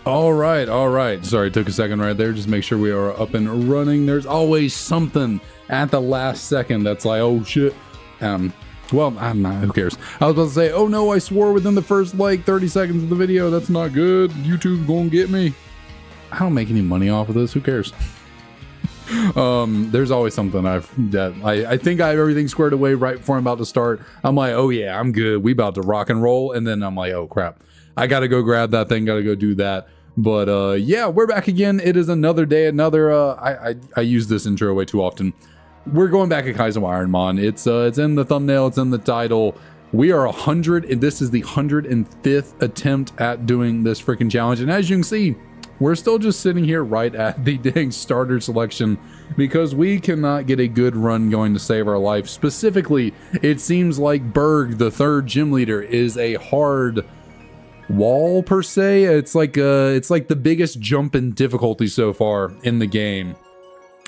All right. Sorry, it took a second right there. Just make sure we are up and running. There's always something at the last second that's like, oh shit. Well, I'm not, who cares? I was about to say, oh no, I swore within the first like 30 seconds of the video. That's not good. YouTube's gonna get me. I don't make any money off of this. Who cares? There's always something I think I have everything squared away right before I'm about to start. I'm like, oh yeah, I'm good. We about to rock and roll. And then I'm like, oh crap. I gotta go grab that thing, gotta go do that. But yeah, we're back again. It is another day, I use this intro way too often. We're going back at Kaizo IronMon. It's in the thumbnail, it's in the title. We are 100, and this is the 105th attempt at doing this freaking challenge. And as you can see, we're still just sitting here right at the dang starter selection because we cannot get a good run going to save our life. Specifically, it seems like Berg, the third gym leader, is a hard wall per se. It's like the biggest jump in difficulty so far in the game.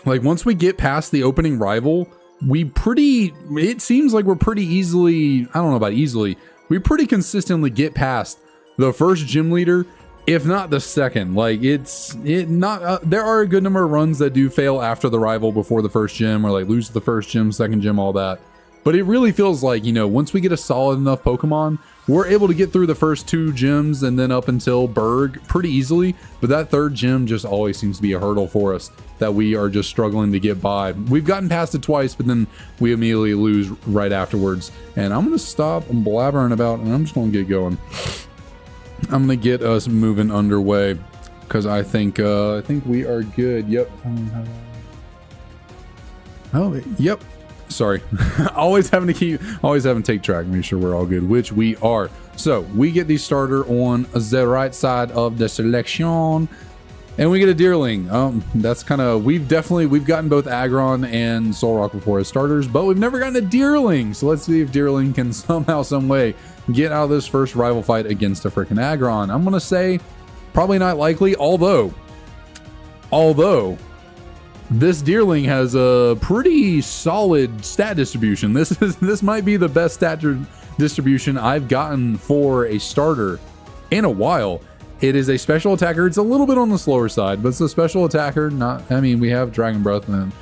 Like once we get past the opening rival, it seems like we're pretty easily, I don't know about easily, we pretty consistently get past the first gym leader, if not the second. Like there are a good number of runs that do fail after the rival before the first gym, or like lose the first gym, second gym, all that. But it really feels like, you know, once we get a solid enough Pokemon, we're able to get through the first two gyms and then up until Berg pretty easily. But that third gym just always seems to be a hurdle for us that we are just struggling to get by. We've gotten past it twice, but then we immediately lose right afterwards. And I'm going to stop blabbering about and I'm just going to get going. I'm going to get us moving underway because I think we are good. Yep. Oh, yep. Sorry. always having to take track, make sure we're all good, which we are. So we get the starter on the right side of the selection, and we get a Deerling. That's kind of, we've gotten both Aggron and Solrock before as starters, but we've never gotten a Deerling. So let's see if Deerling can somehow, some way get out of this first rival fight against a freaking Aggron. I'm gonna say probably not likely, although this Deerling has a pretty solid stat distribution. This might be the best stat distribution I've gotten for a starter in a while. It is a special attacker. It's a little bit on the slower side, but it's a special attacker. We have Dragon Breath, and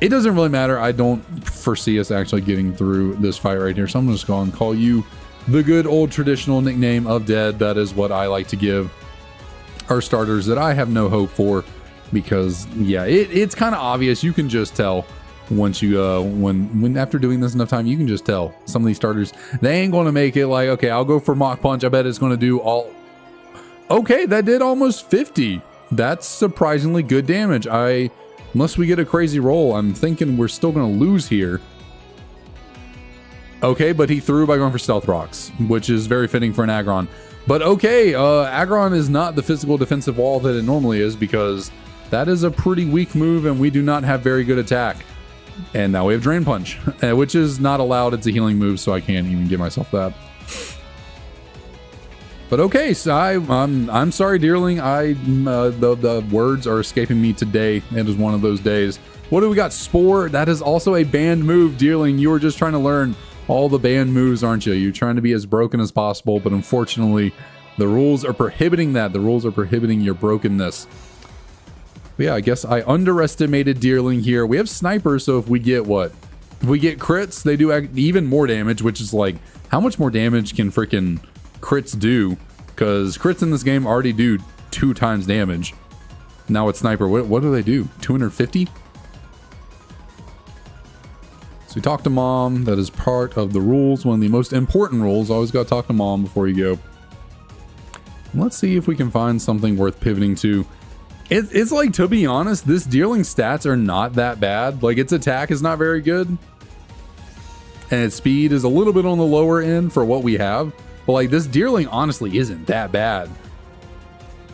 it doesn't really matter. I don't foresee us actually getting through this fight right here, so I'm just going to call you the good old traditional nickname of Dead. That is what I like to give our starters that I have no hope for. Because yeah, it's kind of obvious. You can just tell once you when after doing this enough time, you can just tell some of these starters, they ain't going to make it. Like, okay, I'll go for Mach Punch. I bet it's going to do all. Okay, that did almost 50. That's surprisingly good damage. Unless we get a crazy roll, I'm thinking we're still going to lose here. Okay, but he threw by going for Stealth Rocks, which is very fitting for an Aggron. But okay, Aggron is not the physical defensive wall that it normally is, because that is a pretty weak move, and we do not have very good attack. And now we have Drain Punch, which is not allowed. It's a healing move, so I can't even give myself that. But okay, so I'm sorry, Deerling. The words are escaping me today. It is one of those days. What do we got? Spore. That is also a banned move, Deerling. You were just trying to learn all the banned moves, aren't you? You're trying to be as broken as possible, but unfortunately, the rules are prohibiting that. The rules are prohibiting your brokenness. But yeah, I guess I underestimated Deerling here. We have Sniper, so if we get what? If we get crits, they do even more damage, which is like, how much more damage can freaking crits do? Because crits in this game already do 2 times damage. Now with Sniper, what do they do? 250? So we talk to Mom. That is part of the rules. One of the most important rules. Always got to talk to Mom before you go. Let's see if we can find something worth pivoting to. It's like, to be honest, this Deerling stats are not that bad. Like, its attack is not very good. And its speed is a little bit on the lower end for what we have. But like, this Deerling honestly isn't that bad.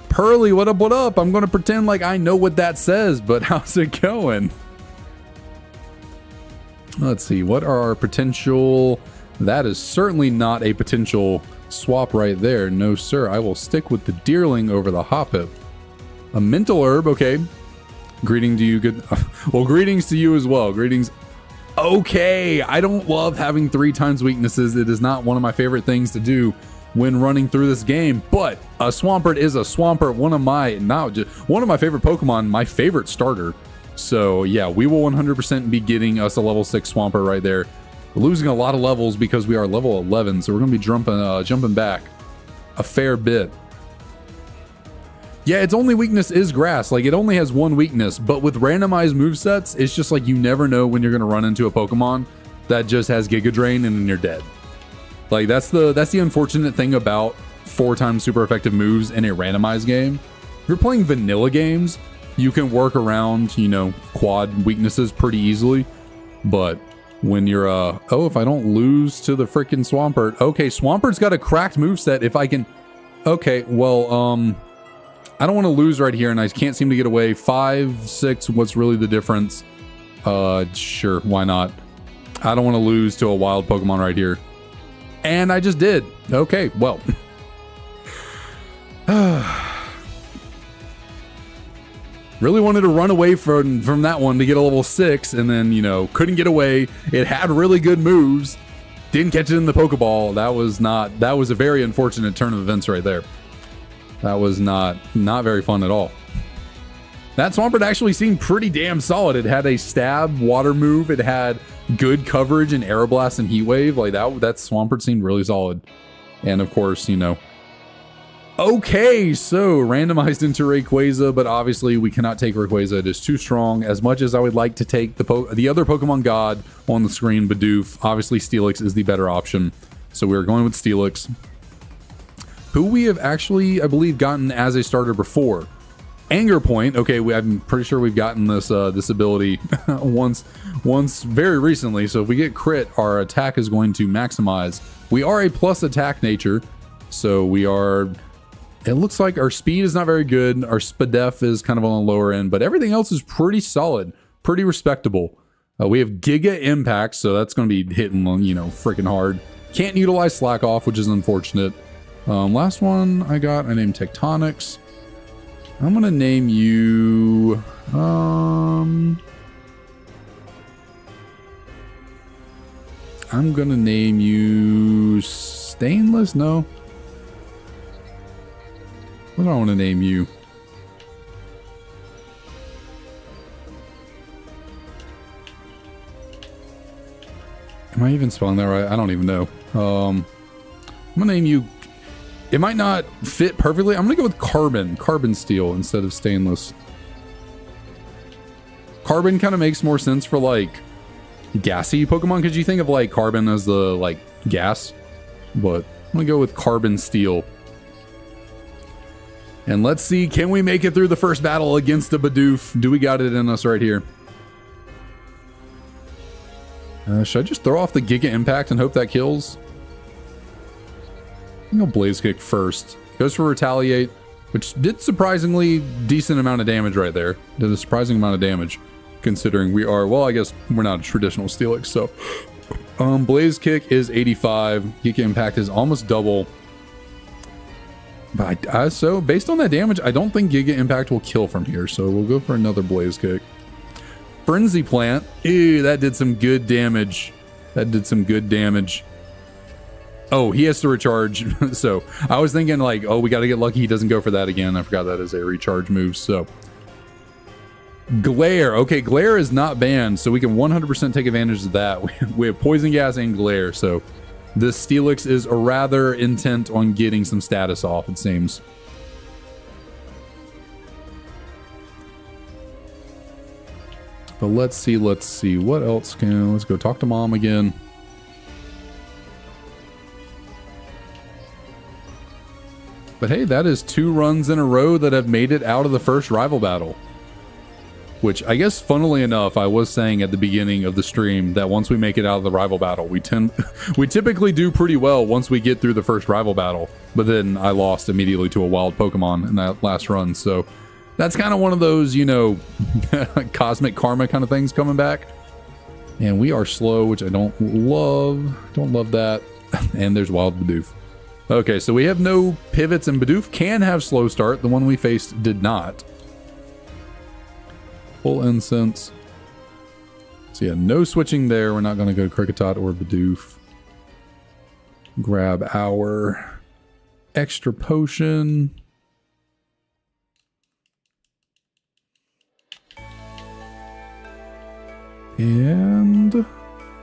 Pearly, what up, what up? I'm going to pretend like I know what that says, but how's it going? Let's see, what are our potential That is certainly not a potential swap right there. No, sir. I will stick with the Deerling over the Hoppip. A Mental Herb, okay. Greeting to you, good. Well, greetings to you as well. Greetings. Okay, I don't love having 3 times weaknesses. It is not one of my favorite things to do when running through this game, but a Swampert is a Swampert. One of my favorite Pokemon, my favorite starter. So yeah, we will 100% be getting us a level 6 Swampert right there. We're losing a lot of levels because we are level 11, so we're gonna be jumping back a fair bit. Yeah, its only weakness is grass. Like, it only has 1 weakness, but with randomized movesets, it's just like you never know when you're gonna run into a Pokemon that just has Giga Drain and then you're dead. Like, that's the unfortunate thing about 4 times super effective moves in a randomized game. If you're playing vanilla games, you can work around, you know, quad weaknesses pretty easily. But when you're, oh, if I don't lose to the freaking Swampert. Okay, Swampert's got a cracked moveset. If I can, okay, well, I don't want to lose right here, and I can't seem to get away. 5, 6, what's really the difference? Sure, why not? I don't want to lose to a wild Pokemon right here. And I just did. Okay, well. Really wanted to run away from that one to get a level 6, and then, you know, couldn't get away. It had really good moves. Didn't catch it in the Pokeball. That was a very unfortunate turn of events right there. That was not very fun at all. That Swampert actually seemed pretty damn solid. It had a stab water move. It had good coverage in Aeroblast and Heat Wave. Like that Swampert seemed really solid. And of course, you know. Okay, so randomized into Rayquaza, but obviously we cannot take Rayquaza. It is too strong. As much as I would like to take the other Pokemon God on the screen, Bidoof, obviously Steelix is the better option. So we're going with Steelix, who we have actually, I believe, gotten as a starter before. Anger Point, okay, I'm pretty sure we've gotten this this ability once very recently. So if we get crit, our attack is going to maximize. We are a plus attack nature, so we are. It looks like our speed is not very good. Our Spadef is kind of on the lower end, but everything else is pretty solid, pretty respectable. We have Giga Impact, so that's going to be hitting, you know, freaking hard. Can't utilize Slack Off, which is unfortunate. Last one I named Tectonics. I'm gonna name you I'm gonna name you Stainless. No, what do I want to name you? Am I even spelling that right? I don't even know. I'm gonna name you. It might not fit perfectly. I'm gonna go with Carbon Steel instead of Stainless. Carbon kind of makes more sense for like gassy Pokemon, because you think of like Carbon as the like gas, but I'm gonna go with Carbon Steel. And let's see, can we make it through the first battle against the Bidoof? Do we got it in us right here? Should I just throw off the Giga Impact and hope that kills? I'm gonna Blaze Kick first. Goes for Retaliate, which did surprisingly decent amount of damage right there. Did a surprising amount of damage, considering we are, well, I guess we're not a traditional Steelix, so. Blaze Kick is 85. Giga Impact is almost double. But so based on that damage, I don't think Giga Impact will kill from here, so we'll go for another Blaze Kick. Frenzy Plant. Ew, that did some good damage. That did some good damage. Oh, he has to recharge. So I was thinking like, oh, we got to get lucky he doesn't go for that again. I forgot that is a recharge move. So Glare. Okay, Glare is not banned, so we can 100% take advantage of that. We have Poison Gas and Glare, so this Steelix is rather intent on getting some status off, it seems. But let's see. What else let's go talk to Mom again. But hey, that is 2 runs in a row that have made it out of the first rival battle. Which I guess, funnily enough, I was saying at the beginning of the stream that once we make it out of the rival battle, we typically do pretty well once we get through the first rival battle. But then I lost immediately to a wild Pokemon in that last run, so that's kind of one of those, you know, cosmic karma kind of things coming back. And we are slow, which I don't love. Don't love that. And there's Wild Bidoof. Okay, so we have no pivots, and Bidoof can have slow start. The one we faced did not. Full Incense. So yeah, no switching there. We're not going to go Kricketot or Bidoof. Grab our extra potion. And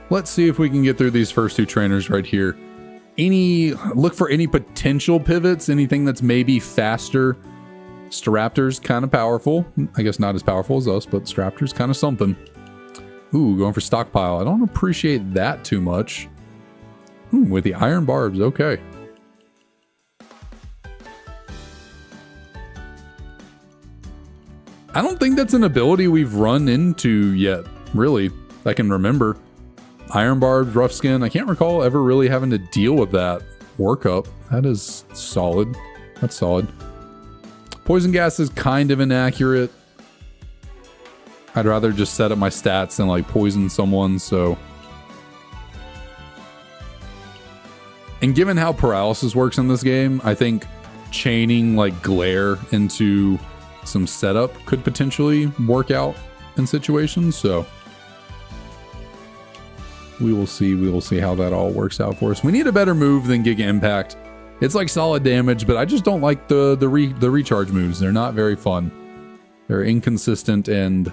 let's see if we can get through these first two trainers right here. Look for any potential pivots, anything that's maybe faster. Staraptor's kind of powerful. I guess not as powerful as us, but Staraptor's kind of something. Ooh, going for Stockpile. I don't appreciate that too much. With the Iron Barbs, okay. I don't think that's an ability we've run into yet, really. I can remember. Iron Barbs, Rough Skin. I can't recall ever really having to deal with that workup. That is solid. That's solid. Poison Gas is kind of inaccurate. I'd rather just set up my stats than like poison someone, so. And given how paralysis works in this game, I think chaining like Glare into some setup could potentially work out in situations, so. We will see how that all works out for us. We need a better move than Giga Impact. It's like solid damage, but I just don't like the recharge moves. They're not very fun. They're inconsistent and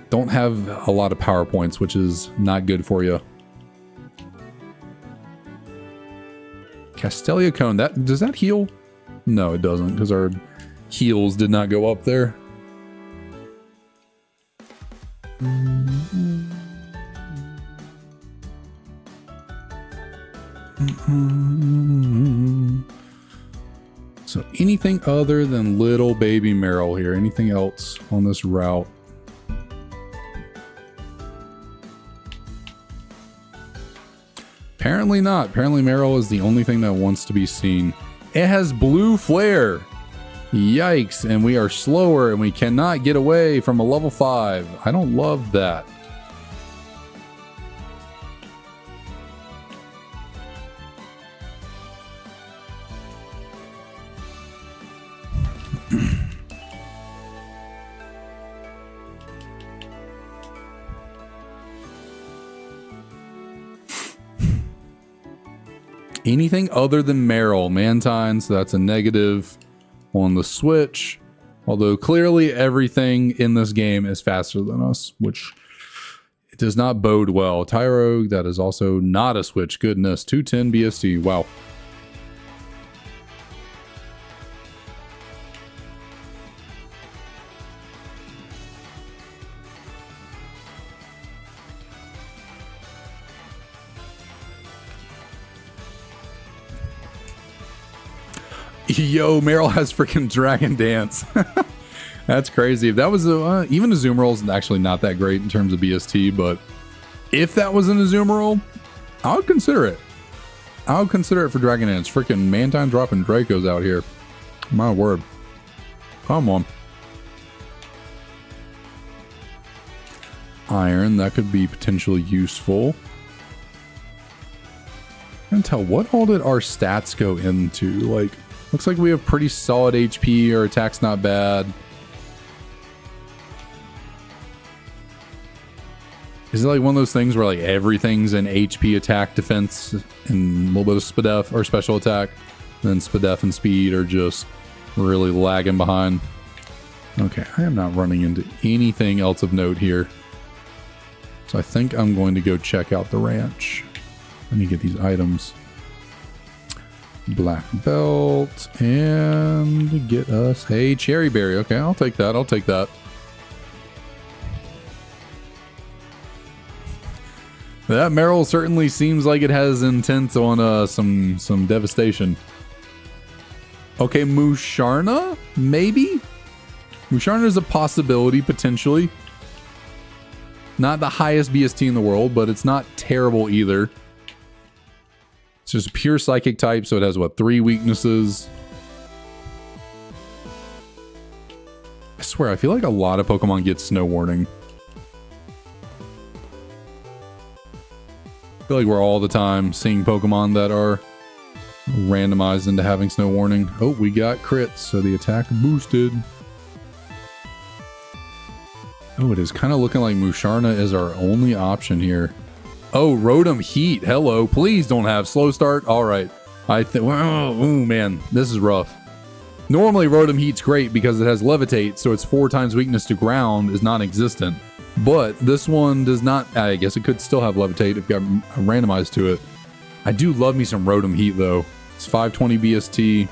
don't have a lot of power points, which is not good for you. Castelia Cone, does that heal? No, it doesn't, because our heals did not go up there. So anything other than little baby Meryl here? Anything else on this route? Apparently not. Apparently Meryl is the only thing that wants to be seen. It has blue flare. Yikes. And we are slower and we cannot get away from a level 5. I don't love that. Anything other than Meryl, Mantine, so that's a negative on the Switch. Although clearly everything in this game is faster than us, which it does not bode well. Tyrogue, that is also not a Switch. Goodness, 210 BST, wow. Yo, Meryl has freaking Dragon Dance. That's crazy. If that was even Azumarill is actually not that great in terms of BST, but if that was an Azumarill, I would consider it. I would consider it for Dragon Dance. Freaking Mantine dropping Dracos out here. My word. Come on. Iron, that could be potentially useful. I can't tell, what all did our stats go into? Like, looks like we have pretty solid HP. Our attack's not bad. Is it like one of those things where like everything's in HP, attack, defense, and a little bit of SPDEF or special attack? And then SPDEF and speed are just really lagging behind. Okay, I am not running into anything else of note here. So I think I'm going to go check out the ranch. Let me get these items. Black belt and get us a cherry berry. Okay, I'll take that. I'll take that. That Meryl certainly seems like it has intent on some devastation. Okay, Musharna, maybe? Musharna is a possibility, potentially. Not the highest BST in the world, but it's not terrible either. It's just pure psychic type, so it has, what, 3 weaknesses? I swear, I feel like a lot of Pokemon get Snow Warning. feel like we're all the time seeing Pokemon that are randomized into having Snow Warning. Oh, we got crits, so the attack boosted. Oh, it is kind of looking like Musharna is our only option here. Oh, Rotom Heat. Hello. Please don't have slow start. All right. I think, oh man, this is rough. Normally, Rotom Heat's great because it has Levitate, so its 4 times weakness to ground is non-existent. But this one does not. I guess it could still have Levitate if you got randomized to it. I do love me some Rotom Heat, though. It's 520 BST.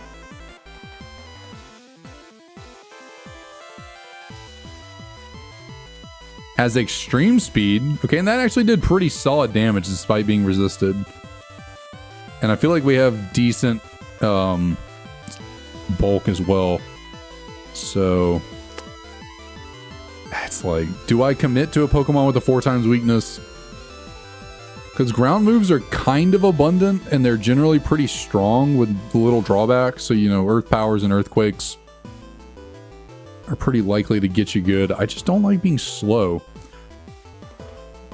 Has extreme speed. Okay, and that actually did pretty solid damage despite being resisted. And I feel like we have decent bulk as well. So it's like, do I commit to a Pokemon with a 4 times weakness? Because ground moves are kind of abundant and they're generally pretty strong with little drawbacks. So, you know, Earth Powers and Earthquakes are pretty likely to get you good. I just don't like being slow.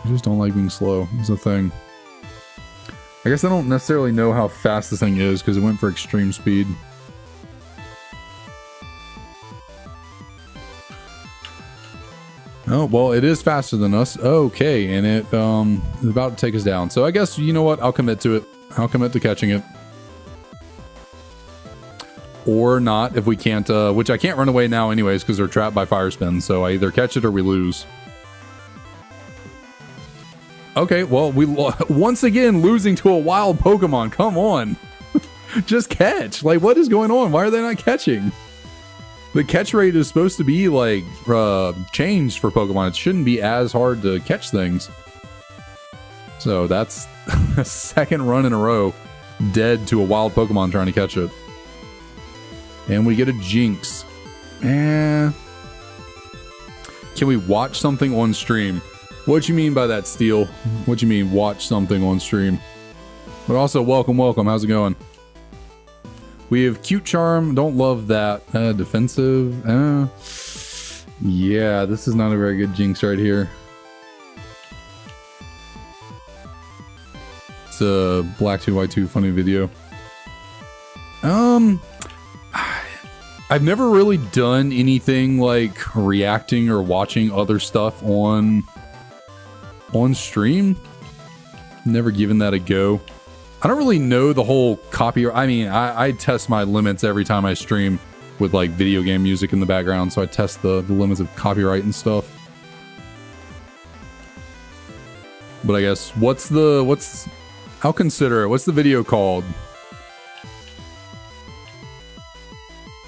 Is the thing. I guess I don't necessarily know how fast this thing is because it went for extreme speed. Oh, well, it is faster than us. Okay, and it is about to take us down. So I guess, you know what? I'll commit to it. I'll commit to catching it. Or not if we can't, which I can't run away now anyways because they're trapped by Fire Spin. So I either catch it or we lose. Okay, well, we once again losing to a wild Pokemon. Come on. Just catch. Like, what is going on? Why are they not catching? The catch rate is supposed to be, like, changed for Pokemon. It shouldn't be as hard to catch things. So that's a second run in a row dead to a wild Pokemon trying to catch it. And we get a Jinx. Can we watch something on stream? What you mean by that, Steel? What you mean, watch something on stream? But also, welcome. How's it going? We have Cute Charm. Don't love that. Defensive. Yeah, this is not a very good Jinx right here. It's a Black 2 White 2 funny video. I've never really done anything like reacting or watching other stuff on stream. Never given that a go. I don't really know the whole copyright. I mean, I test my limits every time I stream with like video game music in the background, so I test the limits of copyright and stuff. But I guess I'll consider it. What's the video called?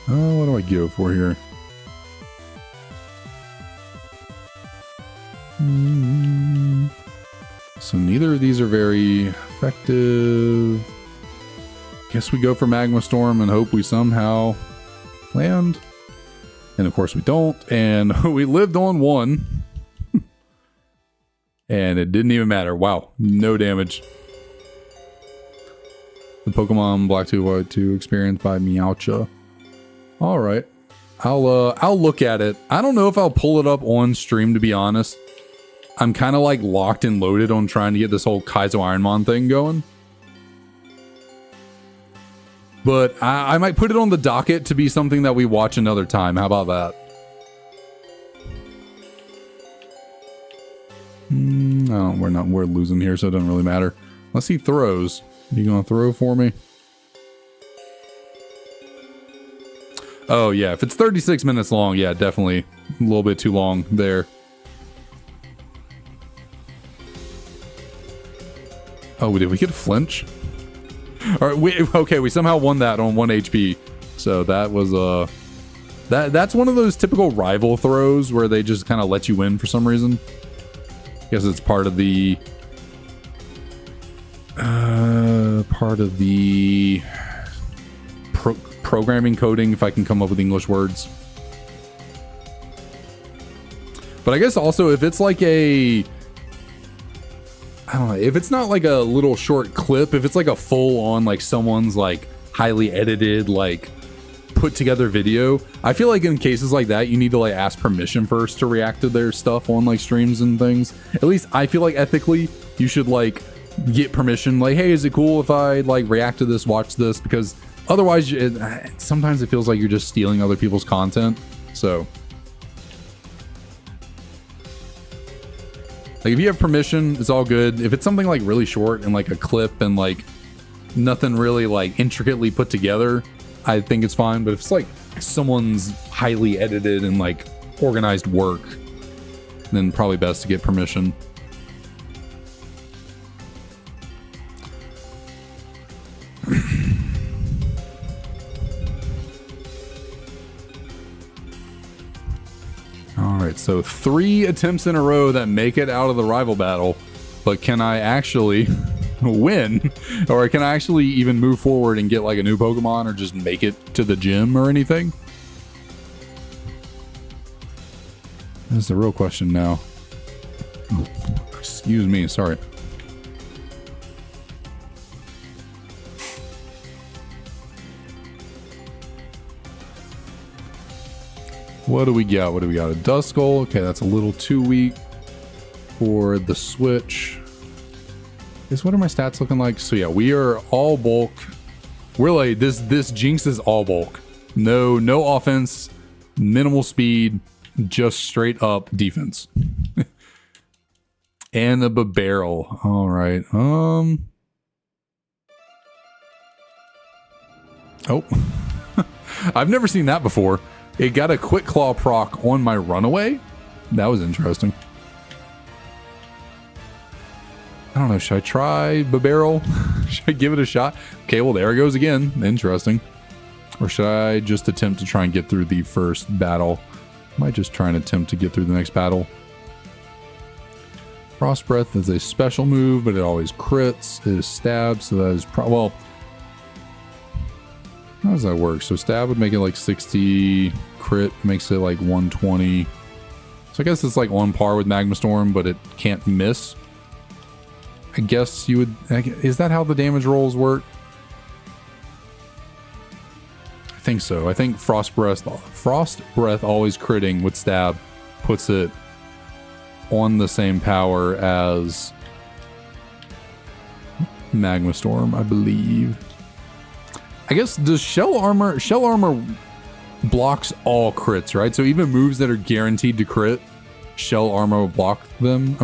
What do I go for here? So neither of these are very effective. Guess we go for Magma Storm and hope we somehow land. And of course we don't. And we lived on 1. And it didn't even matter. Wow. No damage. The Pokemon Black 2 White 2 experienced by Meowcha. Alright. I'll look at it. I don't know if I'll pull it up on stream, to be honest. I'm kind of like locked and loaded on trying to get this whole Kaizo IronMon thing going. But I might put it on the docket to be something that we watch another time. How about that? No, we're losing here, so it doesn't really matter. Let's see throws. You gonna throw for me? Oh yeah, if it's 36 minutes long, yeah, definitely a little bit too long there. Oh, did we get a flinch? All right, okay, we somehow won that on 1 HP. So that was that's one of those typical rival throws where they just kind of let you win for some reason. I guess it's part of the programming coding, if I can come up with English words. But I guess also if it's like I don't know, if it's not like a little short clip, if it's like a full-on, like someone's like highly edited, like put together video, I feel like in cases like that, you need to like ask permission first to react to their stuff on like streams and things. At least I feel like ethically, you should like get permission. Like, hey, is it cool if I like react to this, watch this? Because otherwise, sometimes it feels like you're just stealing other people's content. So, like, if you have permission, it's all good. If it's something like really short and like a clip and like nothing really like intricately put together, I think it's fine. But if it's like someone's highly edited and like organized work, then probably best to get permission. Alright, so 3 attempts in a row that make it out of the rival battle, but can I actually win? Or can I actually even move forward and get like a new Pokemon or just make it to the gym or anything? That's the real question now. Excuse me, sorry. What do we got? What do we got? A Duskull. Okay, that's a little too weak for the switch. What are my stats looking like? So yeah, we are all bulk. Really, this Jinx is all bulk. No offense, minimal speed, just straight up defense. And a barrel. All right. Oh. I've never seen that before. It got a Quick Claw proc on my runaway. That was interesting. I don't know. Should I try barrel? Should I give it a shot? Okay, well, there it goes again. Interesting. Or should I just attempt to try and get through the first battle? I might just try and attempt to get through the next battle. Frost Breath is a special move, but it always crits. It is stab, so that is well. How does that work? So stab would make it like 60, crit makes it like 120. So I guess it's like on par with Magma Storm, but it can't miss. I guess you would. Is that how the damage rolls work? I think so. I think Frost Breath always critting with stab puts it on the same power as Magma Storm, I believe. I guess does shell armor blocks all crits, right? So even moves that are guaranteed to crit, shell armor will block them.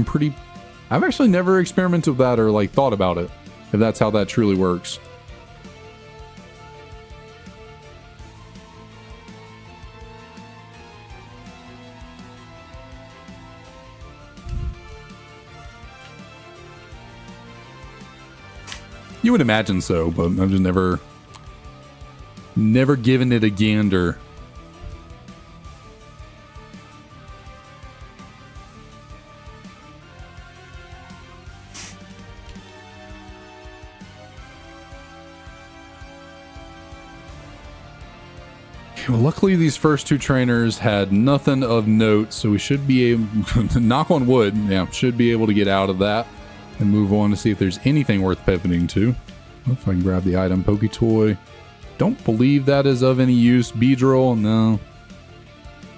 I've actually never experimented with that or like thought about it, if that's how that truly works. You would imagine so, but I've just never given it a gander. Well, luckily these first 2 trainers had nothing of note, so we should be able to, knock on wood, yeah, should be able to get out of that and move on to see if there's anything worth pivoting to. If I can grab the item, Poketoy. Don't believe that is of any use. Beedrill, no.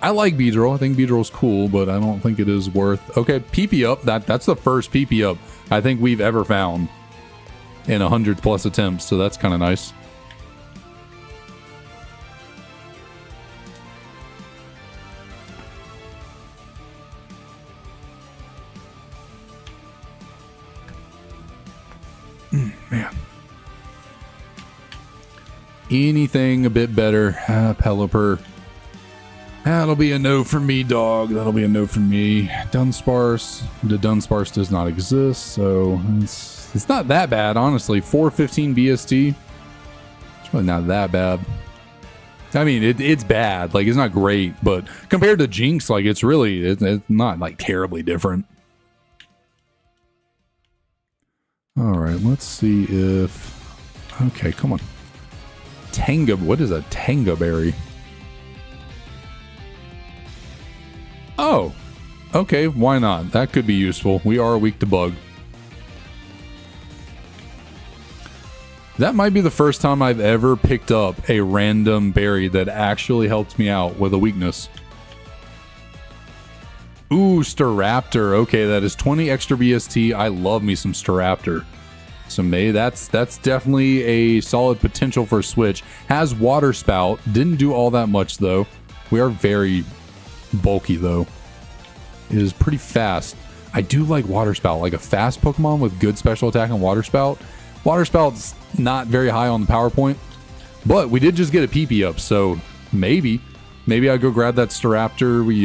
I like Beedrill. I think Beedrill's cool, but I don't think it is worth. Okay, PP up. That's the first PP up I think we've ever found in 100+ attempts, so that's kind of nice. Man. Anything a bit better. Pelipper. That'll be a no for me, dog. That'll be a no for me. Dunsparce. The Dunsparce does not exist, so it's not that bad, honestly. 415 BST. It's really not that bad. I mean, it's bad. Like, it's not great, but compared to Jinx, like, it's really, it's not, like, terribly different. Alright, let's see if... Okay, come on. Tanga... What is a Tanga Berry? Oh! Okay, why not? That could be useful. We are weak to bug. That might be the first time I've ever picked up a random berry that actually helped me out with a weakness. Ooh, Staraptor. Okay, that is 20 extra BST. I love me some Staraptor. So maybe that's definitely a solid potential for a switch. Has Water Spout. Didn't do all that much though. We are very bulky though. It is pretty fast. I do like Water Spout, like a fast Pokemon with good special attack on Water Spout. Water Spout's not very high on the power point, but we did just get a PP up, so maybe I go grab that Staraptor. We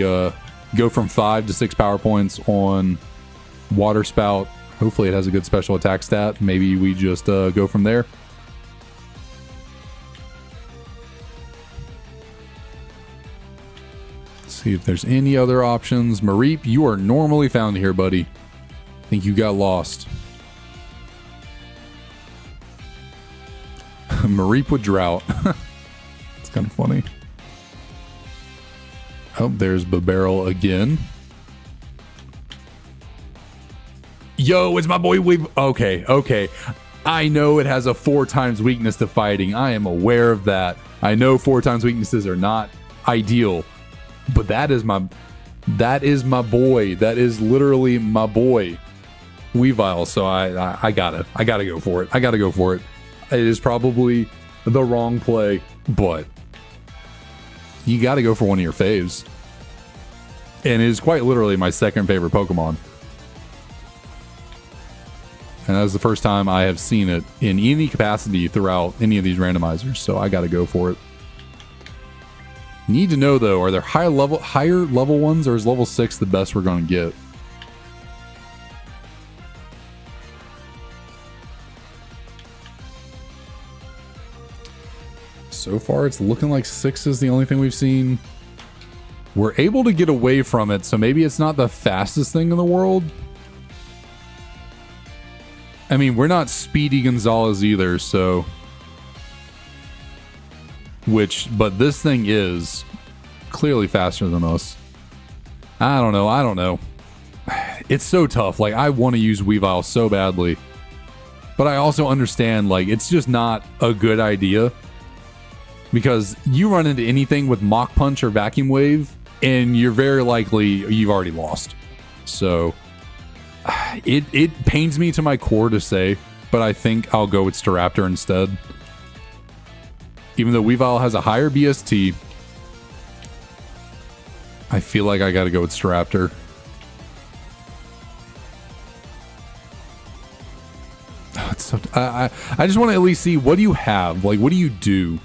go from 5 to 6 power points on Water Spout. Hopefully it has a good special attack stat. Maybe we just go from there. See if there's any other options. Mareep, you are normally found here, buddy. I think you got lost. Mareep with Drought. It's kind of funny. Oh, there's Babarrel again. Yo, it's my boy Weave. Okay. I know it has a 4 times weakness to fighting. I am aware of that. I know 4 times weaknesses are not ideal. But that is my boy. That is literally my boy, Weavile. So I gotta go for it. I gotta go for it. It is probably the wrong play, but you gotta go for one of your faves. And it is quite literally my second favorite Pokemon. And that was the first time I have seen it in any capacity throughout any of these randomizers. So I gotta go for it. Need to know though, are there higher level ones, or is level 6 the best we're gonna get? So far it's looking like 6 is the only thing we've seen. We're able to get away from it, so maybe it's not the fastest thing in the world. I mean, we're not Speedy Gonzalez either, so... But this thing is clearly faster than us. I don't know. It's so tough. Like, I want to use Weavile so badly. But I also understand, like, it's just not a good idea. Because you run into anything with Mach Punch or Vacuum Wave, and you're very likely you've already lost. So, it pains me to my core to say, but I think I'll go with Staraptor instead. Even though Weavile has a higher BST, I feel like I gotta go with Staraptor. Oh, it's so I just want to at least see, what do you have? Like, what do you do?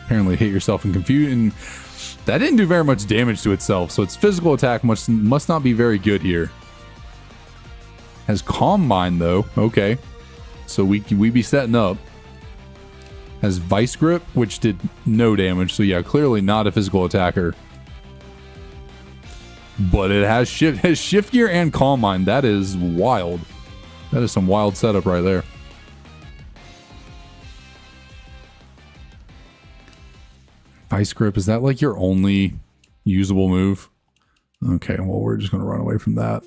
Apparently hit yourself and confuse, and that didn't do very much damage to itself, so its physical attack must not be very good here. Has Calm Mind though. Okay. So we be setting up. Has Vice Grip, which did no damage. So yeah, clearly not a physical attacker. But it has Shift Gear and Calm Mind. That is wild. That is some wild setup right there. Vice Grip, is that like your only usable move? Okay, well, we're just going to run away from that.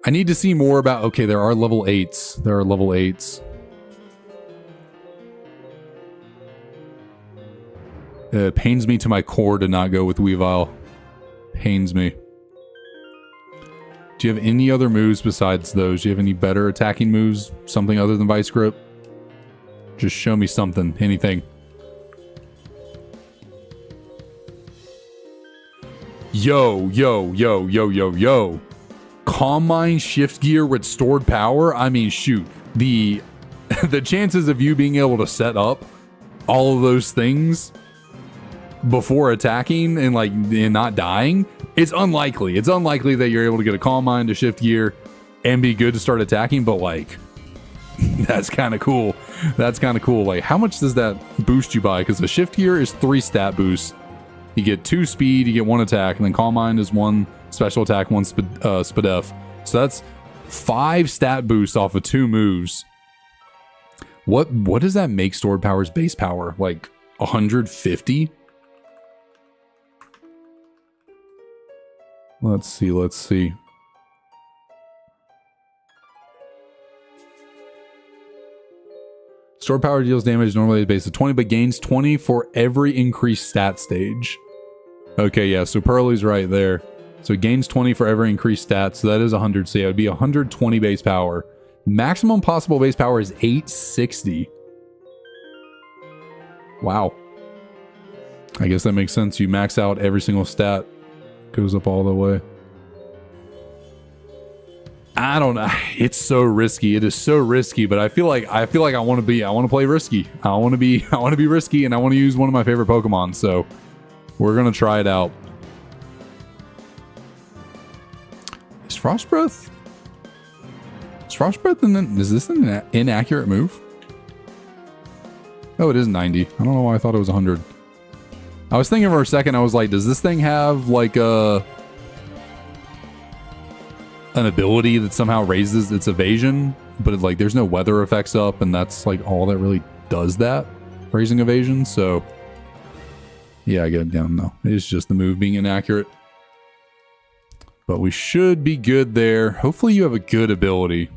I need to see more about... Okay, there are level 8s. There are level 8s. It pains me to my core to not go with Weavile. Pains me. Do you have any other moves besides those? Do you have any better attacking moves? Something other than Vice Grip? Just show me something. Anything. Yo. Calm Mind, Shift Gear with stored power. I mean, shoot. The chances of you being able to set up all of those things before attacking and not dying, it's unlikely. It's unlikely that you're able to get a Calm Mind, a Shift Gear, and be good to start attacking, but like, that's kind of cool. That's kind of cool. Like, how much does that boost you by? Because the Shift Gear is 3 stat boosts. You get 2 speed, you get 1 attack, and then Calm Mind is 1 special attack, 1 SPDF. So that's 5 stat boosts off of 2 moves. What does that make stored power's base power? Like 150? Let's see. Stored power deals damage normally at a base of 20, but gains 20 for every increased stat stage. Okay, yeah, so Pearly's right there. So it gains 20 for every increased stats. So that is 100. So yeah, it would be 120 base power. Maximum possible base power is 860. Wow. I guess that makes sense. You max out every single stat. Goes up all the way. I don't know. It's so risky. It is so risky, but I feel like I want to play risky. I want to be risky, and I want to use one of my favorite Pokemon. So we're gonna try it out. Is Frost Breath? Is Frost Breath and then is this an inaccurate move? Oh, it is 90. I don't know why I thought it was 100. I was thinking for a second, I was like, does this thing have like an ability that somehow raises its evasion? But like there's no weather effects up, and that's like all that really does that, raising evasion. So yeah, I get it down though. It's just the move being inaccurate. But we should be good there. Hopefully you have a good ability.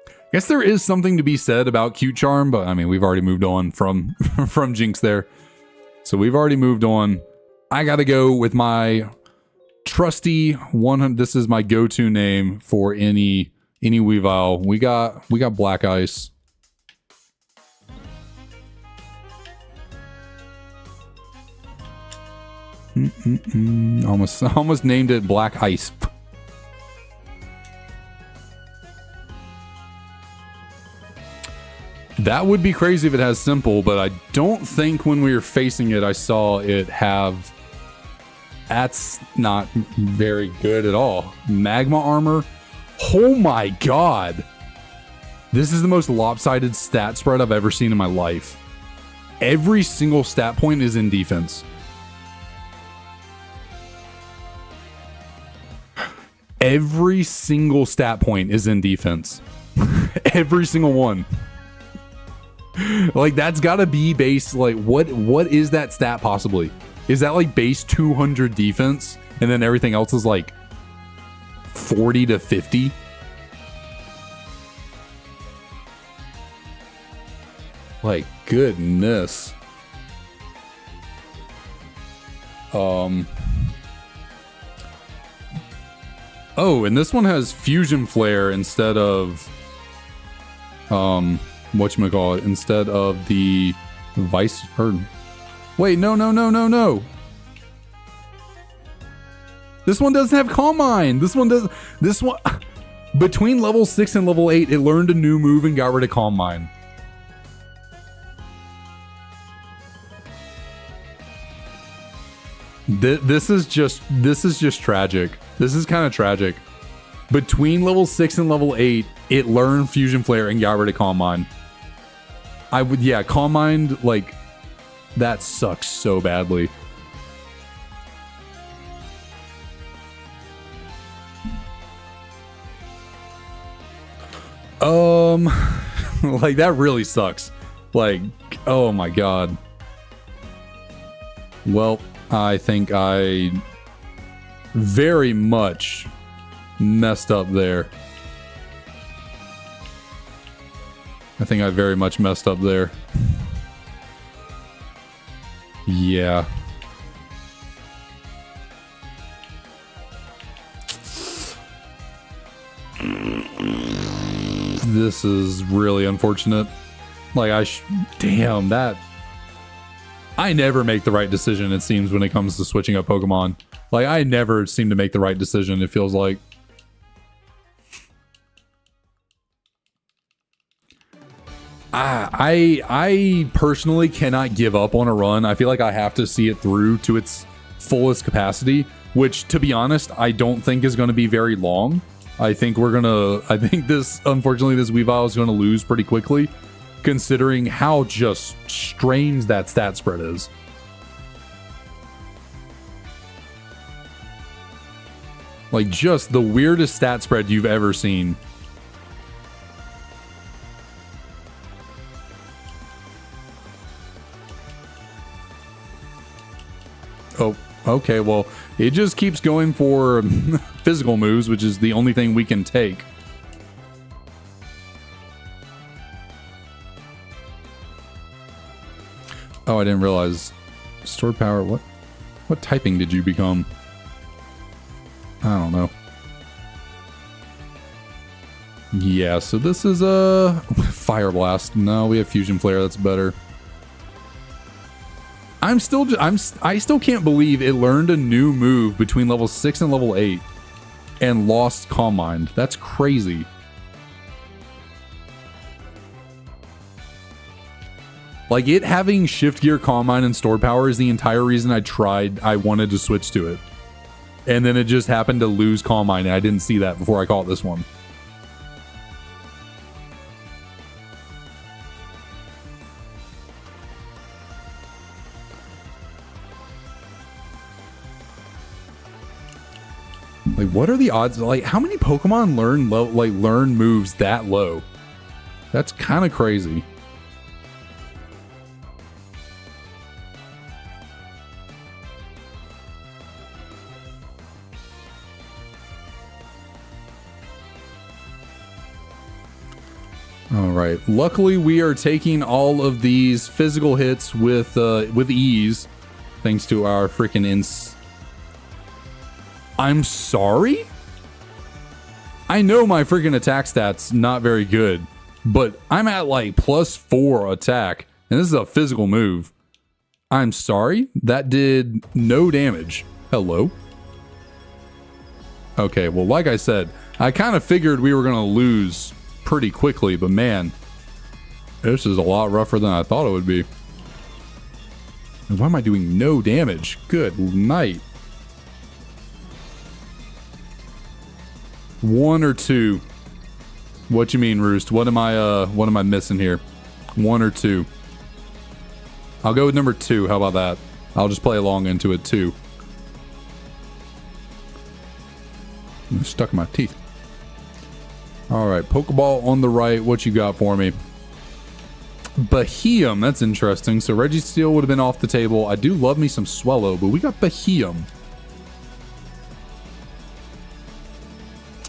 I guess there is something to be said about Cute Charm, but I mean, we've already moved on from from Jinx there. So we've already moved on. I gotta go with my trusty 100. This is my go-to name for any Weavile. We got Black Ice. Almost named it Black Ice. That would be crazy if it has simple, but I don't think when we were facing it, I saw it have... That's not very good at all. Magma armor. Oh my god. This is the most lopsided stat spread I've ever seen in my life. Every single stat point is in defense. Every single stat point is in defense. Every single one. Like, that's gotta be base, like, what is that stat possibly? Is that like base 200 defense and then everything else is like 40 to 50? Like, goodness. Oh, and this one has Fusion Flare instead of whatchamacallit, instead of the Vice, or wait, no. This one doesn't have Calm Mind. This one between level 6 and level 8, it learned a new move and got rid of Calm Mind. This is just tragic. This is kind of tragic. Between level 6 and level 8, it learned Fusion Flare and got rid of Calm Mind. Yeah, Calm Mind, like, that sucks so badly. Like, that really sucks. Like, oh my god. Well, I think I very much messed up there. I think I very much messed up there. Yeah. This is really unfortunate. Like, damn, that... I never make the right decision, it seems, when it comes to switching up Pokemon. Like, I never seem to make the right decision, it feels like. I personally cannot give up on a run. I feel like I have to see it through to its fullest capacity, which, to be honest, I don't think is going to be very long. I think this, unfortunately, this Weavile is going to lose pretty quickly, considering how just strange that stat spread is. Like, just the weirdest stat spread you've ever seen. Oh, okay, well, it just keeps going for physical moves, which is the only thing we can take. Oh, I didn't realize Sword power. What typing did you become? I don't know. Yeah, so this is a Fire Blast. No, we have Fusion Flare. That's better. I still can't believe it learned a new move between level 6 and level 8 and lost Calm Mind. That's crazy. Like, it having Shift Gear, Calm Mind, and Stored Power is the entire reason I wanted to switch to it. And then it just happened to lose Calm Mind, and I didn't see that before I caught this one. Like, what are the odds? Like, how many Pokemon learn moves that low? That's kind of crazy. All right. Luckily, we are taking all of these physical hits with ease, thanks to our freaking I'm sorry? I know my freaking attack stats not very good, but I'm at like +4 attack, and this is a physical move. I'm sorry? That did no damage. Hello? Okay, well, like I said, I kind of figured we were going to lose pretty quickly, but man, this is a lot rougher than I thought it would be. And why am I doing no damage? Good night. 1 or 2? What you mean, Roost? What am I missing here? 1 or 2? I'll go with number 2. How about that? I'll just play along into it, 2. I'm stuck in my teeth. Alright, Pokeball on the right. What you got for me? Bahium. That's interesting. So Registeel would have been off the table. I do love me some Swellow, but we got Bahium.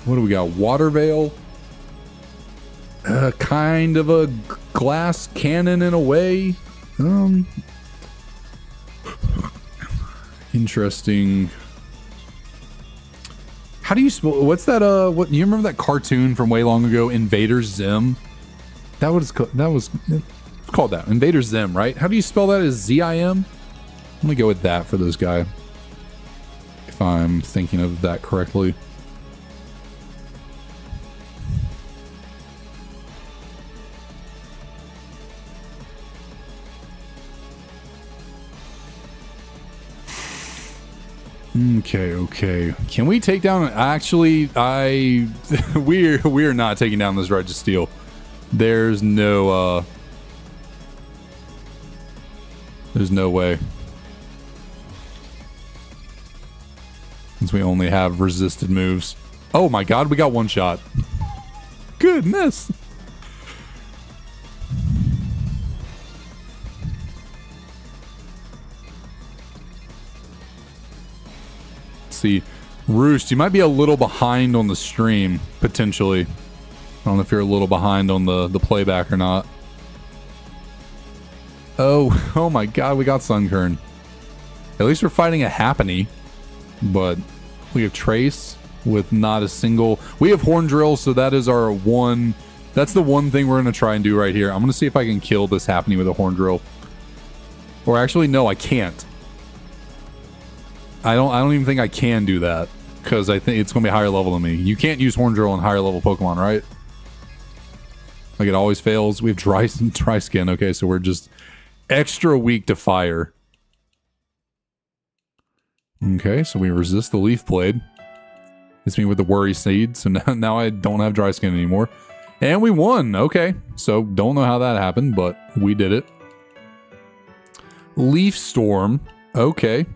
What do we got? Water Veil. Kind of a glass cannon in a way. Interesting. How do you spell? What's that? What you remember that cartoon from way long ago? Invader Zim. That was called that. Invader Zim, right? How do you spell that? Is Z-I-M? I'm gonna go with that for this guy, if I'm thinking of that correctly. Okay. Can we take down? Actually, we're not taking down this Registeel. There's no way. Since we only have resisted moves. Oh my god, we got one shot. Goodness. See, Roost, you might be a little behind on the stream, potentially. I don't know if you're a little behind on the playback or not. Oh my god, we got Sunkern. At least we're fighting a Happiny, but we have Trace with not a single... We have Horn Drill, so that is our one... That's the one thing we're going to try and do right here. I'm going to see if I can kill this Happiny with a Horn Drill. Or actually, no, I can't. I don't even think I can do that, because I think it's going to be higher level than me. You can't use Horn Drill on higher level Pokemon, right? Like, it always fails. We have dry skin. Okay, so we're just extra weak to fire. Okay, so we resist the Leaf Blade. It's me with the Worry Seed, so now I don't have dry skin anymore. And we won! Okay, so don't know how that happened, but we did it. Leaf Storm. Okay,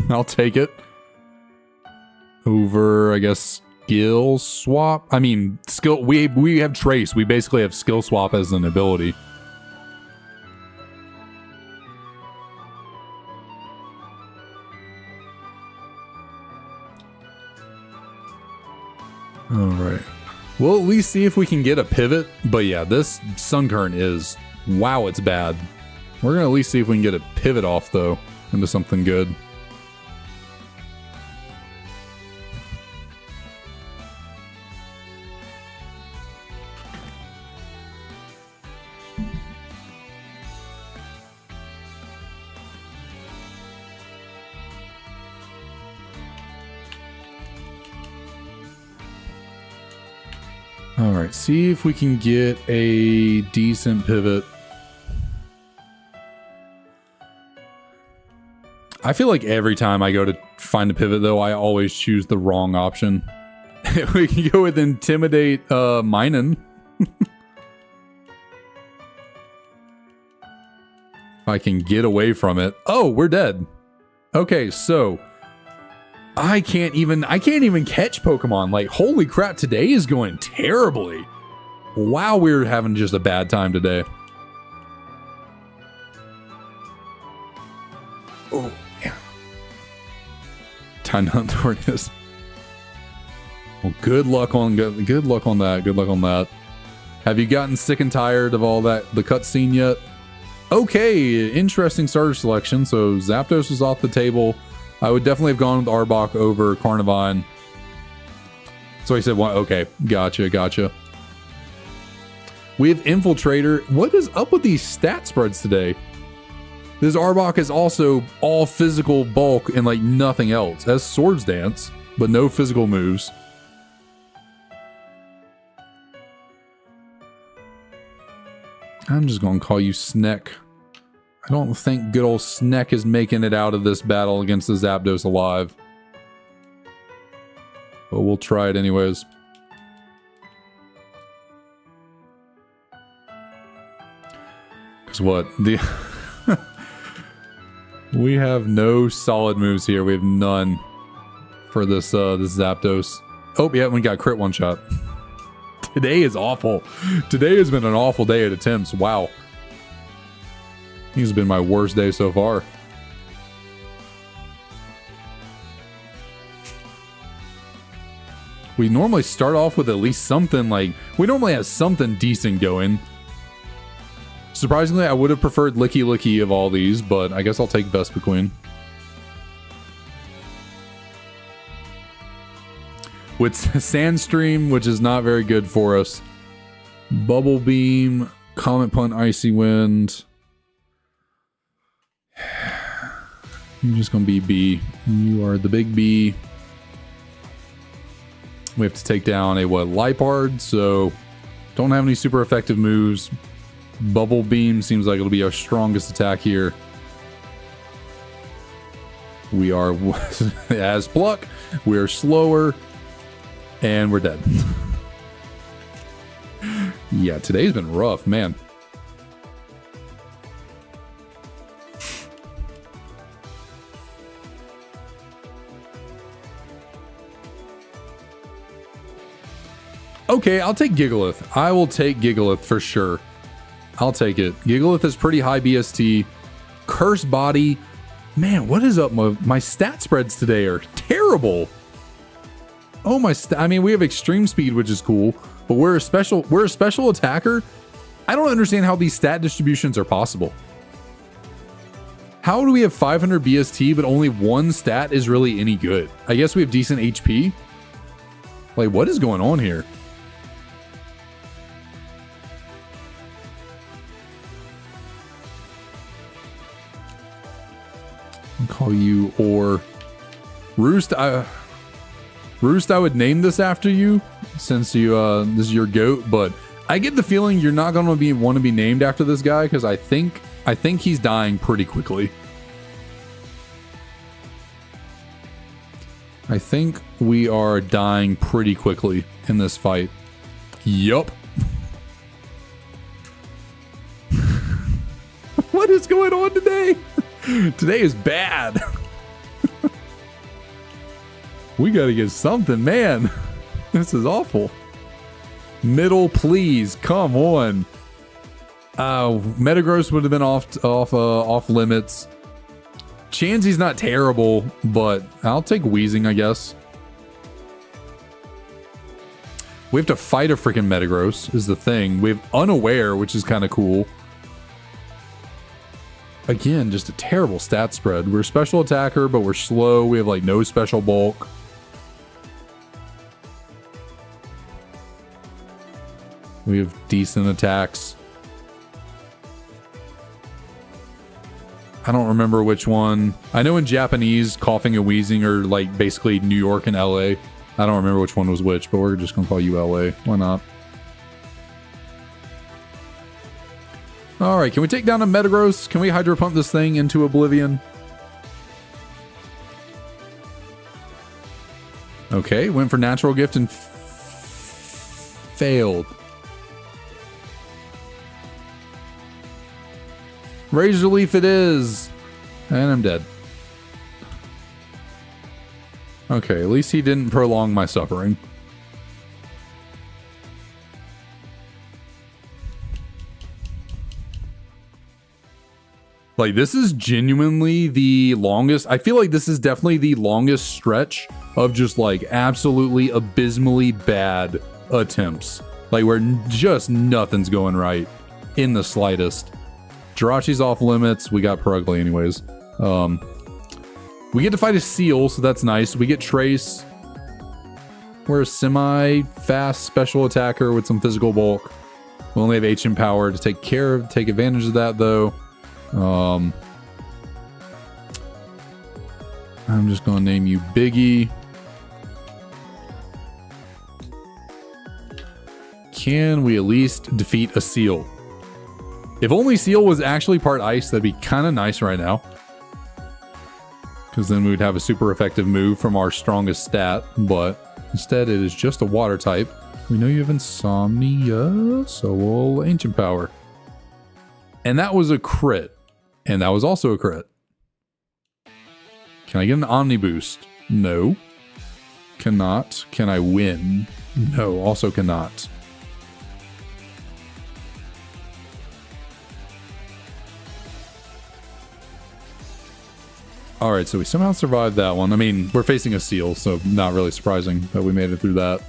I'll take it. Over, I guess, Skill Swap. I mean, skill. We have Trace. We basically have Skill Swap as an ability. All right. We'll at least see if we can get a pivot. But yeah, this Sunkern is... Wow, it's bad. We're going to at least see if we can get a pivot off, though. into something good. All right, see if we can get a decent pivot. I feel like every time I go to find a pivot, though, I always choose the wrong option. We can go with Intimidate Minun. If I can get away from it. Oh, we're dead. Okay, so I can't even catch Pokemon. Like, holy crap, today is going terribly. Wow, we're having just a bad time today. Oh, yeah. Time to hunt Tortoise. Well, good luck on that. Good luck on that. Have you gotten sick and tired of all that, the cutscene yet? Okay, interesting starter selection. So Zapdos was off the table. I would definitely have gone with Arbok over Carnivine. So he said, well, okay, gotcha. We have Infiltrator. What is up with these stat spreads today? This Arbok is also all physical bulk and like nothing else. Has Swords Dance, but no physical moves. I'm just going to call you Sneck. I don't think good old Sneck is making it out of this battle against the Zapdos alive. But we'll try it anyways. Because what? We have no solid moves here. We have none for this this Zapdos. Oh, yeah, we got crit one shot. Today is awful. Today has been an awful day at attempts. Wow. This has been my worst day so far. We normally start off with at least something like... We normally have something decent going. Surprisingly, I would have preferred Licky Licky of all these, but I guess I'll take Vespiquen. With Sandstream, which is not very good for us. Bubble Beam, Comet Punt, Icy Wind. You're just going to be B. You are the big B. We have to take down a, what, Lipard, so don't have any super effective moves. Bubble Beam seems like it'll be our strongest attack here. We are, as Pluck, we are slower, and we're dead. Yeah, today's been rough, man. Okay, I'll take Gigalith. I will take Gigalith for sure. I'll take it. Gigalith is pretty high BST. Curse Body. Man, what is up? My stat spreads today are terrible. Oh, I mean, we have extreme speed, which is cool, but we're a special attacker. I don't understand how these stat distributions are possible. How do we have 500 BST, but only one stat is really any good? I guess we have decent HP. Like, what is going on here? I'll call you or Roost. Roost, I would name this after you since you this is your goat, but I get the feeling you're not gonna want to be named after this guy because I think he's dying pretty quickly. I think we are dying pretty quickly in this fight. Yup. What is going on today? Today is bad. We gotta get something, man. This is awful. Middle, please. Come on. Metagross would have been off limits. Chansey's not terrible, but I'll take Weezing, I guess. We have to fight a freaking Metagross is the thing. We have Unaware, which is kind of cool. Again, just a terrible stat spread. We're a special attacker, but we're slow. We have like no special bulk. We have decent attacks. I don't remember which one. I know in Japanese, coughing and wheezing are like basically New York and LA. I don't remember which one was which, but we're just gonna call you LA. Why not? All right, can we take down a Metagross? Can we Hydro Pump this thing into oblivion? Okay, went for Natural Gift and failed. Razor Leaf it is. And I'm dead. Okay, at least he didn't prolong my suffering. Like, this is genuinely the longest. I feel like this is definitely the longest stretch of just like absolutely abysmally bad attempts. Like, where just nothing's going right in the slightest. Jirachi's off limits. We got Perugly anyways. We get to fight a Seal, so that's nice. We get Trace. We're a semi-fast special attacker with some physical bulk. We only have HM power to take advantage of that, though. I'm just going to name you Biggie. Can we at least defeat a Seal? If only Seal was actually part ice, that'd be kind of nice right now. Because then we would have a super effective move from our strongest stat. But instead, it is just a water type. We know you have Insomnia, so we'll Ancient Power. And that was a crit. And that was also a crit. Can I get an Omni Boost? No. Cannot. Can I win? No, also cannot. Alright, so we somehow survived that one. I mean, we're facing a Seal, so not really surprising that we made it through that.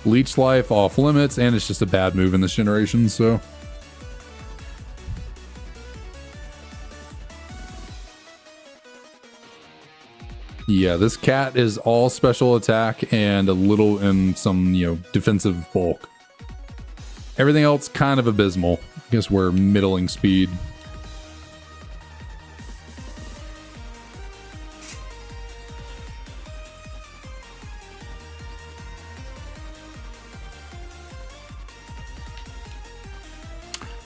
Leech Life off limits, and it's just a bad move in this generation, so... Yeah, this cat is all special attack and a little in some, defensive bulk. Everything else kind of abysmal. I guess we're middling speed.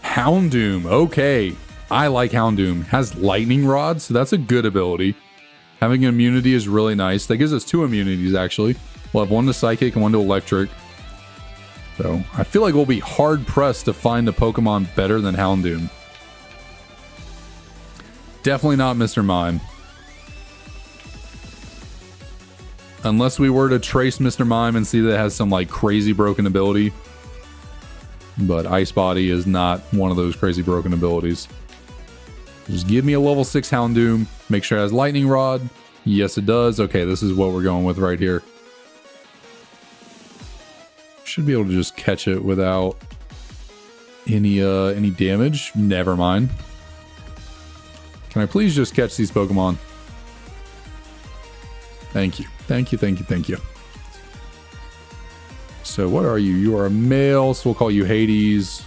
Houndoom, okay. I like Houndoom. Has Lightning Rod, so that's a good ability. Having immunity is really nice. That gives us 2 immunities, actually. We'll have 1 to Psychic and 1 to Electric. So, I feel like we'll be hard-pressed to find a Pokemon better than Houndoom. Definitely not Mr. Mime. Unless we were to trace Mr. Mime and see that it has some, like, crazy broken ability. But Ice Body is not one of those crazy broken abilities. Just give me a level 6 Houndoom. Make sure it has Lightning Rod. Yes, it does. Okay, this is what we're going with right here. Should be able to just catch it without any damage. Never mind. Can I please just catch these Pokemon? Thank you. Thank you, thank you, thank you. So what are you? You are a male, so we'll call you Hades.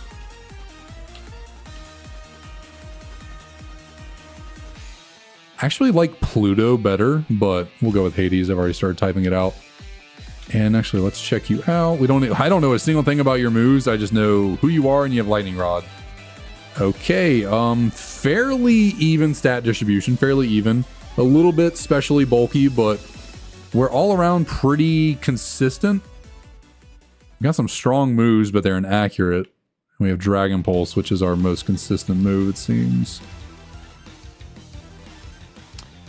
I actually like Pluto better, but we'll go with Hades. I've already started typing it out. And actually, let's check you out. I don't know a single thing about your moves. I just know who you are and you have Lightning Rod. Okay, fairly even stat distribution, fairly even. A little bit specially bulky, but we're all around pretty consistent. We got some strong moves, but they're inaccurate. We have Dragon Pulse, which is our most consistent move, it seems.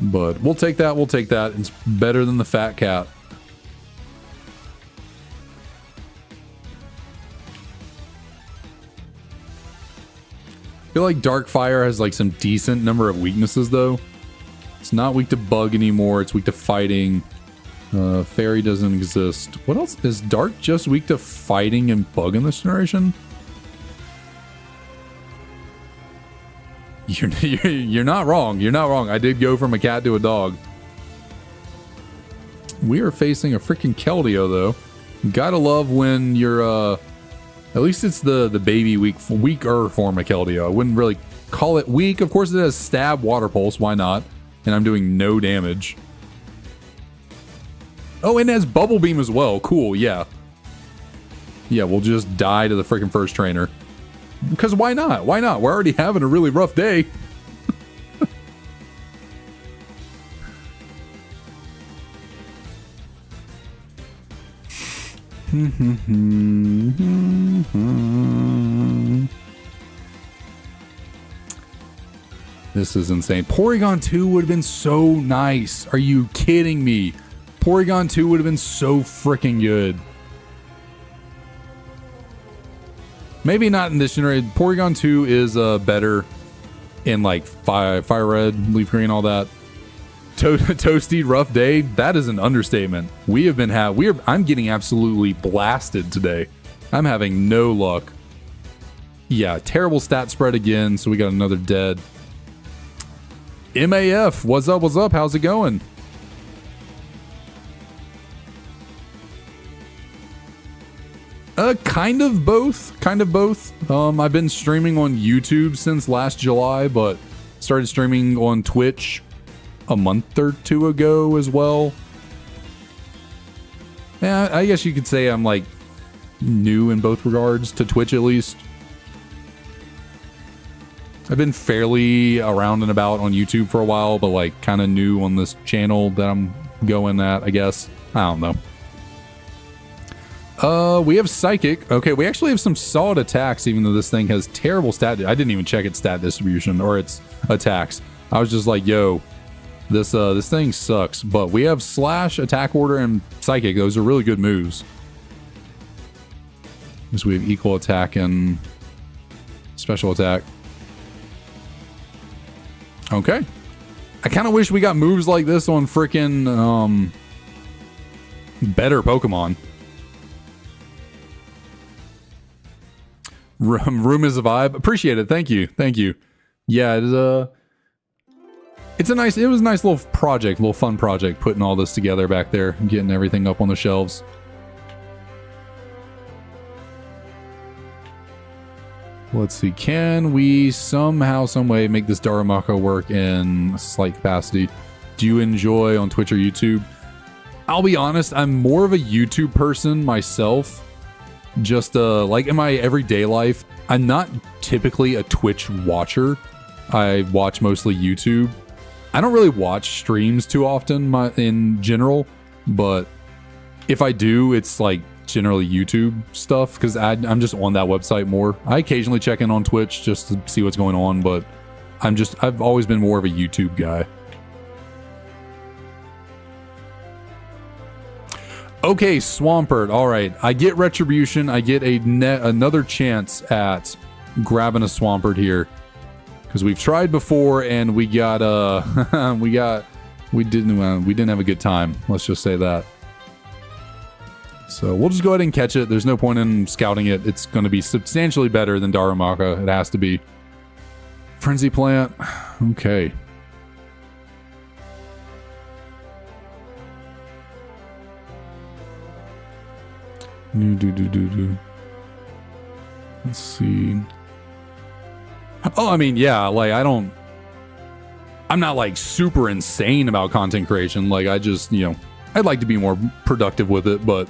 But we'll take that, we'll take that. It's better than the Fat Cat. I feel like Darkfire has like some decent number of weaknesses though. It's not weak to Bug anymore, it's weak to Fighting. Fairy doesn't exist. What else? Is Dark just weak to Fighting and Bug in this generation? You're not wrong. You're not wrong. I did go from a cat to a dog. We are facing a freaking Keldeo, though. Gotta love when you're, at least it's the baby weaker form of Keldeo. I wouldn't really call it weak. Of course, it has stab, water pulse. Why not? And I'm doing no damage. Oh, and it has bubble beam as well. Cool, yeah. Yeah, we'll just die to the freaking first trainer. Because why not? Why not? We're already having a really rough day. This is insane. Porygon 2 would have been so nice. Are you kidding me? Porygon 2 would have been so freaking good. Maybe not in this generation. Porygon 2 is better in like Fire Red, Leaf Green, all that. Toasty rough day. That is an understatement. We have been I'm getting absolutely blasted today. I'm having no luck. Yeah, terrible stat spread again. So we got another dead. MAF, what's up? What's up? How's it going? Kind of both. Kind of both. I've been streaming on YouTube since last July, but started streaming on Twitch a month or two ago as well. Yeah, I guess you could say I'm like new in both regards to Twitch at least. I've been fairly around and about on YouTube for a while, but like kind of new on this channel that I'm going at, I guess. I don't know. We have Psychic. Okay, we actually have some solid attacks, even though this thing has terrible stat. I didn't even check its stat distribution or its attacks. I was just like, yo, this thing sucks. But we have Slash, Attack Order, and Psychic. Those are really good moves. Because we have Equal Attack and Special Attack. Okay. I kind of wish we got moves like this on freaking better Pokemon. Room is a vibe. Appreciate it. Thank you. Thank you. Yeah, it was a nice little project, little fun project, putting all this together back there and getting everything up on the shelves. Let's see. Can we somehow, some way make this Darumaka work in a slight capacity? Do you enjoy on Twitch or YouTube? I'll be honest, I'm more of a YouTube person myself. Just like in my everyday life, I'm not typically a Twitch watcher. I watch mostly YouTube. I don't really watch streams too often in general, but if I do, it's like generally YouTube stuff because I'm just on that website more. I occasionally check in on Twitch just to see what's going on, but I've always been more of a YouTube guy. Okay, Swampert. All right, I get Retribution. I get another chance at grabbing a Swampert here because we've tried before and we got we didn't have a good time. Let's just say that. So we'll just go ahead and catch it. There's no point in scouting it. It's going to be substantially better than Darumaka. It has to be. Frenzy Plant. Okay. Let's see. Oh, I mean, yeah, like I'm not like super insane about content creation. Like I just, I'd like to be more productive with it, but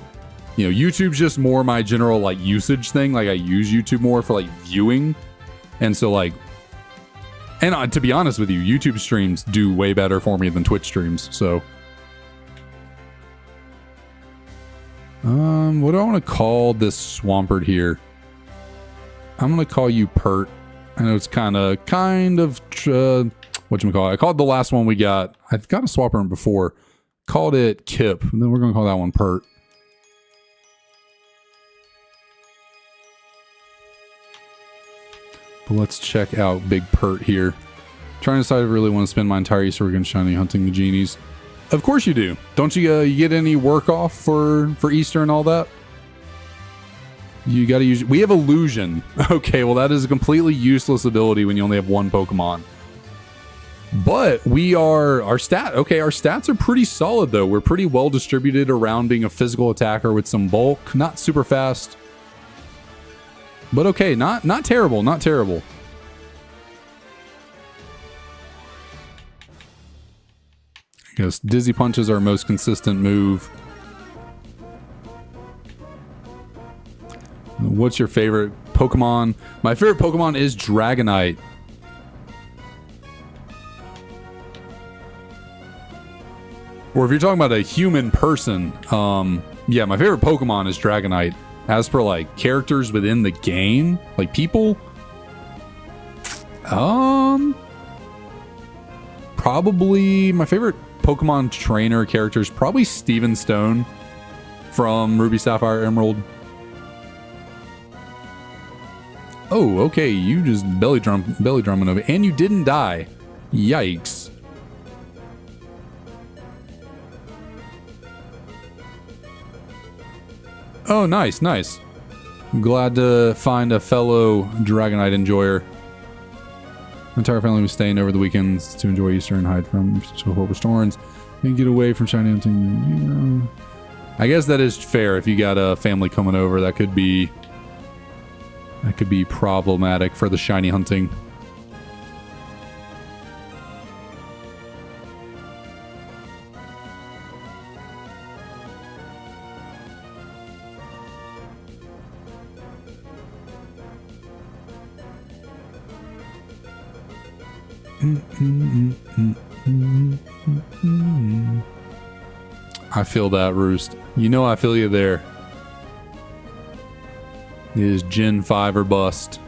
YouTube's just more my general like usage thing. Like I use YouTube more for like viewing. And so like, and to be honest with you, YouTube streams do way better for me than Twitch streams. So what do I want to call this Swampert here? I'm going to call you Pert. I know it's kind of whatchamacallit. I called the last one we got. I've got a Swampert before. Called it Kip. And then we're going to call that one Pert. But let's check out Big Pert here. Trying to decide if I really want to spend my entire Easter weekend shiny hunting the genies. Of course you do. Don't you, you get any work off for Easter and all that? You gotta use... We have Illusion. Okay, well that is a completely useless ability when you only have one Pokemon. But we are... Our stats are pretty solid though. We're pretty well distributed around being a physical attacker with some bulk. Not super fast. But okay, not terrible, not terrible. I guess Dizzy Punch is our most consistent move. What's your favorite Pokemon? My favorite Pokemon is Dragonite. Or if you're talking about a human person, yeah, my favorite Pokemon is Dragonite. As for like characters within the game, like people, probably my favorite Pokemon trainer character is probably Steven Stone from Ruby, Sapphire, Emerald. Oh, okay, you just belly drumming over, and you didn't die. Yikes. Oh, nice, nice. I'm glad to find a fellow Dragonite enjoyer. My entire family was staying over the weekends to enjoy Easter and hide from horrible storms and get away from shiny hunting. You know, I guess that is fair. If you got a family coming over, that could be problematic for the shiny hunting. I feel that, Roost. You know I feel you there. It is Gen 5 or bust.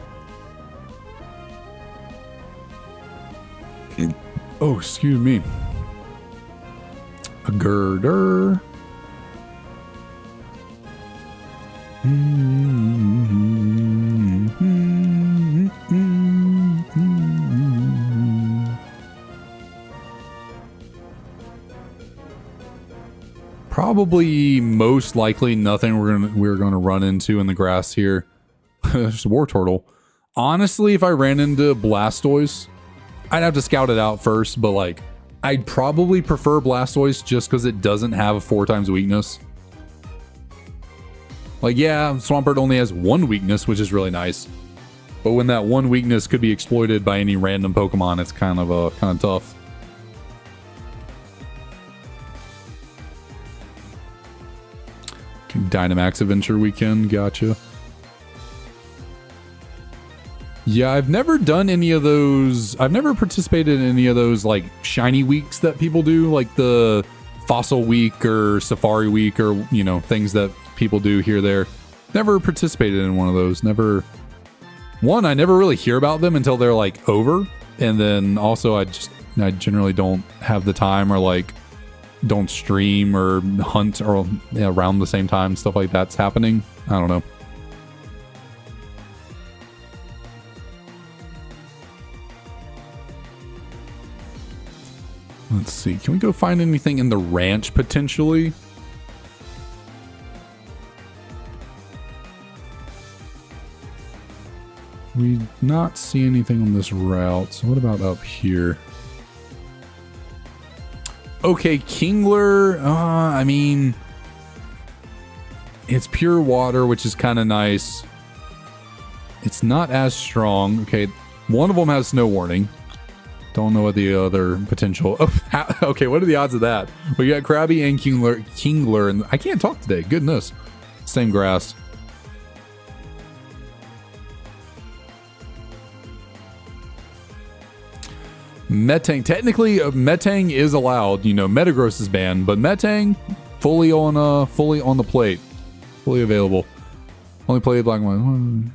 Oh, excuse me. A girder. Probably most likely nothing we're gonna run into in the grass here. Just a Wartortle. Honestly, if I ran into Blastoise, I'd have to scout it out first, but like I'd probably prefer Blastoise just because it doesn't have a 4 times weakness. Like, yeah, Swampert only has 1 weakness, which is really nice. But when that 1 weakness could be exploited by any random Pokemon, it's kind of tough. Dynamax Adventure Weekend, gotcha. Yeah, I've never done any of those. I've never participated in any of those like shiny weeks that people do, like the Fossil Week or Safari Week, or you know, things that people do here or there. Never participated in one of those. Never. One, I never really hear about them until they're like over, and then also I generally don't have the time, or like don't stream or hunt or around the same time stuff like that's happening. I don't know. Let's see. Can we go find anything in the ranch potentially? We not see anything on this route. So what about up here? Okay, Kingler, I mean, it's pure water, which is kind of nice. It's not as strong. Okay, one of them has snow warning. Don't know what the other potential... Oh, okay, what are the odds of that? We got Krabby and Kingler, and I can't talk today. Goodness. Same grass. Metang, technically Metang is allowed, you know, Metagross is banned, but Metang fully on the plate, fully available. Only played black and white.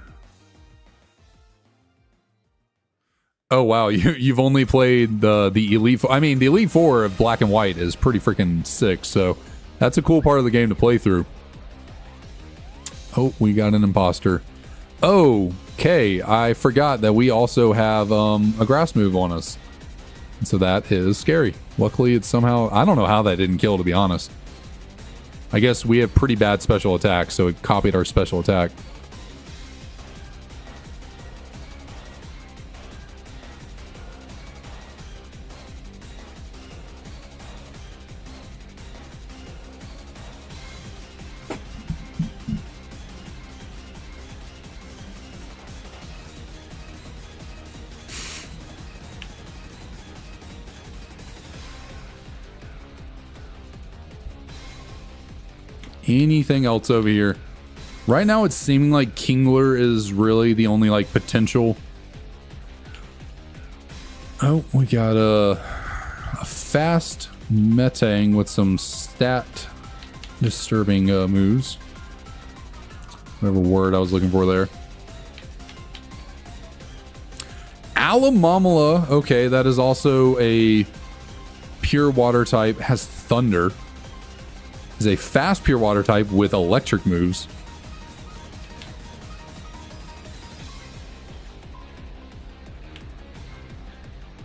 Oh wow, you've only played the Elite Four. I mean, the Elite Four of black and white is pretty freaking sick, so that's a cool part of the game to play through. Oh, we got an imposter. Okay, I forgot that we also have a grass move on us. So that is scary. Luckily, it's somehow... I don't know how that didn't kill, to be honest. I guess we have pretty bad special attack, so it copied our special attack. anything else over here. Right now it's seeming like Kingler is really the only like potential. Oh, we got a fast Metang with some stat disturbing moves. Whatever word I was looking for there. Alamamala, okay, that is also a pure water type, has thunder. Is a fast pure water type with electric moves.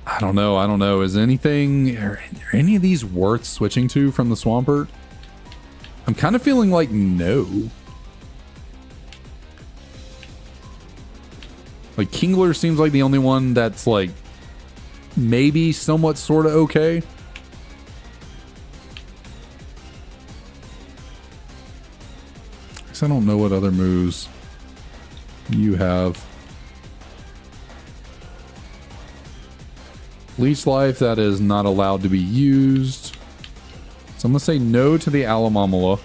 I don't know. Is anything, are any of these worth switching to from the Swampert? I'm kind of feeling like no. Like Kingler seems like the only one that's like maybe somewhat sort of okay. I don't know what other moves you have. Leech Life, that is not allowed to be used. So I'm going to say no to the Alamamala.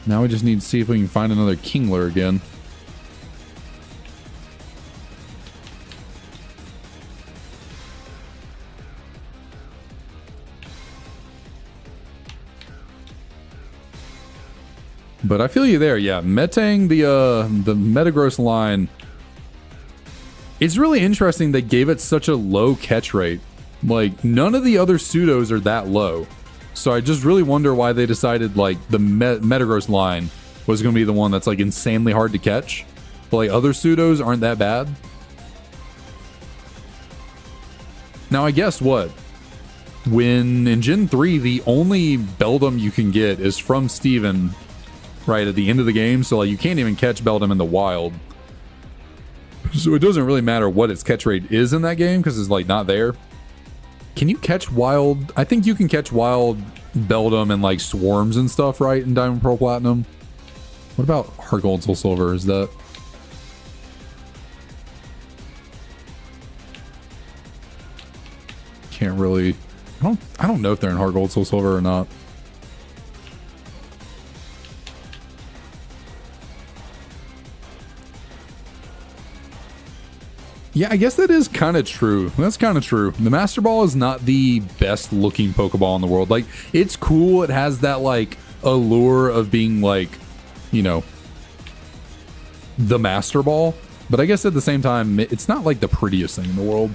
Now we just need to see if we can find another Kingler again. But I feel you there, yeah. Metang, the Metagross line, it's really interesting they gave it such a low catch rate. Like, none of the other pseudos are that low. So I just really wonder why they decided, like, the Metagross line was going to be the one that's, like, insanely hard to catch. But, like, other pseudos aren't that bad. Now, I guess what? When in Gen 3, the only Beldum you can get is from Steven right at the end of the game, so like you can't even catch Beldum in the wild. So it doesn't really matter what its catch rate is in that game because it's like not there. Can you catch wild? I think you can catch wild Beldum and like swarms and stuff, right? In Diamond, Pearl, Platinum. What about Heart Gold, Soul Silver? Is that? Can't really. I don't know if they're in Heart Gold, Soul Silver or not. Yeah, I guess that is kind of true. That's kind of true. The Master Ball is not the best looking Pokeball in the world. Like, it's cool. It has that, like, allure of being, like, you know, the Master Ball. But I guess at the same time, it's not, like, the prettiest thing in the world.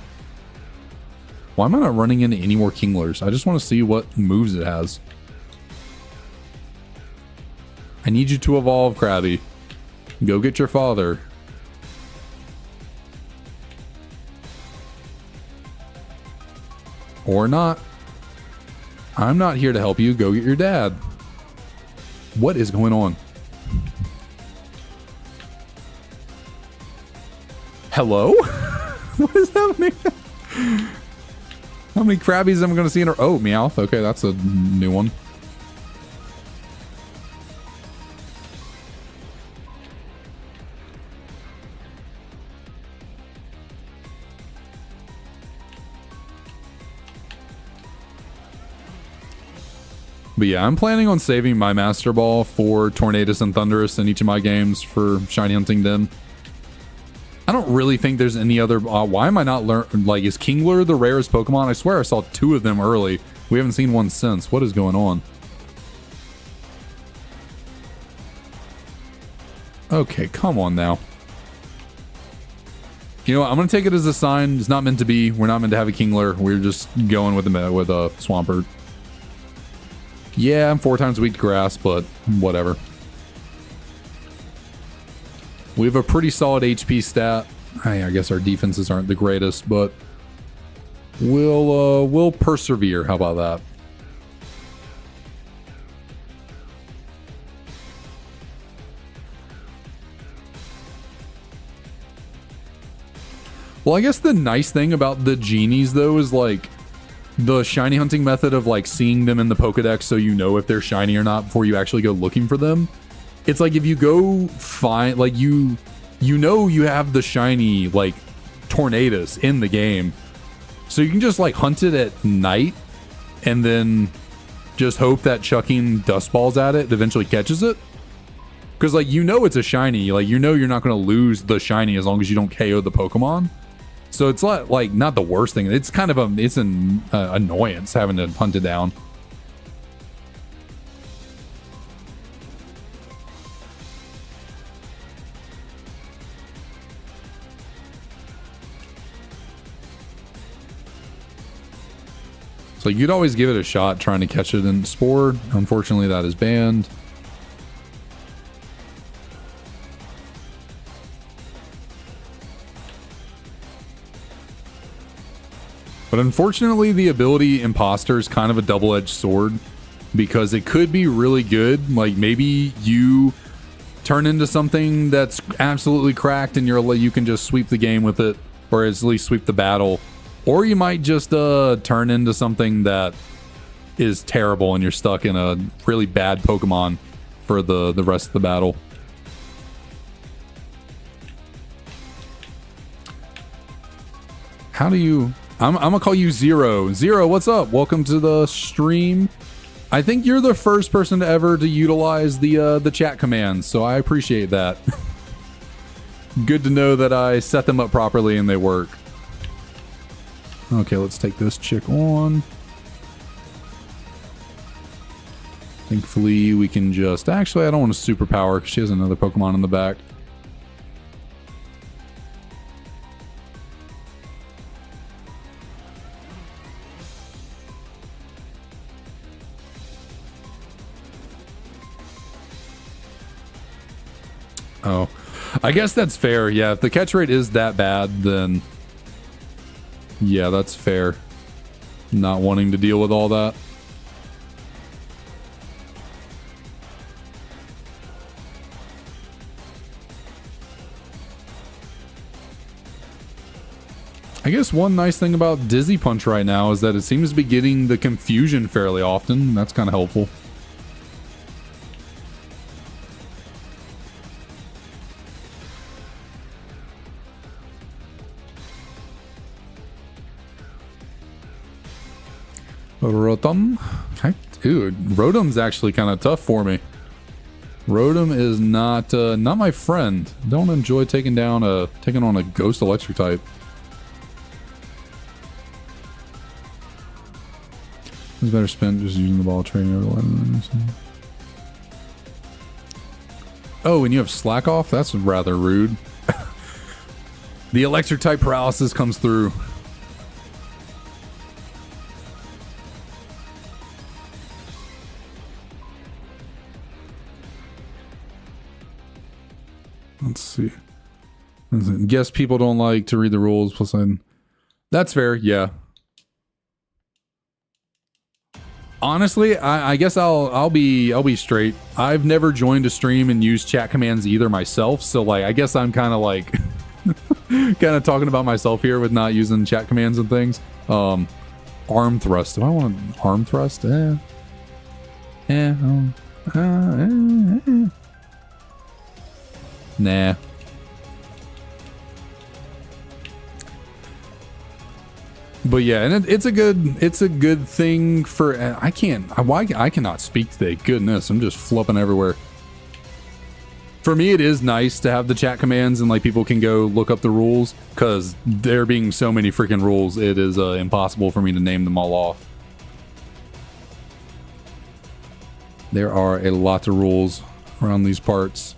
Why am I not running into any more Kinglers? I just want to see what moves it has. I need you to evolve, Krabby. Go get your father. Or not. I'm not here to help you. Go get your dad. What is going on? Hello? What is happening? How many Krabbies am I going to see in her? Oh, Meowth. Okay, that's a new one. But yeah, I'm planning on saving my Master Ball for Tornadus and Thundurus in each of my games for Shiny Hunting Den. I don't really think there's any other... why am I not learning... Like, is Kingler the rarest Pokemon? I swear I saw 2 of them early. We haven't seen one since. What is going on? Okay, come on now. You know what? I'm going to take it as a sign. It's not meant to be. We're not meant to have a Kingler. We're just going with a Swampert. Yeah, I'm 4 times weak to grass, but whatever. We have a pretty solid HP stat. I guess our defenses aren't the greatest, but we'll persevere. How about that? Well, I guess the nice thing about the genies though is like the shiny hunting method of like seeing them in the Pokedex so you know if they're shiny or not before you actually go looking for them. It's like if you go find, like you know you have the shiny like Tornadus in the game. So you can just like hunt it at night and then just hope that chucking dust balls at it eventually catches it. Because, like, you know it's a shiny. Like, you know you're not going to lose the shiny as long as you don't KO the Pokemon. So it's not, like, not the worst thing. It's kind of an annoyance having to hunt it down. So you'd always give it a shot trying to catch it in Spore. Unfortunately, that is banned. But unfortunately, the ability Imposter is kind of a double-edged sword because it could be really good. Like maybe you turn into something that's absolutely cracked and you can just sweep the game with it, or at least sweep the battle. Or you might just turn into something that is terrible and you're stuck in a really bad Pokemon for the rest of the battle. How do you... I'm gonna call you Zero. Zero, what's up? Welcome to the stream. I think you're the first person to ever to utilize the chat commands, so I appreciate that. Good to know that I set them up properly and they work. Okay, let's take this chick on. Thankfully, we can just... Actually, I don't want to superpower because she has another Pokemon in the back. Oh, I guess that's fair. Yeah, if the catch rate is that bad, then... Yeah, that's fair. Not wanting to deal with all that. I guess one nice thing about Dizzy Punch right now is that it seems to be getting the confusion fairly often. That's kind of helpful. Rotom. Dude, Rotom's actually kind of tough for me. Rotom is not my friend. Don't enjoy taking on a ghost electric type. It's better spent just using the ball training over the... Oh, and you have slack off? That's rather rude. The electric type paralysis comes through. Let's see. Guess people don't like to read the rules. Plus, that's fair. Yeah. Honestly, I guess I'll be straight. I've never joined a stream and used chat commands either myself. So like, I guess I'm kind of like, kind of talking about myself here with not using chat commands and things. Arm thrust. Do I want an arm thrust? Nah. But yeah, and it's a good thing for... I cannot speak today. Goodness, I'm just flipping everywhere. For me, it is nice to have the chat commands and like people can go look up the rules, because there being so many freaking rules, it is impossible for me to name them all off. There are a lot of rules around these parts.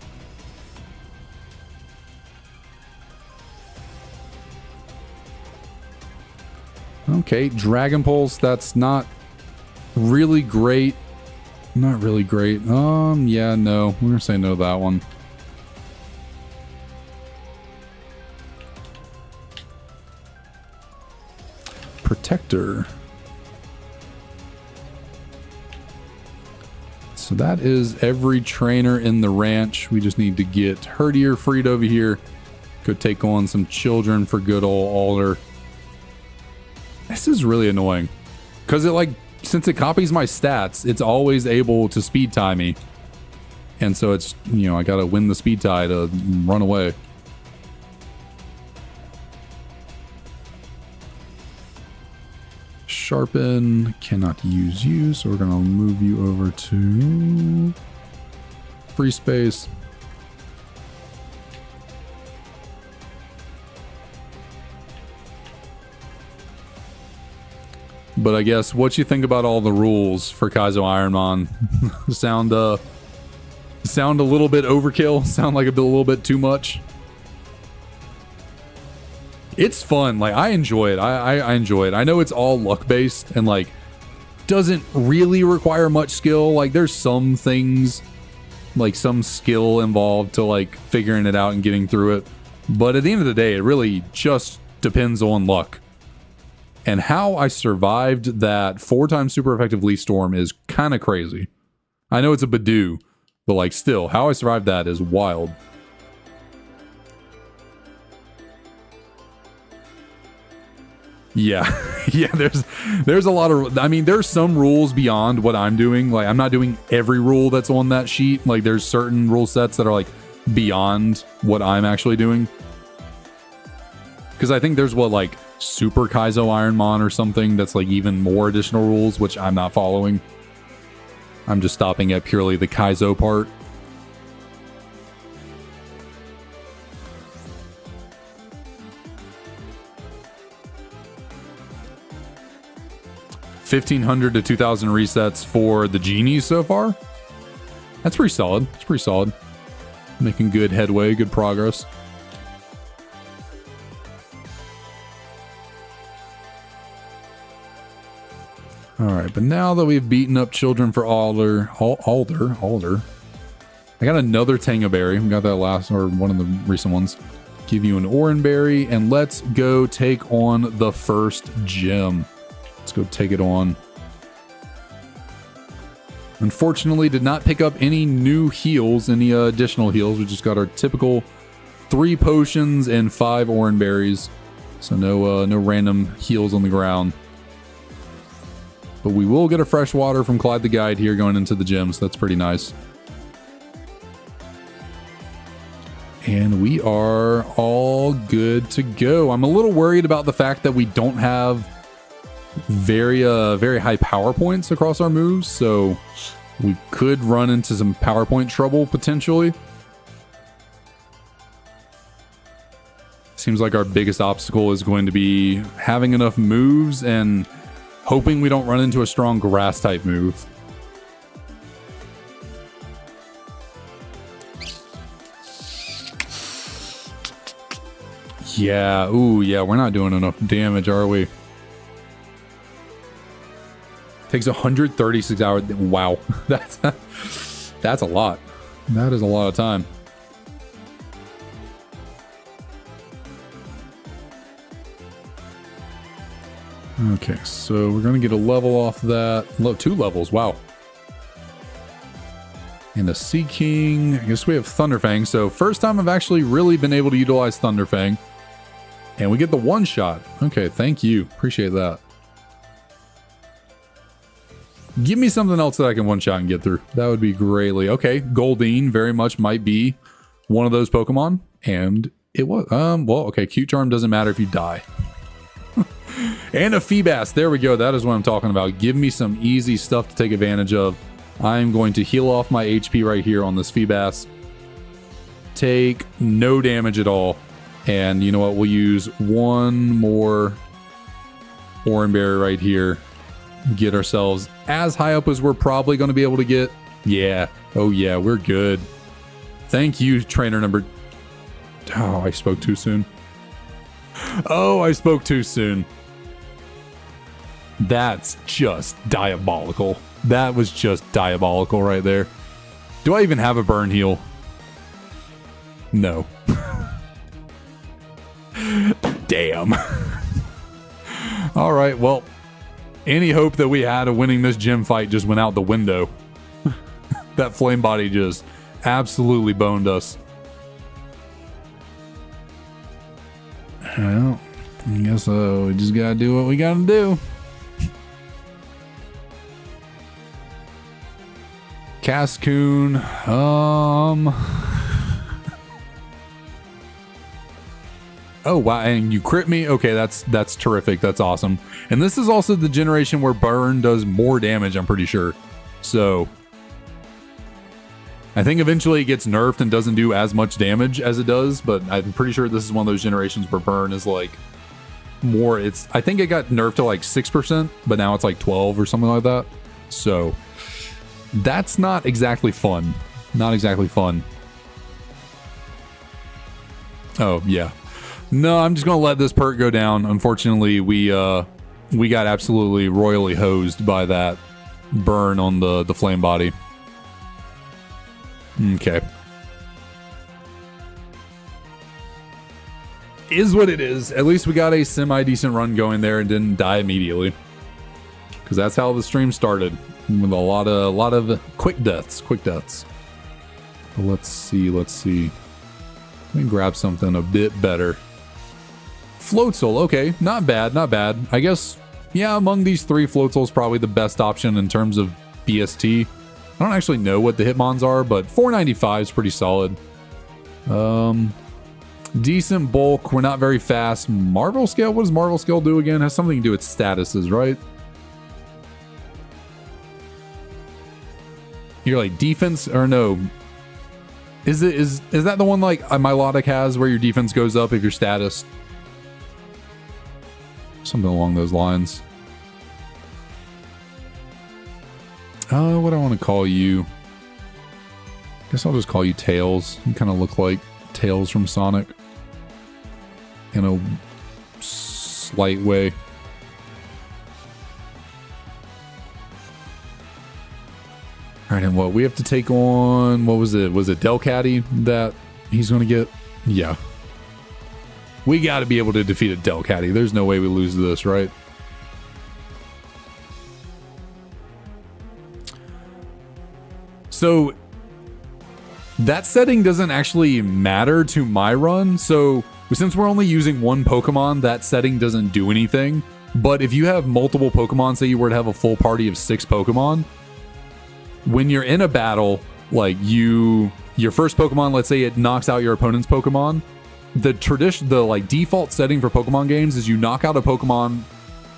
Okay, Dragon Pulse, that's not really great. Not really great. Yeah, no. We're gonna say no to that one. Protector. So that is every trainer in the ranch. We just need to get Herdier freed over here. Could take on some children for good old Alder. This is really annoying. Because it, like, since it copies my stats, it's always able to speed tie me. And so it's, you know, I gotta win the speed tie to run away. Sharpen, cannot use you, so we're gonna move you over to free space. But I guess what you think about all the rules for Kaizo IronMon? sound a little bit overkill? Sound like a little bit too much? It's fun. Like, I enjoy it. I enjoy it. I know it's all luck based and like doesn't really require much skill. Like, there's some things, like some skill involved to like figuring it out and getting through it. But at the end of the day, it really just depends on luck. And how I survived that 4-time super effective Leaf Storm is kind of crazy. I know it's a Badoo, but like still, how I survived that is wild. Yeah, yeah, there's a lot of, I mean, there's some rules beyond what I'm doing. Like, I'm not doing every rule that's on that sheet. Like, there's certain rule sets that are like beyond what I'm actually doing. Because I think there's what, like, Super Kaizo IronMon or something that's like even more additional rules, which I'm not following. I'm just stopping at purely the Kaizo part. $1,500 to 2,000 resets for the genies so far. That's pretty solid. It's pretty solid. Making good headway, good progress. All right, but now that we've beaten up children for Alder. I got another Tangaberry. We got that last, or one of the recent ones. Give you an Oranberry, and let's go take on the first gym. Let's go take it on. Unfortunately, did not pick up any new heals, any additional heals. We just got our typical 3 potions and 5 Oranberries. So no random heals on the ground. But we will get a fresh water from Clyde the Guide here going into the gym, so that's pretty nice. And we are all good to go. I'm a little worried about the fact that we don't have very high power points across our moves, so we could run into some power point trouble potentially. Seems like our biggest obstacle is going to be having enough moves and hoping we don't run into a strong grass type move. Yeah, ooh, yeah, we're not doing enough damage, are we? Takes 136 hours. Wow, that's a lot. That is a lot of time. Okay, so we're gonna get a level off that. 2 levels, wow. And a Sea King. I guess we have Thunderfang. So first time I've actually really been able to utilize Thunderfang. And we get the 1-shot. Okay, thank you. Appreciate that. Give me something else that I can 1-shot and get through. That would be greatly. Okay, Goldeen very much might be one of those Pokemon. And it was, well, okay, Q-Charm doesn't matter if you die. And a Feebas. There we go. That is what I'm talking about. Give me some easy stuff to take advantage of. I'm going to heal off my HP right here on this Feebas. Take no damage at all. And you know what? We'll use one more Oranberry right here. Get ourselves as high up as we're probably going to be able to get. Yeah. Oh, yeah. We're good. Thank you, trainer number... Oh, I spoke too soon. Oh, I spoke too soon. That's just diabolical. That was just diabolical right there. Do I even have a burn heal? No. Damn. All right, well, any hope that we had of winning this gym fight just went out the window. That flame body just absolutely boned us. Well, I guess we just gotta do what we gotta do. Cascoon, Oh, wow, and you crit me? Okay, that's terrific. That's awesome. And this is also the generation where burn does more damage, I'm pretty sure. So I think eventually it gets nerfed and doesn't do as much damage as it does, but I'm pretty sure this is one of those generations where burn is like more. I think it got nerfed to like 6%, but now it's like 12 or something like that. So that's not exactly fun. Not exactly fun. Oh, yeah. No, I'm just going to let this perk go down. Unfortunately, we got absolutely royally hosed by that burn on the flame body. Okay. Is what it is. At least we got a semi-decent run going there and didn't die immediately. Because that's how the stream started. With a lot of quick deaths. Quick deaths. But let's see. Let me grab something a bit better. Floatzel, okay, not bad. I guess, yeah, among these three, Floatzel's probably the best option in terms of BST. I don't actually know what the Hitmons are, but 495 is pretty solid. Decent bulk, we're not very fast. Marvel Scale, what does Marvel Scale do again? It has something to do with statuses, right? You're like defense, or no. Is that the one like Milotic has where your defense goes up if your status? Something along those lines. What do I want to call you? Guess I'll just call you Tails. You kind of look like Tails from Sonic. In a slight way. Alright, and what? We have to take on... What was it? Was it Delcatty that he's going to get? Yeah. We got to be able to defeat a Delcatty. There's no way we lose this, right? So that setting doesn't actually matter to my run. So since we're only using one Pokemon, that setting doesn't do anything. But if you have multiple Pokemon, say you were to have a full party of 6 Pokemon, when you're in a battle, like your first Pokemon, let's say it knocks out your opponent's Pokemon, the default setting for Pokemon games is you knock out a Pokemon.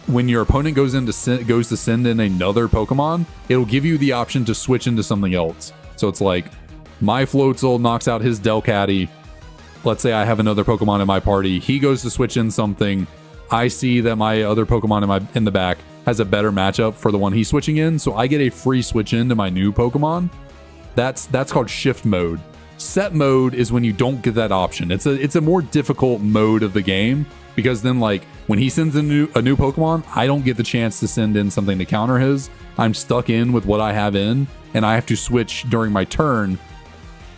When your opponent goes to send in another Pokemon, it'll give you the option to switch into something else. So it's like my Floatzel knocks out his Delcatty. Let's say I have another Pokemon in my party. He goes to switch in something. I see that my other Pokemon in the back has a better matchup for the one he's switching in, so I get a free switch into my new Pokemon. That's called shift mode. Set mode is when you don't get that option. It's a more difficult mode of the game, because then like when he sends a new Pokemon, I don't get the chance to send in something to counter his. I'm stuck in with what I have in, and I have to switch during my turn,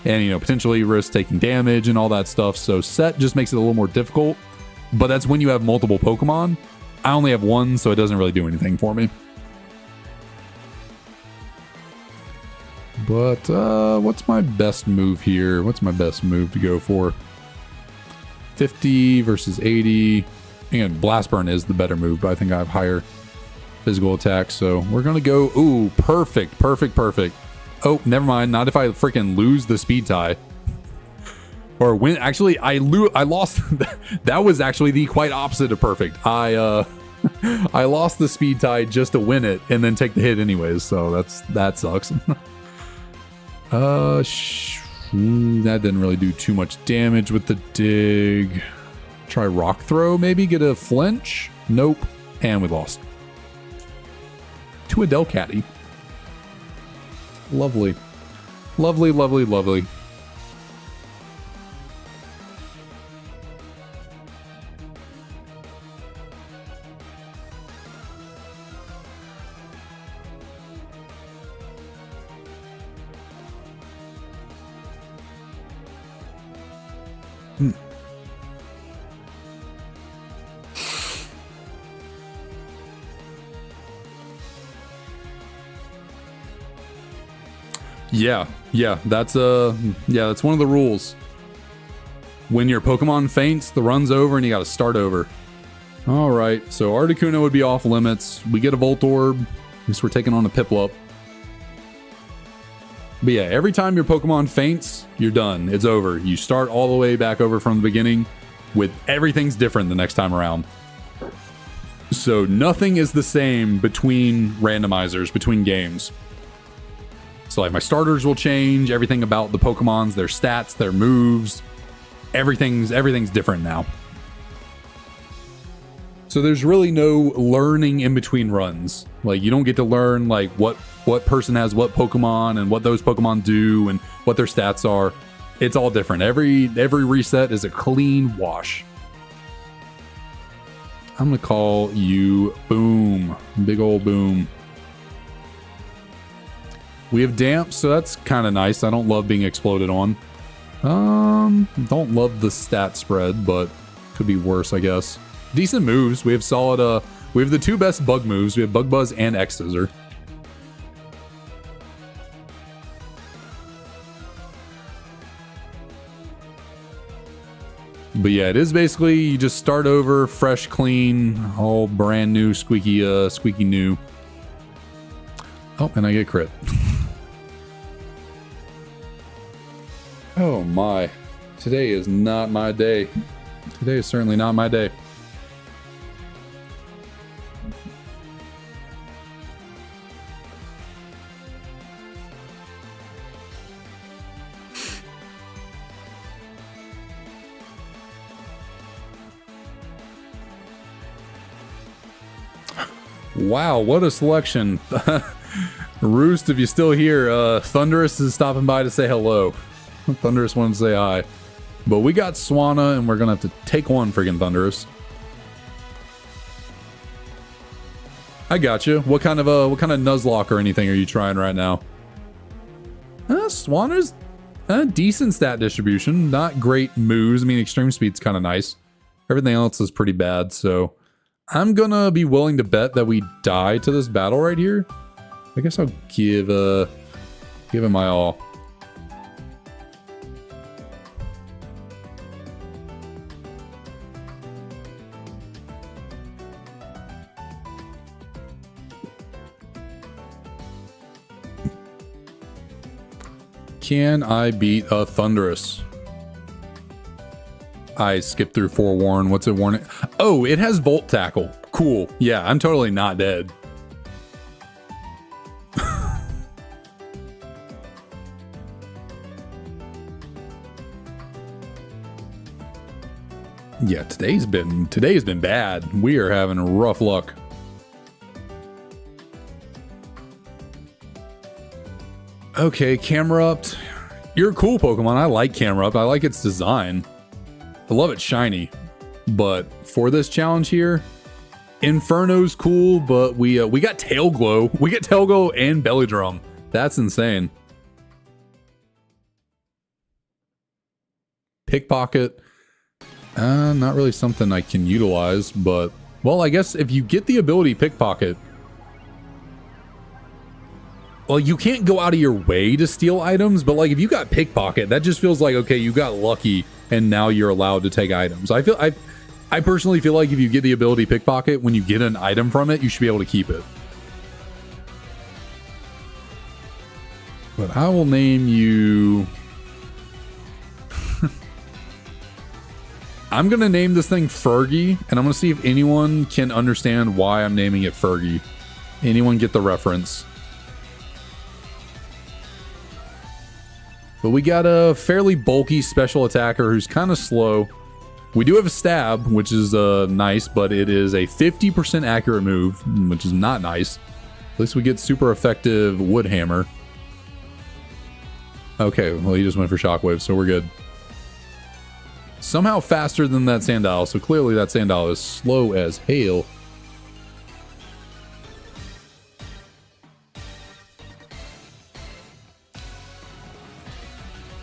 and potentially risk taking damage and all that stuff. So set just makes it a little more difficult, but that's when you have multiple Pokemon. I only have one, so it doesn't really do anything for me. But what's my best move here? What's my best move to go for? 50 versus 80. And Blast Burn is the better move, but I think I have higher physical attack. So we're going to go... Ooh, perfect. Oh, never mind. Not if I freaking lose the speed tie. Or win. Actually, I lost. That was actually the quite opposite of perfect. I lost the speed tie just to win it and then take the hit anyways. So that sucks. That didn't really do too much damage with the dig. Try Rock Throw, maybe get a flinch. Nope, and we lost to a Delcatty. Lovely. Yeah, that's one of the rules. When your Pokemon faints, the run's over and you gotta start over. Alright, so Articuno would be off limits. We get a Voltorb. At least we're taking on a Piplup. But yeah, every time your Pokemon faints, you're done. It's over. You start all the way back over from the beginning. with everything's different the next time around. So nothing is the same between randomizers, between games. So like my starters will change, everything about the Pokemons, their stats, their moves, everything's different now. So there's really no learning in between runs. Like you don't get to learn like what person has what Pokemon and what those Pokemon do and what their stats are. It's all different. Every reset is a clean wash. I'm gonna call you Boom. Big old Boom. We have Damp, so that's kind of nice. I don't love being exploded on. Don't love the stat spread, but could be worse, I guess. Decent moves. We have solid, we have the two best bug moves. We have Bug Buzz and X Scissor. But yeah, it is basically you just start over, fresh, clean, all brand new, squeaky new. Oh, and I get crit. Oh my. Today is not my day. Today is certainly not my day. Wow, what a selection. Roost, if you're still here, Thunderous is stopping by to say hello. Thunderous wanted to say hi. But we got Swanna, and we're gonna have to take one friggin' Thunderous. I got you. What kind of Nuzlocke or anything are you trying right now? Swanna's a decent stat distribution. Not great moves. I mean, Extreme Speed's kind of nice. Everything else is pretty bad, so I'm gonna be willing to bet that we die to this battle right here. I guess I'll give it my all. Can I beat a Thunderous? I skipped through Forewarn. What's it warning? Oh, it has Volt Tackle. Cool. Yeah, I'm totally not dead. Yeah, today's been bad. We are having rough luck. Okay, Camerupt. You're a cool Pokemon. I like Camerupt. I like its design. I love it shiny. But for this challenge here, Inferno's cool, but we got Tail Glow. We get Tail Glow and Belly Drum. That's insane. Pickpocket. Not really something I can utilize, but well, I guess if you get the ability Pickpocket, well, you can't go out of your way to steal items, but like if you got Pickpocket, that just feels like, okay, you got lucky and now you're allowed to take items. I personally feel like if you get the ability Pickpocket, when you get an item from it, you should be able to keep it. But I will name you... I'm going to name this thing Fergie, and I'm going to see if anyone can understand why I'm naming it Fergie. Anyone get the reference? But we got a fairly bulky special attacker who's kind of slow. We do have a stab, which is nice, but it is a 50% accurate move, which is not nice. At least we get super effective Wood Hammer. Okay, well, he just went for Shockwave, so we're good. Somehow faster than that Sandile, so clearly that Sandile is slow as hell.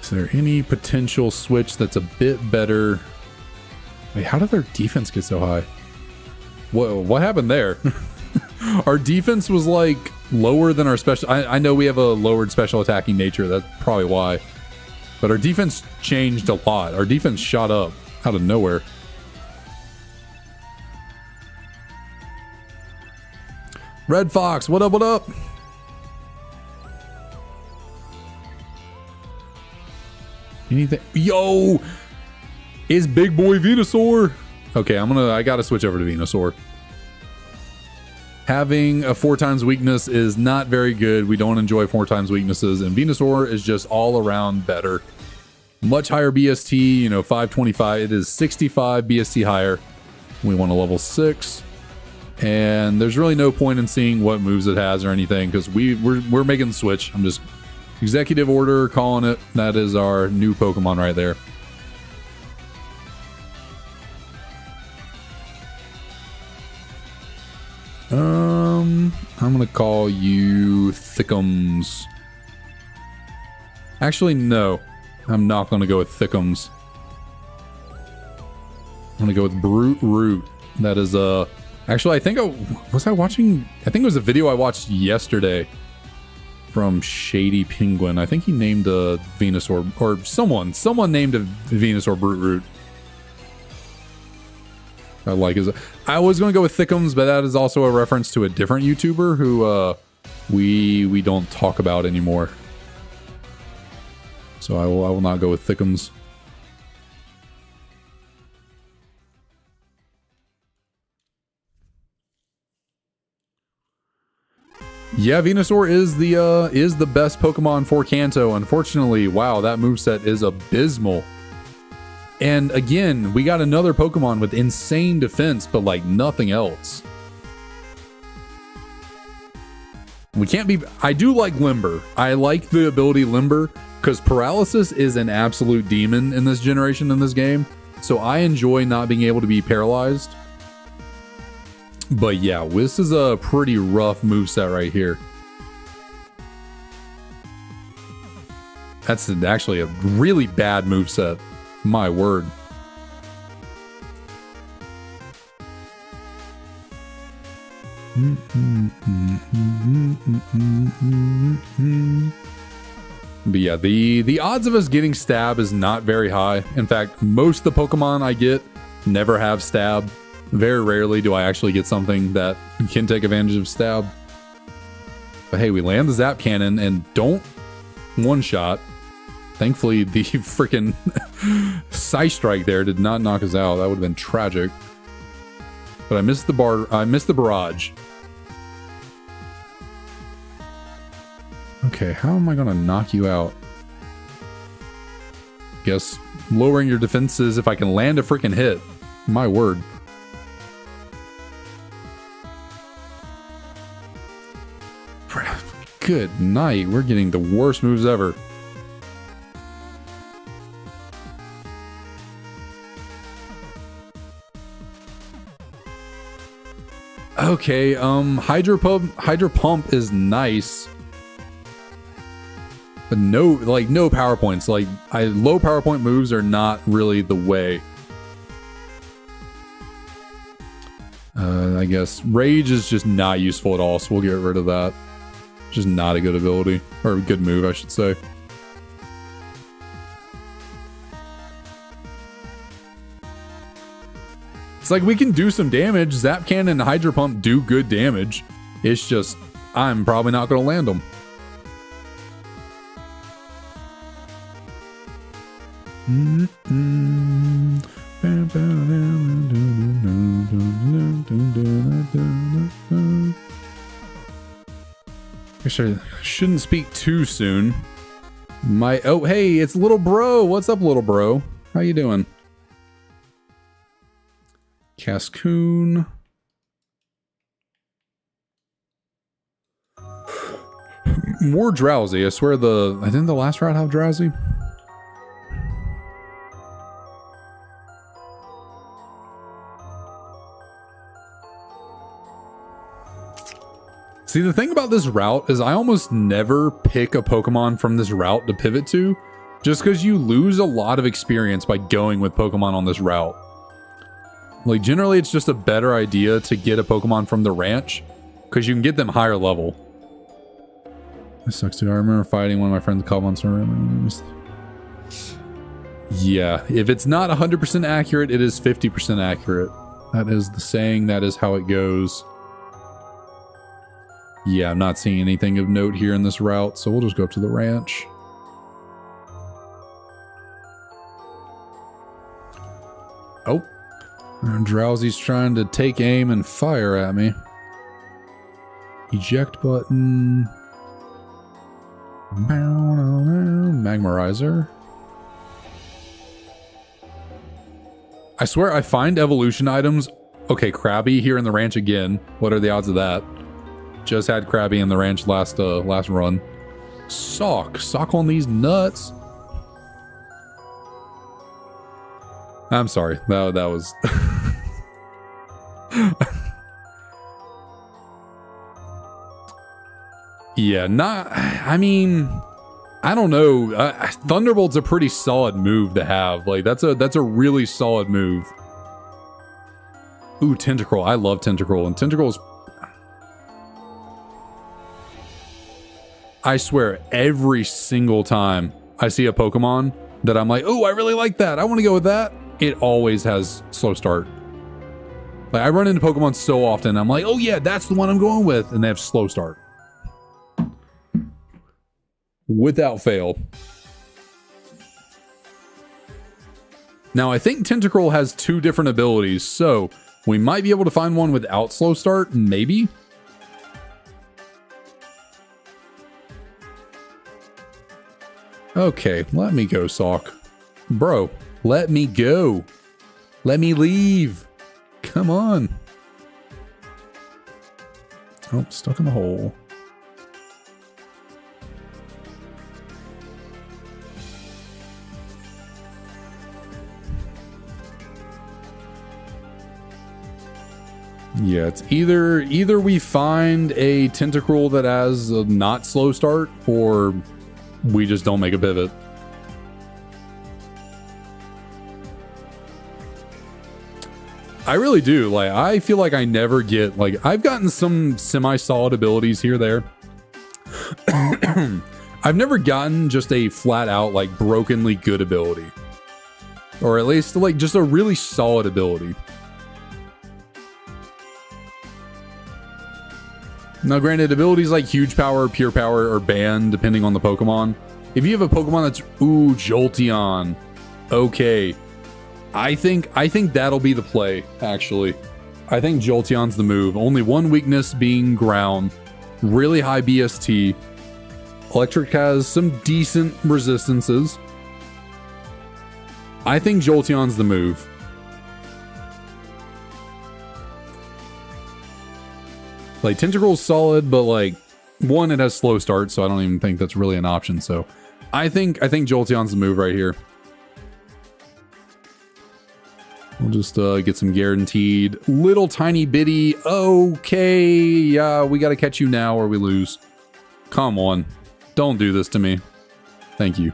Is there any potential switch that's a bit better? Wait, how did their defense get so high? What happened there? Our defense was like lower than our special. I know we have a lowered special attacking nature. That's probably why. But our defense changed a lot. Our defense shot up out of nowhere. Red Fox, what up, what up? Anything? Yo! It's big boy Venusaur. Okay, I gotta switch over to Venusaur. Having a 4x weakness is not very good. We don't enjoy 4x weaknesses, and Venusaur is just all around better. Much higher BST, you know, 525. It is 65 BST higher. We want a level 6. And there's really no point in seeing what moves it has or anything, because we're making the switch. I'm just executive order calling it. That is our new Pokemon right there. I'm gonna call you Thickums. Actually, no. I'm not gonna go with Thickums. I'm gonna go with Brute Root. That is actually, I think I think it was a video I watched yesterday from Shady Penguin. I think he named a Venusaur, or someone named a Venusaur Brute Root. I was going to go with Thickums, but that is also a reference to a different YouTuber who we don't talk about anymore. So I will not go with Thickums. Yeah, Venusaur is the best Pokemon for Kanto. Unfortunately, wow, that moveset is abysmal. And again, we got another Pokemon with insane defense, but like nothing else. We can't be... I do like Limber. I like the ability Limber, because Paralysis is an absolute demon in this generation in this game. So I enjoy not being able to be paralyzed. But yeah, this is a pretty rough moveset right here. That's actually a really bad moveset. My word. But yeah, the odds of us getting Stab is not very high. In fact, most of the Pokemon I get never have Stab. Very rarely do I actually get something that can take advantage of Stab. But hey, we land the Zap Cannon and don't one-shot. Thankfully, the freaking Psy Strike there did not knock us out. That would have been tragic. But I missed the barrage. Okay, how am I gonna knock you out? Guess lowering your defenses if I can land a freaking hit. My word. Good night. We're getting the worst moves ever. Okay, Hydro Pump is nice. But no power points. Like, low power point moves are not really the way. I guess Rage is just not useful at all, so we'll get rid of that. Just not a good ability. Or a good move, I should say. It's like we can do some damage. Zap Cannon and Hydro Pump do good damage. It's just, I'm probably not going to land them. Actually, I shouldn't speak too soon. Oh, hey, it's little bro. What's up, little bro? How you doing? Cascoon. More drowsy. I swear I didn't the last route have drowsy? See, the thing about this route is I almost never pick a Pokemon from this route to pivot to, just because you lose a lot of experience by going with Pokemon on this route. Like, generally, it's just a better idea to get a Pokemon from the ranch, because you can get them higher level. This sucks too. I remember fighting one of my friends called Monster. Yeah, if it's not 100% accurate, it is 50% accurate. That is the saying. That is how it goes. Yeah, I'm not seeing anything of note here in this route, so we'll just go up to the ranch. Oh. Drowsy's trying to take aim and fire at me. Eject button. Magmarizer. I swear I find evolution items. Okay, Krabby here in the ranch again. What are the odds of that? Just had Krabby in the ranch last run. Sock on these nuts. I'm sorry. That was. Yeah, I mean, I don't know. Thunderbolt's a pretty solid move to have. Like that's a really solid move. Ooh, Tentacruel. I love Tentacruel, and Tentacruel's. I swear, every single time I see a Pokemon that I'm like, oh, I really like that. I want to go with that. It always has slow start. Like I run into Pokemon so often, I'm like, oh yeah, that's the one I'm going with, and they have slow start. Without fail. Now, I think Tentacruel has 2 different abilities, so we might be able to find one without slow start, maybe? Okay, let me go, Sock. Bro, let me go. Let me leave. Come on. Oh, stuck in the hole. Yeah, it's either we find a Tentacruel that has a not slow start, or we just don't make a pivot. I really do. Like, I feel like I never get, like, I've gotten some semi-solid abilities here there. I've never gotten just a flat-out, like, brokenly good ability. Or at least, like, just a really solid ability. Now, granted, abilities like Huge Power, Pure Power are banned depending on the Pokemon. If you have a Pokemon that's, ooh, Jolteon. Okay. I think that'll be the play, actually. I think Jolteon's the move. Only one weakness being ground. Really high BST. Electric has some decent resistances. I think Jolteon's the move. Like, Tentacruel's solid, but like, one, it has slow start, so I don't even think that's really an option. So I think Jolteon's the move right here. We'll just get some guaranteed little tiny bitty. Okay, yeah, we got to catch you now or we lose. Come on. Don't do this to me. Thank you.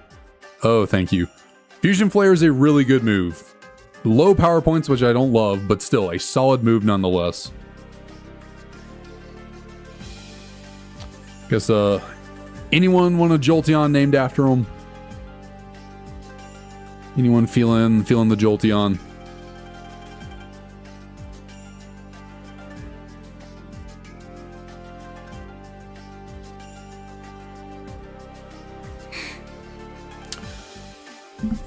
Oh, thank you. Fusion Flare is a really good move. Low power points, which I don't love, but still a solid move nonetheless. Guess anyone want a Jolteon named after him? Anyone feeling the Jolteon?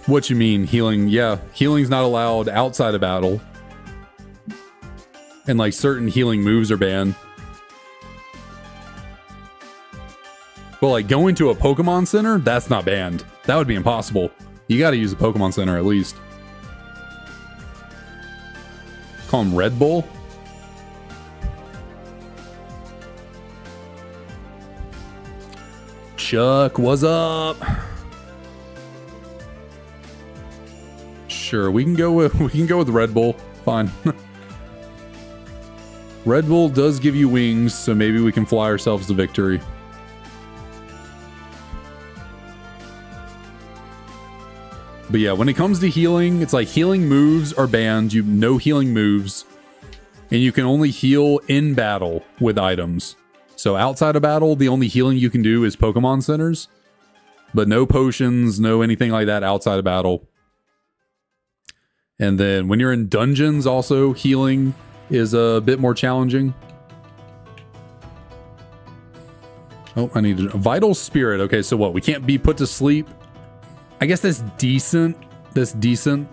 What you mean, healing? Yeah, healing's not allowed outside of battle. And like certain healing moves are banned. But like going to a Pokemon Center, that's not banned. That would be impossible. You gotta use a Pokemon Center at least. Call him Red Bull? Chuck, what's up? Sure, we can go with Red Bull. Fine. Red Bull does give you wings, so maybe we can fly ourselves to victory. But yeah, when it comes to healing, it's like healing moves are banned. You have no healing moves. And you can only heal in battle with items. So outside of battle, the only healing you can do is Pokemon Centers. But no potions, no anything like that outside of battle. And then when you're in dungeons, also healing is a bit more challenging. Oh, I need a Vital Spirit. Okay, so what? We can't be put to sleep. I guess that's decent. That's decent.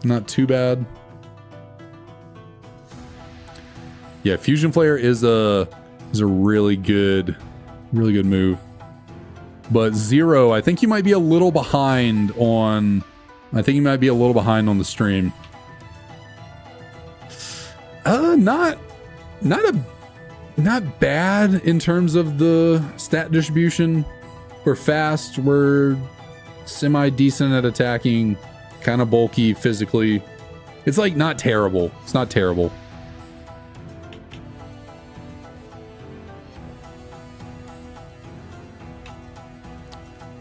Not too bad. Yeah, Fusion Flare is a really good move. But Zero, I think you might be a little behind on. I think you might be a little behind on the stream. Not bad in terms of the stat distribution. We're fast. We're semi decent at attacking. Kind of bulky physically. It's like not terrible. It's not terrible.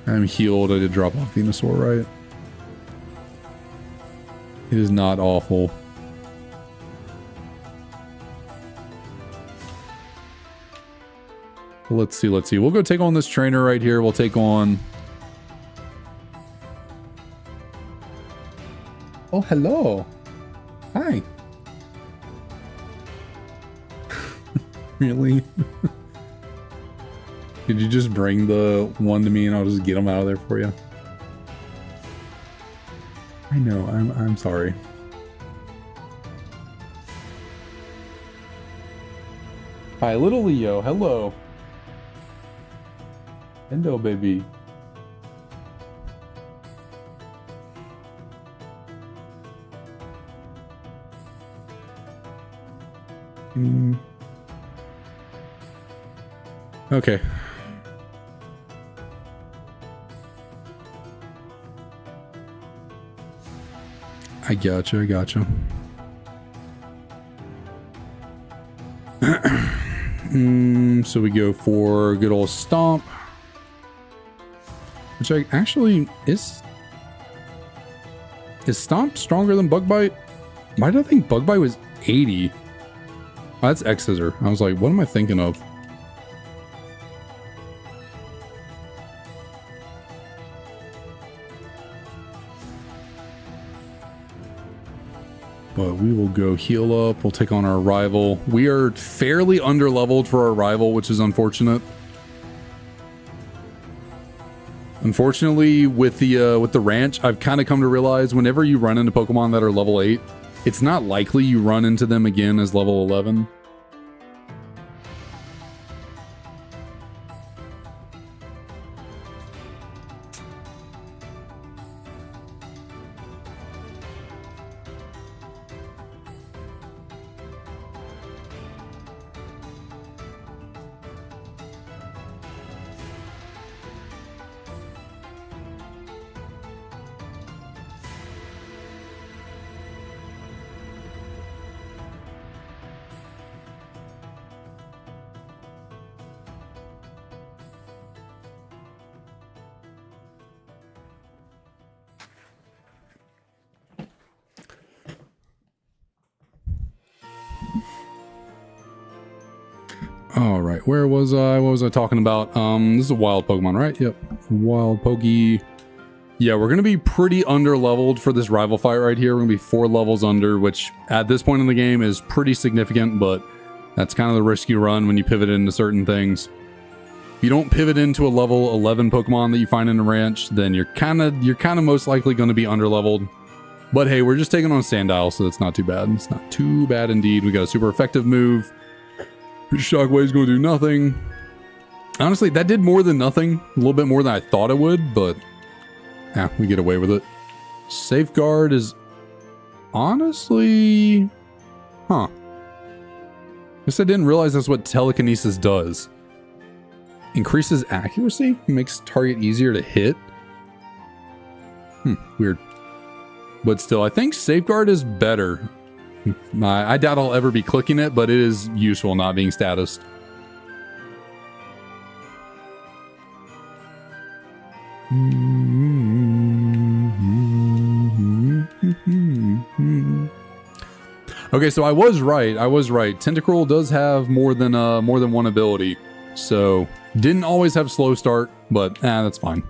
I'm healed. I did drop off Venusaur, right? It is not awful. Let's see. We'll go take on this trainer right here. We'll take on... Oh, hello. Hi. Really? Could you just bring the one to me and I'll just get them out of there for you? I know, I'm sorry. Hi, little Leo, hello. Hello, baby. Okay. I gotcha. So we go for good old Stomp. Which I actually is Stomp stronger than Bug Bite? Why did I think Bug Bite was 80? Oh, that's X Scissor. I was like, what am I thinking of? But we will go heal up. We'll take on our rival. We are fairly underleveled for our rival, which is unfortunate. Unfortunately, with the ranch, I've kind of come to realize whenever you run into Pokemon that are level 8, it's not likely you run into them again as level 11. All right, where was I? What was I talking about? This is a wild Pokemon, right? Yep, wild Poke. Yeah, we're gonna be pretty underleveled for this rival fight right here. We're gonna be 4 levels under, which at this point in the game is pretty significant, but that's kind of the risk you run when you pivot into certain things. If you don't pivot into a level 11 Pokemon that you find in a ranch, then you're kind of most likely going to be underleveled. But hey, we're just taking on Sandile, so that's not too bad. It's not too bad indeed. We got a super effective move. Shockwave's going to do nothing. Honestly, that did more than nothing. A little bit more than I thought it would, but yeah, we get away with it. Safeguard is honestly... Huh. Guess I didn't realize that's what telekinesis does. Increases accuracy? Makes target easier to hit? Weird. But still, I think Safeguard is better. I doubt I'll ever be clicking it, but it is useful not being statused. Okay, so I was right. Tentacruel does have more than one ability. So, didn't always have slow start, but that's fine.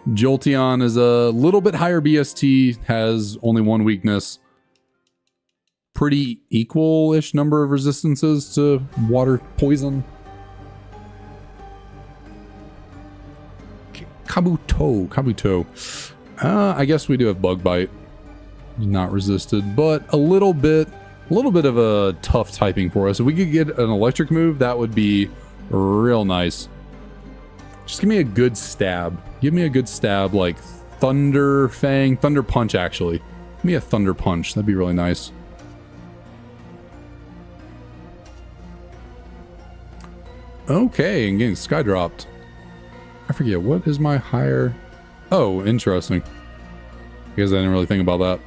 Jolteon is a little bit higher BST, has only one weakness. Pretty equal-ish number of resistances to water poison. Kabuto. I guess we do have Bug Bite. Not resisted, but a little bit of a tough typing for us. If we could get an electric move, that would be real nice. Just give me a good stab. Give me a good stab, like Thunder Fang, Thunder Punch, actually. Give me a Thunder Punch. That'd be really nice. Okay, and getting Sky Dropped. I forget, what is my higher... Oh, interesting. Because I didn't really think about that.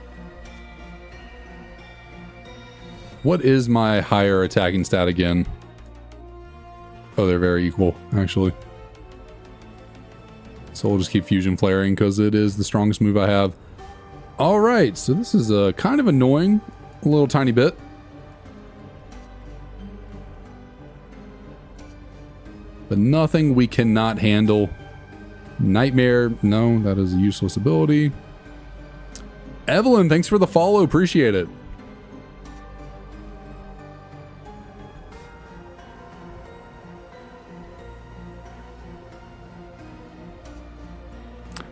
What is my higher attacking stat again? Oh, they're very equal, actually. So we'll just keep Fusion Flaring because it is the strongest move I have. Alright, so this is kind of annoying. A little tiny bit. But nothing we cannot handle. Nightmare, no, that is a useless ability. Evelyn, thanks for the follow, appreciate it.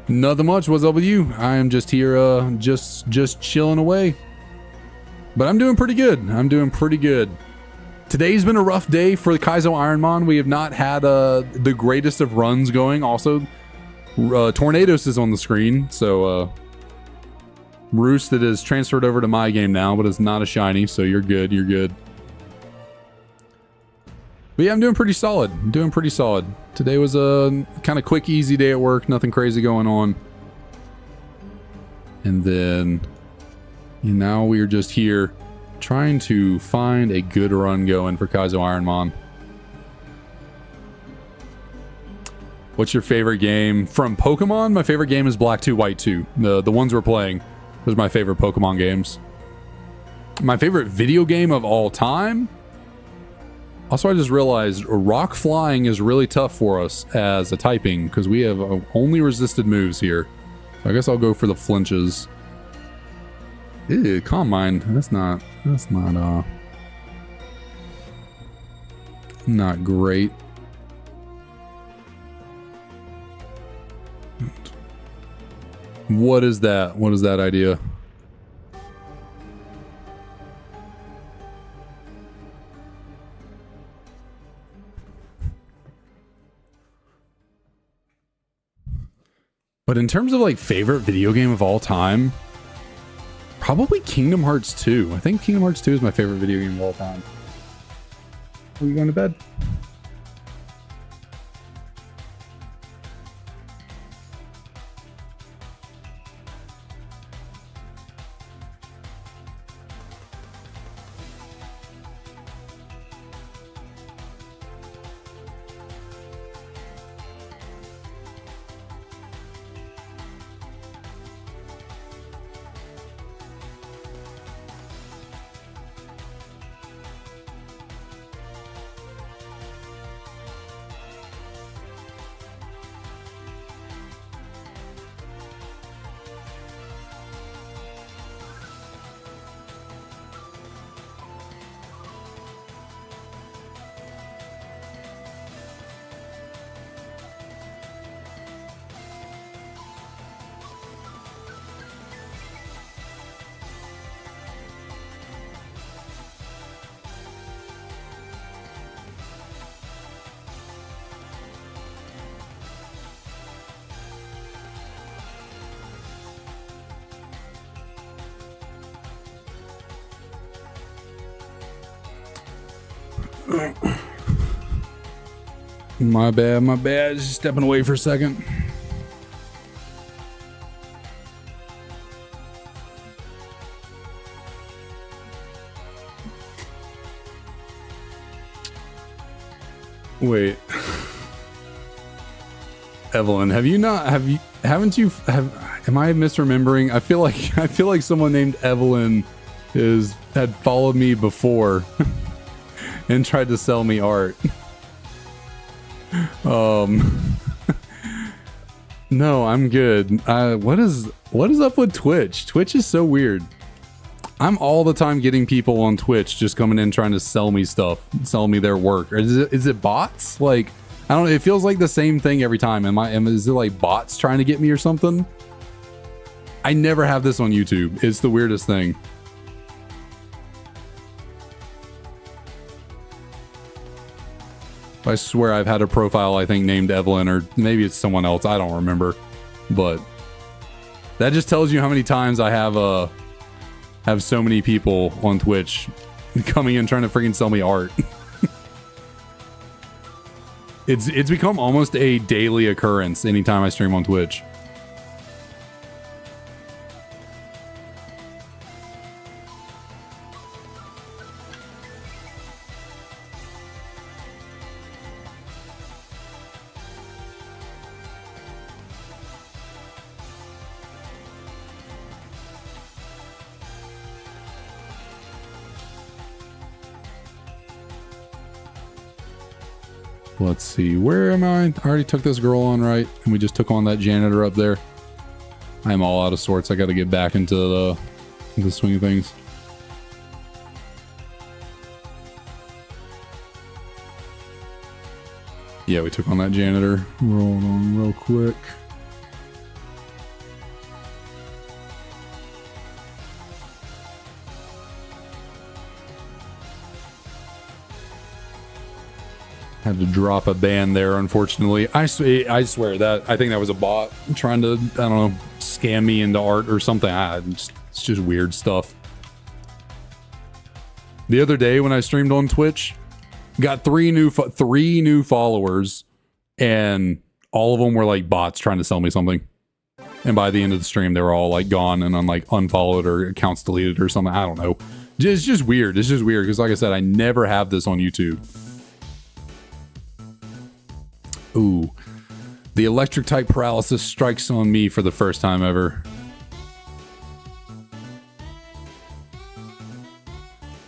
Nothing much. What's up with you? I am just here, just chilling away. But I'm doing pretty good. I'm doing pretty good. Today's been a rough day for the Kaizo IronMon. We have not had the greatest of runs going. Also, Tornadoes is on the screen, so Roost, it is transferred over to my game now, but it's not a shiny, so you're good. You're good. But yeah, I'm doing pretty solid. I'm doing pretty solid. Today was a kind of quick, easy day at work. Nothing crazy going on. And then now we are just here trying to find a good run going for Kaizo IronMon. What's your favorite game from Pokemon? My favorite game is Black 2, White 2. The ones we're playing. Those are my favorite Pokemon games. My favorite video game of all time? Also, I just realized rock flying is really tough for us as a typing because we have only resisted moves here. So I guess I'll go for the flinches. Ew, Calm Mind. That's not great. What is that? What is that idea? But in terms of like favorite video game of all time, probably Kingdom Hearts 2. I think Kingdom Hearts 2 is my favorite video game of all time. Are we going to bed? My bad. Just stepping away for a second. Wait. Evelyn, am I misremembering? I feel like someone named Evelyn had followed me before and tried to sell me art. No, I'm good. What is up with Twitch? Twitch is so weird. I'm all the time getting people on Twitch just coming in trying to sell me stuff, sell me their work. Or is it bots? Like, I don't know. It feels like the same thing every time. Is it like bots trying to get me or something? I never have this on YouTube. It's the weirdest thing. I swear I've had a profile, I think, named Evelyn, or maybe it's someone else. I don't remember. But that just tells you how many times I have so many people on Twitch coming in trying to freaking sell me art. It's become almost a daily occurrence anytime I stream on Twitch. Let's see, where am I? I already took this girl on, right? And we just took on that janitor up there. I'm all out of sorts. I got to get back into the swing of things. Yeah, we took on that janitor. Roll on real quick. Had to drop a ban there, unfortunately. I swear that I think that was a bot trying to, I don't know, scam me into art or something. It's just weird stuff. The other day when I streamed on Twitch, got three new followers, and all of them were like bots trying to sell me something. And by the end of the stream, they were all like gone and like unfollowed or accounts deleted or something. I don't know. It's just weird. It's just weird because, like I said, I never have this on YouTube. Ooh, the electric type paralysis strikes on me for the first time ever.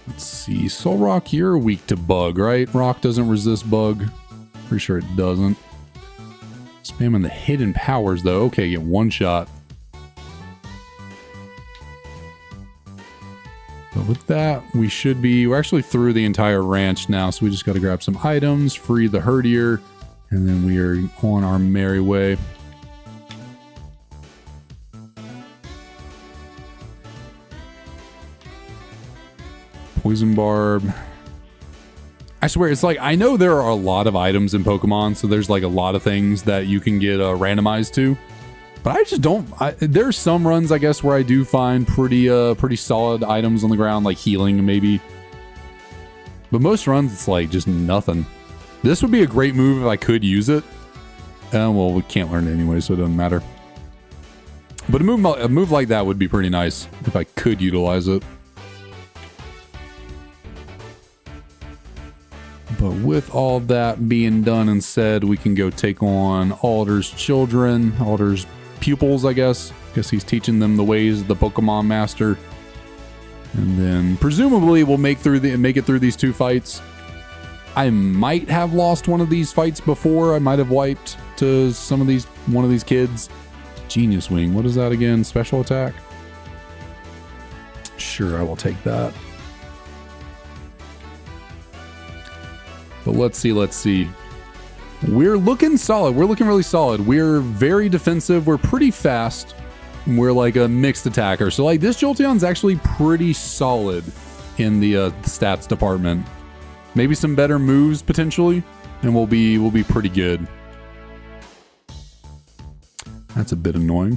Let's see, Soul Rock, you're weak to bug, right? Rock doesn't resist bug. Pretty sure it doesn't. Spamming the hidden powers though. Okay, get one shot. But with that, we're actually through the entire ranch now, so we just got to grab some items, free the herdier. And then we are on our merry way. Poison Barb. I swear, it's like, I know there are a lot of items in Pokemon, so there's like a lot of things that you can get randomized to. But I just don't, there's some runs, I guess, where I do find pretty solid items on the ground, like healing maybe. But most runs, it's like just nothing. This would be a great move if I could use it. Well, we can't learn it anyway, so it doesn't matter. But a move like that would be pretty nice if I could utilize it. But with all that being done and said, we can go take on Alder's children, Alder's pupils, I guess. Guess he's teaching them the ways of the Pokemon Master. And then presumably we'll make it through these two fights. I might have lost one of these fights before. I might have wiped to one of these kids. Genius Wing. What is that again? Special attack? Sure, I will take that. But let's see. We're looking solid. We're looking really solid. We're very defensive. We're pretty fast. We're like a mixed attacker. So like this Jolteon's actually pretty solid in the stats department. Maybe some better moves potentially, and we'll be pretty good. That's a bit annoying.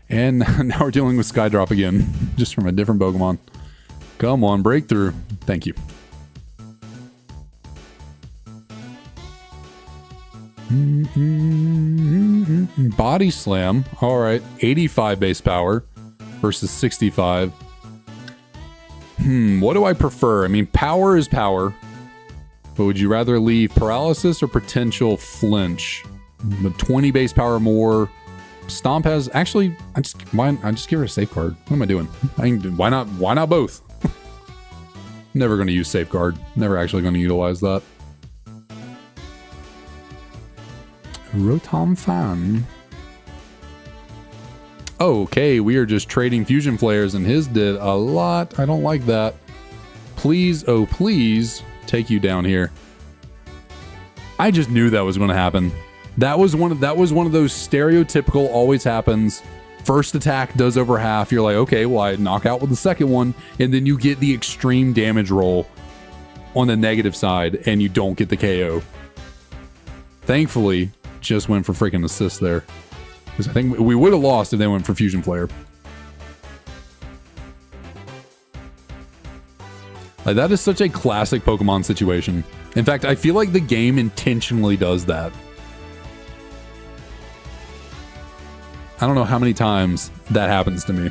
And now we're dealing with Skydrop again, just from a different Pokemon. Come on, breakthrough. Thank you. Body Slam. All right, 85 base power versus 65. What do I prefer? I mean, power is power. But would you rather leave paralysis or potential flinch? The 20 base power more. Stomp has actually. I just give her a safeguard. What am I doing? Why not both? Never going to use safeguard. Never actually going to utilize that. Rotom Fan. Okay, we are just trading fusion flares and his did a lot. I don't like that. Please, oh please, take you down here. I just knew that was going to happen. That was one of those stereotypical always happens. First attack does over half. You're like, okay, well, I knock out with the second one, and then you get the extreme damage roll on the negative side, and you don't get the KO. Thankfully, just went for freaking assist there. Because I think we would have lost if they went for Fusion Flare. Like, that is such a classic Pokemon situation. In fact, I feel like the game intentionally does that. I don't know how many times that happens to me.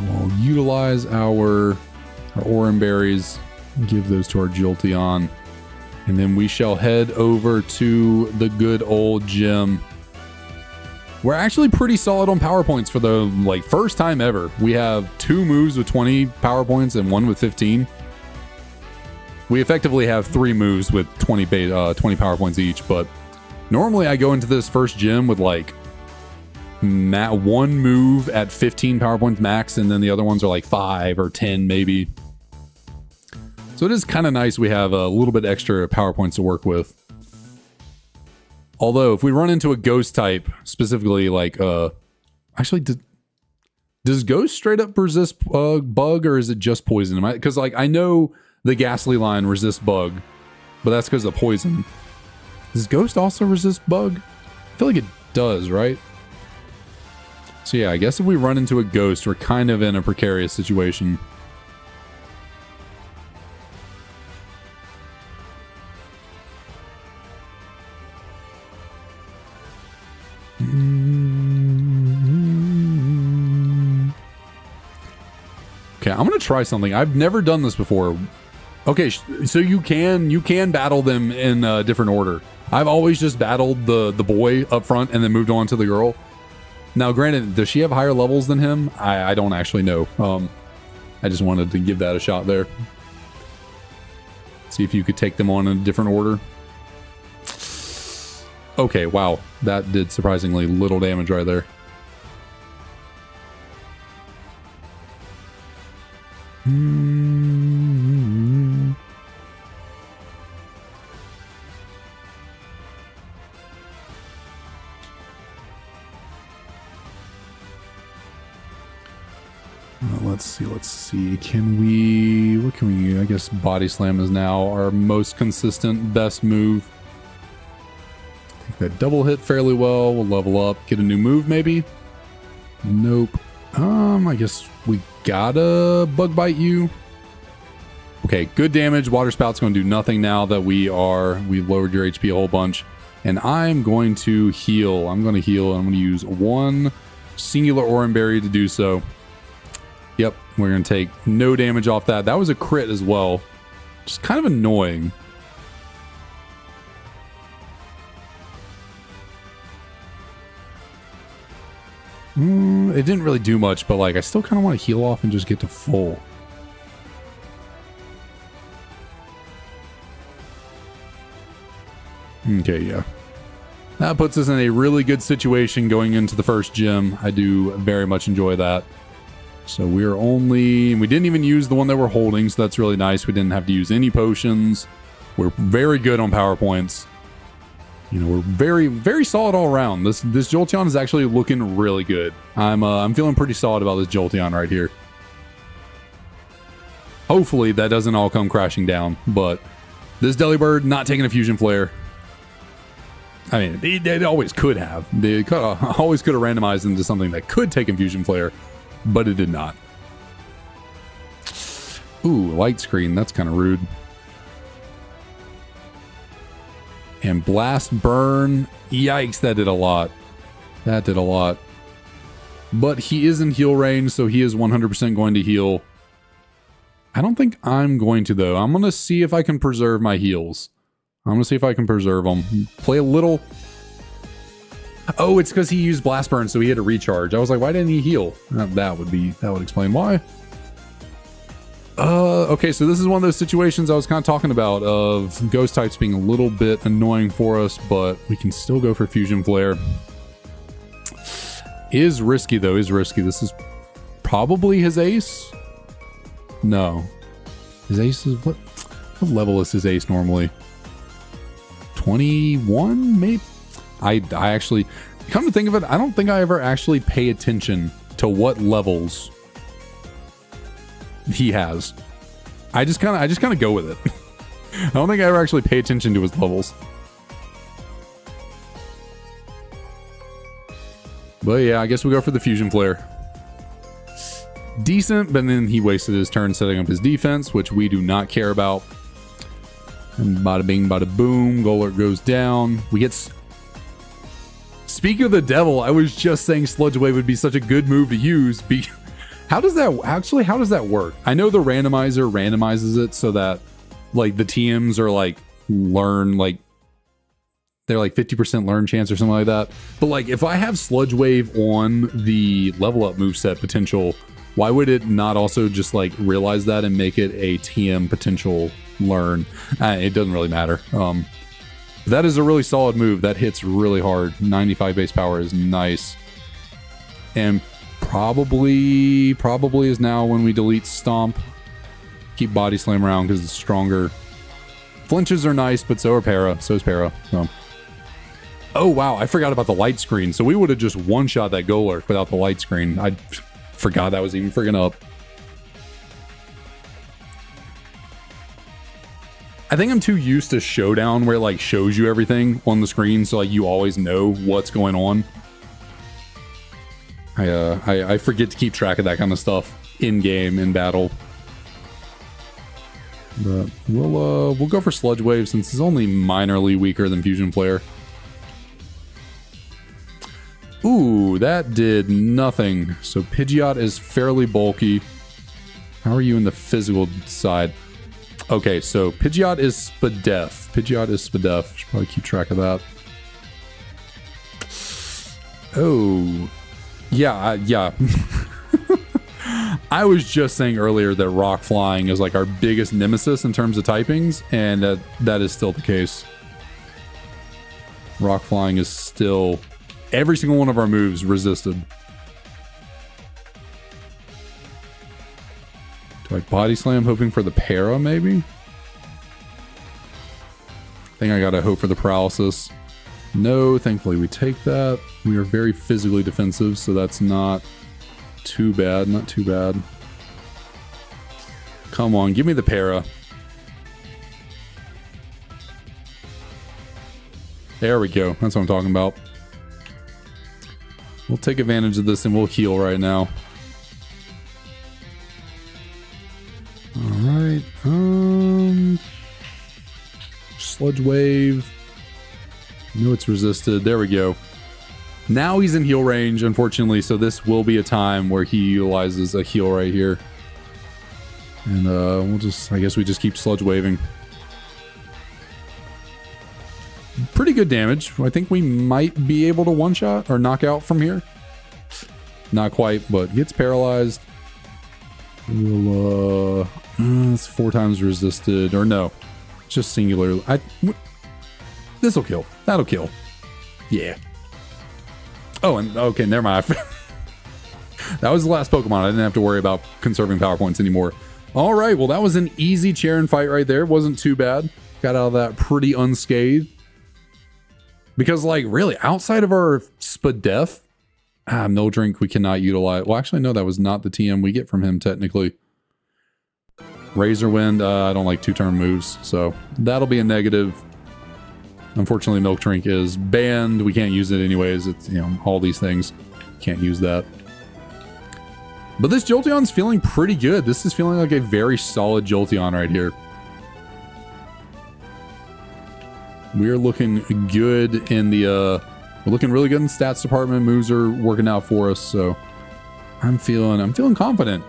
We'll utilize our Oran Berries, give those to our Jolteon, and then we shall head over to the good old gym. We're actually pretty solid on power points for the first time ever. We have 2 moves with 20 power points and 1 with 15. We effectively have 3 moves with 20 power points each, but normally I go into this first gym with like 1 move at 15 power points max, and then the other ones are like 5 or 10 maybe. So it is kind of nice we have a little bit extra power points to work with. Although if we run into a ghost type, specifically like actually does ghost straight up resist bug, or is it just poison? Because like I know the Ghastly line resists bug, but that's because of poison. Does ghost also resist bug? I feel like it does, right? So yeah, I guess if we run into a ghost, we're kind of in a precarious situation. Okay, I'm gonna try something. I've never done this before. Okay, so you can battle them in a different order. I've always just battled the boy up front and then moved on to the girl. Now, granted, does she have higher levels than him? I don't actually know. I just wanted to give that a shot there. See if you could take them on in a different order. Okay, wow. That did surprisingly little damage right there. Let's see. What can we, I guess Body Slam is now our most consistent, best move. Take that double hit fairly well. We'll level up, get a new move maybe. Nope. I guess we gotta Bug Bite you. Okay, good damage. Water Spout's gonna do nothing now that we lowered your HP a whole bunch. And I'm going to heal. I'm gonna use 1 singular Oran Berry to do so. Yep, we're going to take no damage off that. That was a crit as well. Just kind of annoying. It didn't really do much, but like I still kind of want to heal off and just get to full. Okay, yeah. That puts us in a really good situation going into the first gym. I do very much enjoy that. So we didn't even use the one that we're holding, so that's really nice. We didn't have to use any potions. We're very good on power points. You know, we're very, very solid all around. This Jolteon is actually looking really good. I'm feeling pretty solid about this Jolteon right here. Hopefully that doesn't all come crashing down, but this Delibird not taking a Fusion Flare. I mean, they always could have. They always could have randomized into something that could take a Fusion Flare, but it did not. Ooh, light screen. That's kind of rude. And Blast Burn. Yikes, that did a lot. That did a lot. But he is in heal range, so he is 100% going to heal. I don't think I'm going to, though. I'm going to see if I can preserve my heals. I'm going to see if I can preserve them. Play a little... Oh, it's because he used Blast Burn, so he had to recharge. I was like, why didn't he heal? That would explain why. Okay, so this is one of those situations I was kind of talking about of ghost types being a little bit annoying for us, but we can still go for Fusion Flare. Is risky, though. Is risky. This is probably his ace. No. His ace is... What level is his ace normally? 21, maybe. I actually, come to think of it, I don't think I ever actually pay attention to what levels he has. I just kind of go with it. I don't think I ever actually pay attention to his levels. But yeah, I guess we go for the Fusion Flare. Decent, but then he wasted his turn setting up his defense, which we do not care about. And bada bing, bada boom, Golurk goes down. We get... Speaking of the devil, I was just saying Sludge Wave would be such a good move to use. How does that work? I know the randomizer randomizes it so that like the TMs are like learn, like they're like 50% learn chance or something like that. But like if I have Sludge Wave on the level up moveset potential, why would it not also just like realize that and make it a TM potential learn? It doesn't really matter. That is a really solid move. That hits really hard. 95 base power is nice. And probably is now when we delete Stomp. Keep Body Slam around because it's stronger. Flinches are nice, but so are Para. So is Para. So. Oh, wow. I forgot about the light screen. So we would have just one-shot that Golurk without the light screen. I forgot that was even friggin' up. I think I'm too used to Showdown where it like shows you everything on the screen, so like you always know what's going on. I forget to keep track of that kind of stuff in game, in battle. But we'll go for Sludge Wave since it's only minorly weaker than Fusion Flare. Ooh, that did nothing. So Pidgeot is fairly bulky. How are you in the physical side? Okay, so Pidgeot is Spadef. Should probably keep track of that. Oh, yeah, yeah. I was just saying earlier that Rock Flying is like our biggest nemesis in terms of typings, and that is still the case. Rock Flying is still... Every single one of our moves resisted. Do I Body Slam hoping for the Para, maybe? I think I gotta hope for the Paralysis. No, thankfully we take that. We are very physically defensive, so that's not too bad. Not too bad. Come on, give me the Para. There we go. That's what I'm talking about. We'll take advantage of this and we'll heal right now. Alright. Sludge Wave. No, it's resisted. There we go. Now he's in heal range, unfortunately, so this will be a time where he utilizes a heal right here. And we'll just, I guess we just keep Sludge Waving. Pretty good damage. I think we might be able to one-shot or knock out from here. Not quite, but gets paralyzed. We'll, it's 4 times resisted, or no, just singular. This'll kill. That'll kill. Yeah. Oh, and okay, never mind. That was the last Pokemon. I didn't have to worry about conserving power points anymore. All right, well, that was an easy Cheren fight right there. Wasn't too bad. Got out of that pretty unscathed. Because, like, really, outside of our Spadef, Mildraink we cannot utilize. Well, actually, no, that was not the TM we get from him, technically. Razor Wind, I don't like 2-turn moves, so that'll be a negative. Unfortunately, Miltank is banned. We can't use it anyways. It's, you know, all these things. Can't use that. But this Jolteon's feeling pretty good. This is feeling like a very solid Jolteon right here. We are looking good in the, we're looking really good in the stats department. Moves are working out for us, so I'm feeling confident.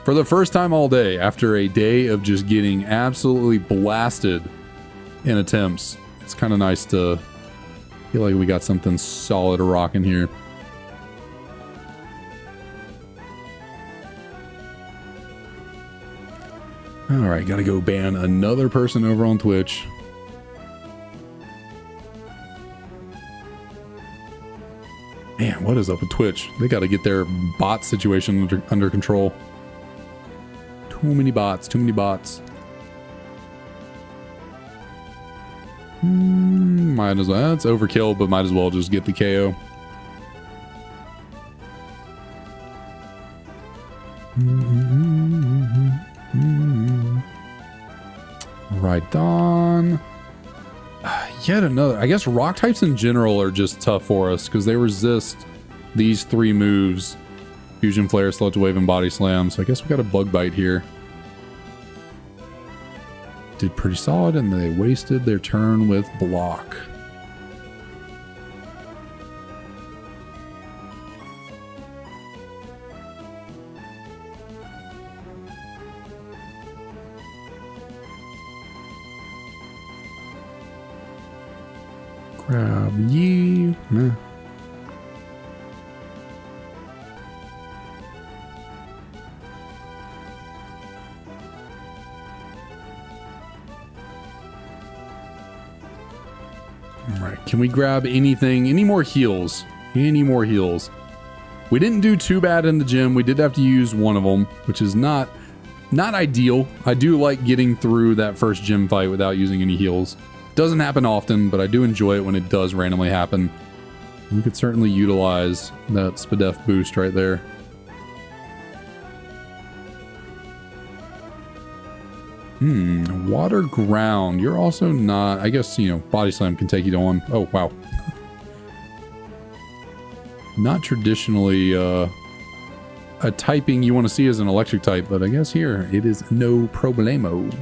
For the first time all day, after a day of just getting absolutely blasted in attempts, it's kind of nice to feel like we got something solid rocking here. All right, gotta go ban another person over on Twitch. Man, what is up with Twitch? They got to get their bot situation under control. Too many bots, too many bots. Might as well. That's overkill, but might as well just get the KO. Right on. Yet another. I guess rock types in general are just tough for us because they resist these three moves: Fusion Flare, Sludge Wave, and Body Slam. So I guess we got a Bug Bite here. Did pretty solid, and they wasted their turn with Block. Grab ye. Nah. Alright, can we grab anything? Any more heals? Any more heals? We didn't do too bad in the gym. We did have to use one of them, which is not ideal. I do like getting through that first gym fight without using any heals. Doesn't happen often, but I do enjoy it when it does randomly happen. We could certainly utilize that Spadef boost right there. Water Ground. You're also not... I guess, you know, Body Slam can take you to one. Oh, wow. Not traditionally a typing you want to see as an electric type, but I guess here it is no problemo.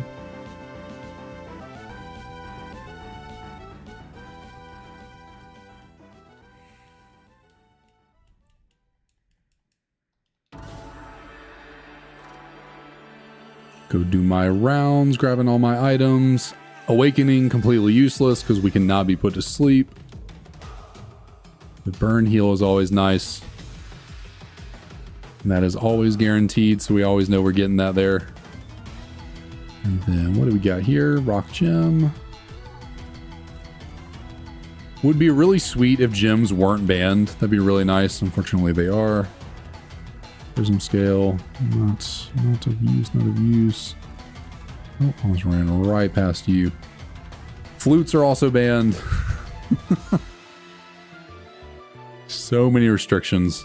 Go do my rounds, grabbing all my items. Awakening, completely useless because we cannot be put to sleep. The burn heal is always nice. And that is always guaranteed, so we always know we're getting that there. And then what do we got here? Rock Gem. Would be really sweet if gems weren't banned. That'd be really nice. Unfortunately, they are. Prism Scale, not of use, not of use. Oh, almost ran right past you. Flutes are also banned. So many restrictions.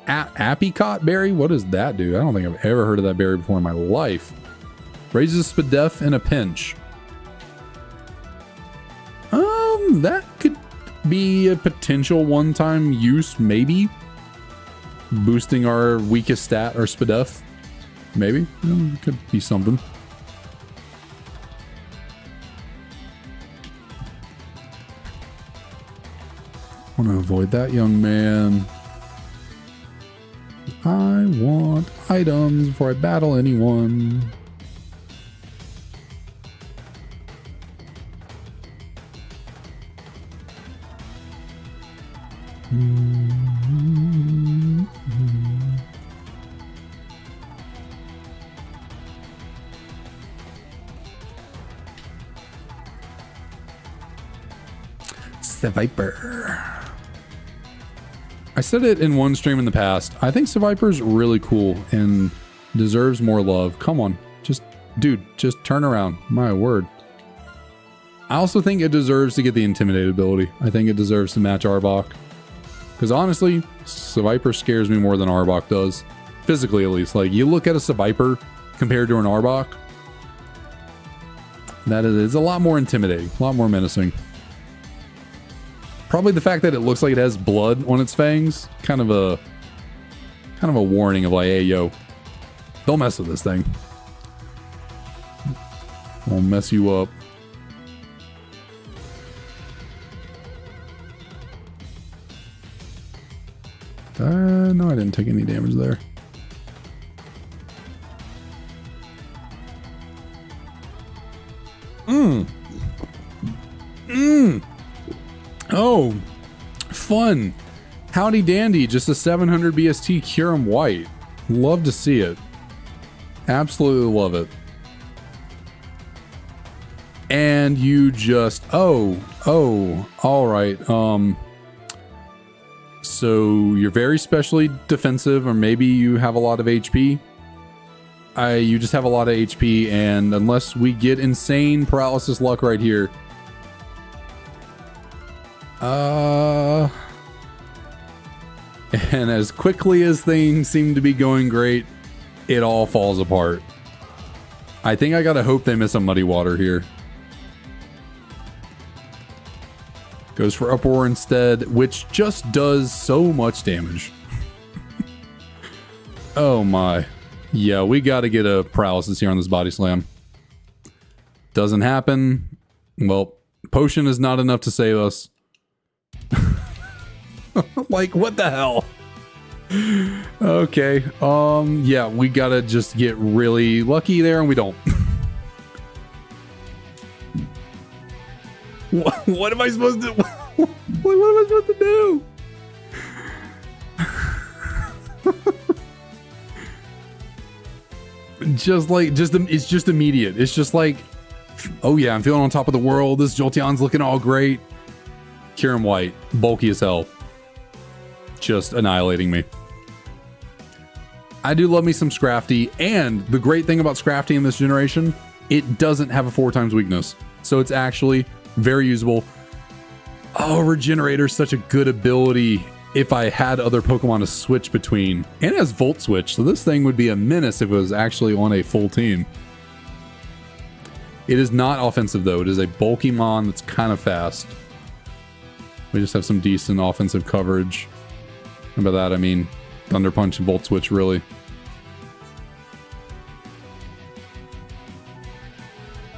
Apricot Berry? What does that do? I don't think I've ever heard of that berry before in my life. Raises Spadef in a pinch. That could be a potential one-time use, maybe. Boosting our weakest stat, or Spadef. Maybe. Could be something. I want to avoid that, young man. I want items before I battle anyone. Viper. I said it in one stream in the past. I think Viper's really cool and deserves more love. Come on. Dude, just turn around. My word. I also think it deserves to get the Intimidate ability. I think it deserves to match Arbok. Because honestly, Viper scares me more than Arbok does. Physically, at least. Like, you look at a Viper compared to an Arbok. That is a lot more intimidating. A lot more menacing. Probably the fact that it looks like it has blood on its fangs, kind of a warning of like, hey, yo, don't mess with this thing. I'll mess you up. No, I didn't take any damage there. Oh, fun. Howdy dandy, just a 700 BST Kyurem White. Love to see it. Absolutely love it. And you just, oh, all right. So you're very specially defensive, or maybe you have a lot of HP. You just have a lot of HP, and unless we get insane paralysis luck right here, And as quickly as things seem to be going great, it all falls apart. I think I gotta hope they miss a Muddy Water here. Goes for Uproar instead, which just does so much damage. Oh my. Yeah, we gotta get a Paralysis here on this Body Slam. Doesn't happen. Well, Potion is not enough to save us. Like, what the hell? Okay, yeah, we gotta just get really lucky there, and we don't. What am I supposed to... what am I supposed to do? It's just immediate. It's just like, oh yeah, I'm feeling on top of the world. This Jolteon's looking all great. Kyurem White, bulky as hell. Just annihilating me. I do love me some Scrafty, and the great thing about Scrafty in this generation, it doesn't have a 4x weakness. So it's actually very usable. Oh, Regenerator's such a good ability if I had other Pokemon to switch between. And it has Volt Switch, so this thing would be a menace if it was actually on a full team. It is not offensive though. It is a bulky mon that's kind of fast. We just have some decent offensive coverage. And by that I mean Thunder Punch and Volt Switch, really.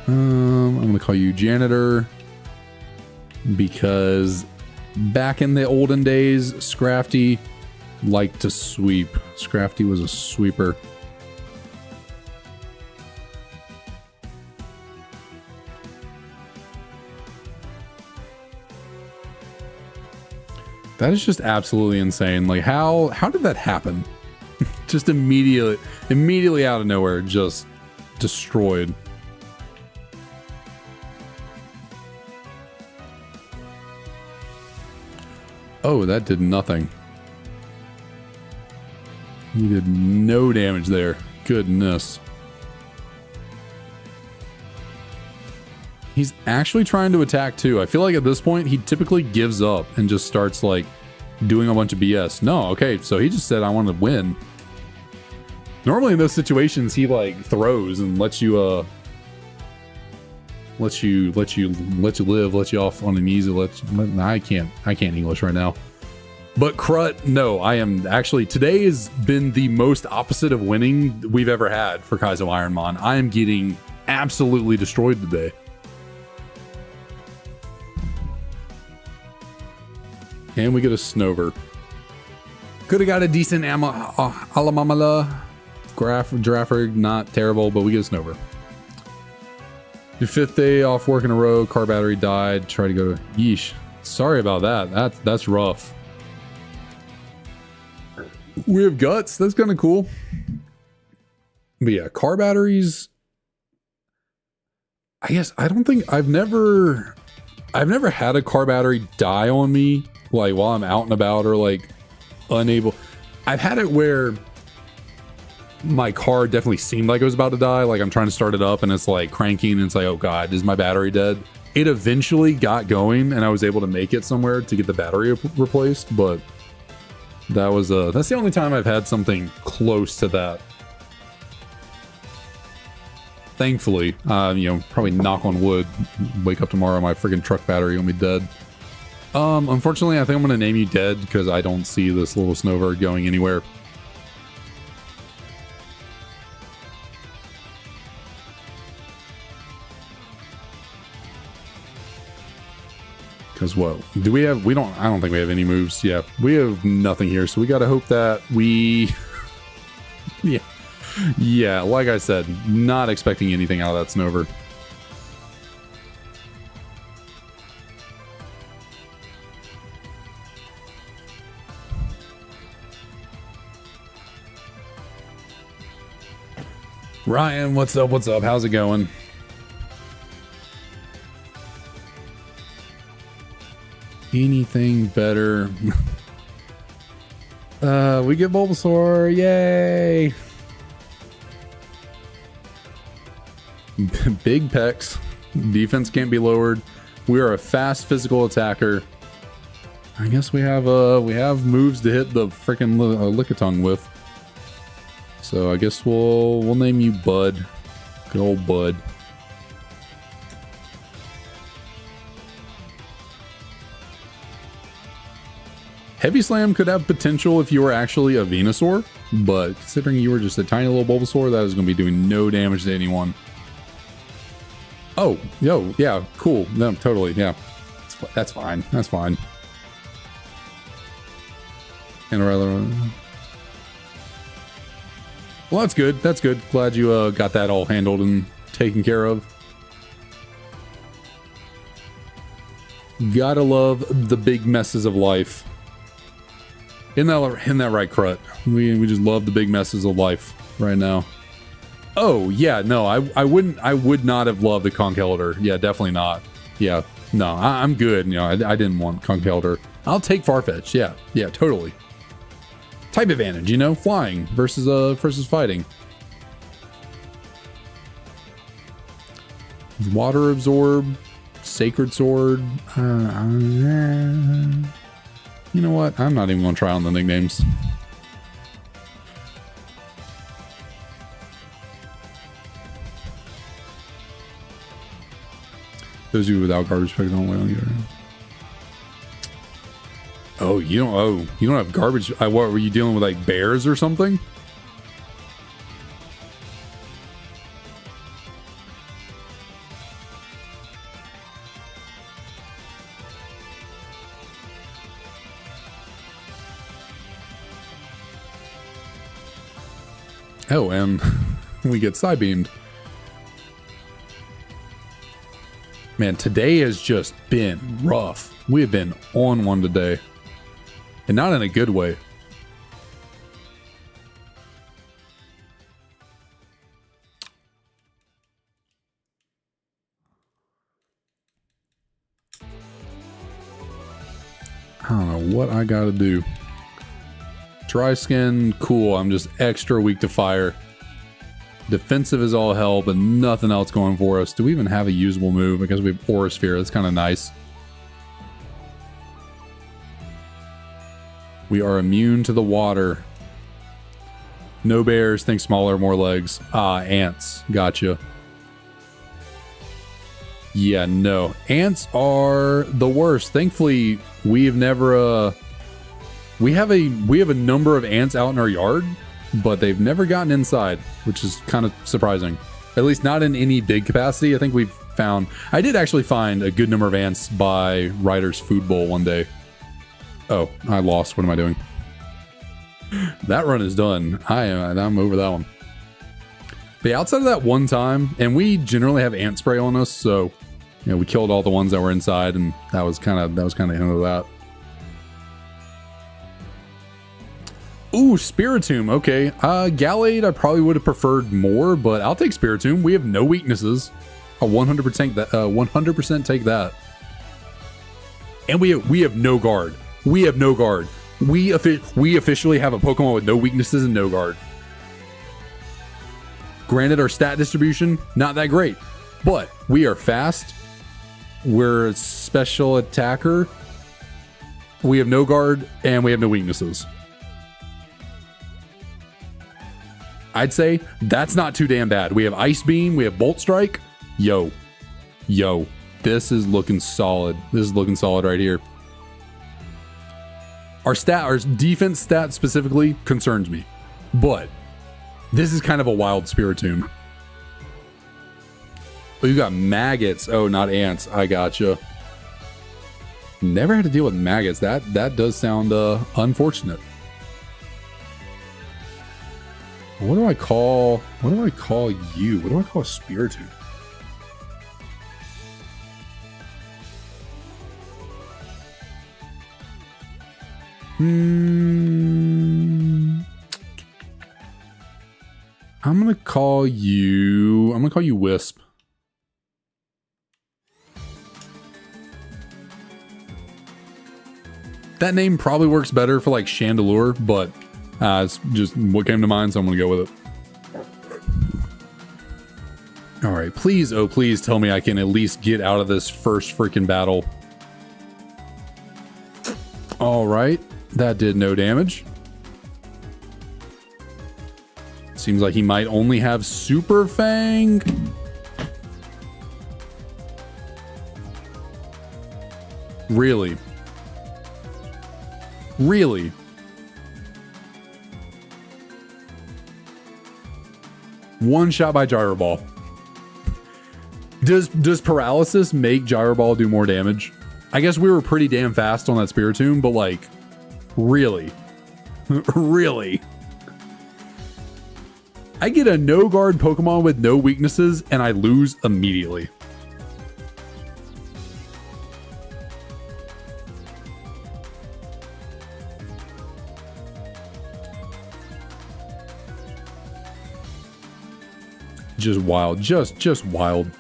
I'm gonna call you Janitor, because back in the olden days, Scrafty liked to sweep. Scrafty was a sweeper. That is just absolutely insane. Like, how did that happen? Just immediately out of nowhere, just destroyed. Oh, that did nothing. He did no damage there. Goodness. He's actually trying to attack too. I feel like at this point, he typically gives up and just starts like doing a bunch of BS. No, okay, so he just said, I want to win. Normally in those situations, he like throws and lets you live, let you off on an easy, I can't English right now. But Crut, no, I am actually, today has been the most opposite of winning we've ever had for Kaizo IronMon. I am getting absolutely destroyed today. And we get a Snover. Could have got a decent Alamamala. Giraffe, not terrible, but we get a Snover. Your 5th day off work in a row, car battery died, try to go to... Yeesh. Sorry about that. That's rough. We have Guts. That's kind of cool. But yeah, car batteries... I guess, I don't think... I've never had a car battery die on me, like, while I'm out and about or, like, unable... I've had it where... my car definitely seemed like it was about to die. Like I'm trying to start it up and it's like cranking and it's like, oh God, is my battery dead? It eventually got going and I was able to make it somewhere to get the battery replaced, but that was that's the only time I've had something close to that. Thankfully, you know, probably knock on wood, wake up tomorrow, my freaking truck battery will be dead. Unfortunately, I think I'm gonna name you Dead because I don't see this little Snover going anywhere. Because what do we have? I don't think we have any moves. Yeah, we have nothing here. So we got to hope that we, yeah, like I said, not expecting anything out of that Snover. Ryan, what's up? What's up? How's it going? Anything better? We get Bulbasaur, yay! Big pecs, defense can't be lowered. We are a fast physical attacker. I guess we have moves to hit the freaking Lickitung with. So I guess we'll name you Bud. Good old Bud. Heavy Slam could have potential if you were actually a Venusaur, but considering you were just a tiny little Bulbasaur, that is going to be doing no damage to anyone. Oh, yo, yeah, cool. No, totally, yeah. That's fine. That's fine. And rather, well, that's good. That's good. Glad you got that all handled and taken care of. Gotta love the big messes of life. Isn't that right, Crut? We just love the big messes of life right now. Oh yeah, no, I would not have loved the Conkeldurr. Yeah, definitely not. Yeah, no, I'm good. You know, I didn't want Conkeldurr. I'll take Farfetch. Yeah, totally. Type advantage, you know, flying versus fighting. Water absorb, Sacred Sword. You know what? I'm not even going to try on the nicknames. Those of you without garbage pick don't wait on you. Oh, you don't have garbage. What were you dealing with, like bears or something? Oh, and we get side beamed. Man, today has just been rough. We have been on one today. And not in a good way. I don't know what I gotta do. Dry skin, cool. I'm just extra weak to fire. Defensive is all hell, but nothing else going for us. Do we even have a usable move? Because we have Aura Sphere. That's kind of nice. We are immune to the water. No bears. Think smaller, more legs. Ah, ants. Gotcha. Yeah, no. Ants are the worst. Thankfully, we have never... We have a number of ants out in our yard, but they've never gotten inside, which is kind of surprising. At least not in any big capacity. I think we've found... I did actually find a good number of ants by Ryder's Food Bowl one day. Oh, I lost. What am I doing? That run is done. I'm over that one. But yeah, outside of that one time, and we generally have ant spray on us, so you know, we killed all the ones that were inside, and that was kind of the end of that. Ooh, Spiritomb. Okay. Gallade, I probably would have preferred more, but I'll take Spiritomb. We have no weaknesses. I'll 100% that. 100% take that. And we have no guard. We have no guard. We officially have a Pokemon with no weaknesses and no guard. Granted, our stat distribution, not that great. But we are fast. We're a special attacker. We have no guard, and we have no weaknesses. I'd say that's not too damn bad. We have Ice Beam. We have Bolt Strike. Yo. This is looking solid. This is looking solid right here. Our defense stat specifically concerns me, but this is kind of a wild Spiritomb. Oh, you got maggots. Oh, not ants. I gotcha. Never had to deal with maggots. That does sound unfortunate. What do I call you? What do I call a Spiritomb? I'm gonna call you Wisp. That name probably works better for like Chandelure, but it's just what came to mind, so I'm gonna go with it. All right, please, oh please tell me I can at least get out of this first freaking battle. All right, that did no damage. Seems like he might only have Super Fang. Really? Really? One shot by Gyro Ball. Does paralysis make Gyro Ball do more damage? I guess we were pretty damn fast on that Spiritomb, but like, really? Really? I get a no guard Pokemon with no weaknesses and I lose immediately. Just wild. Just wild.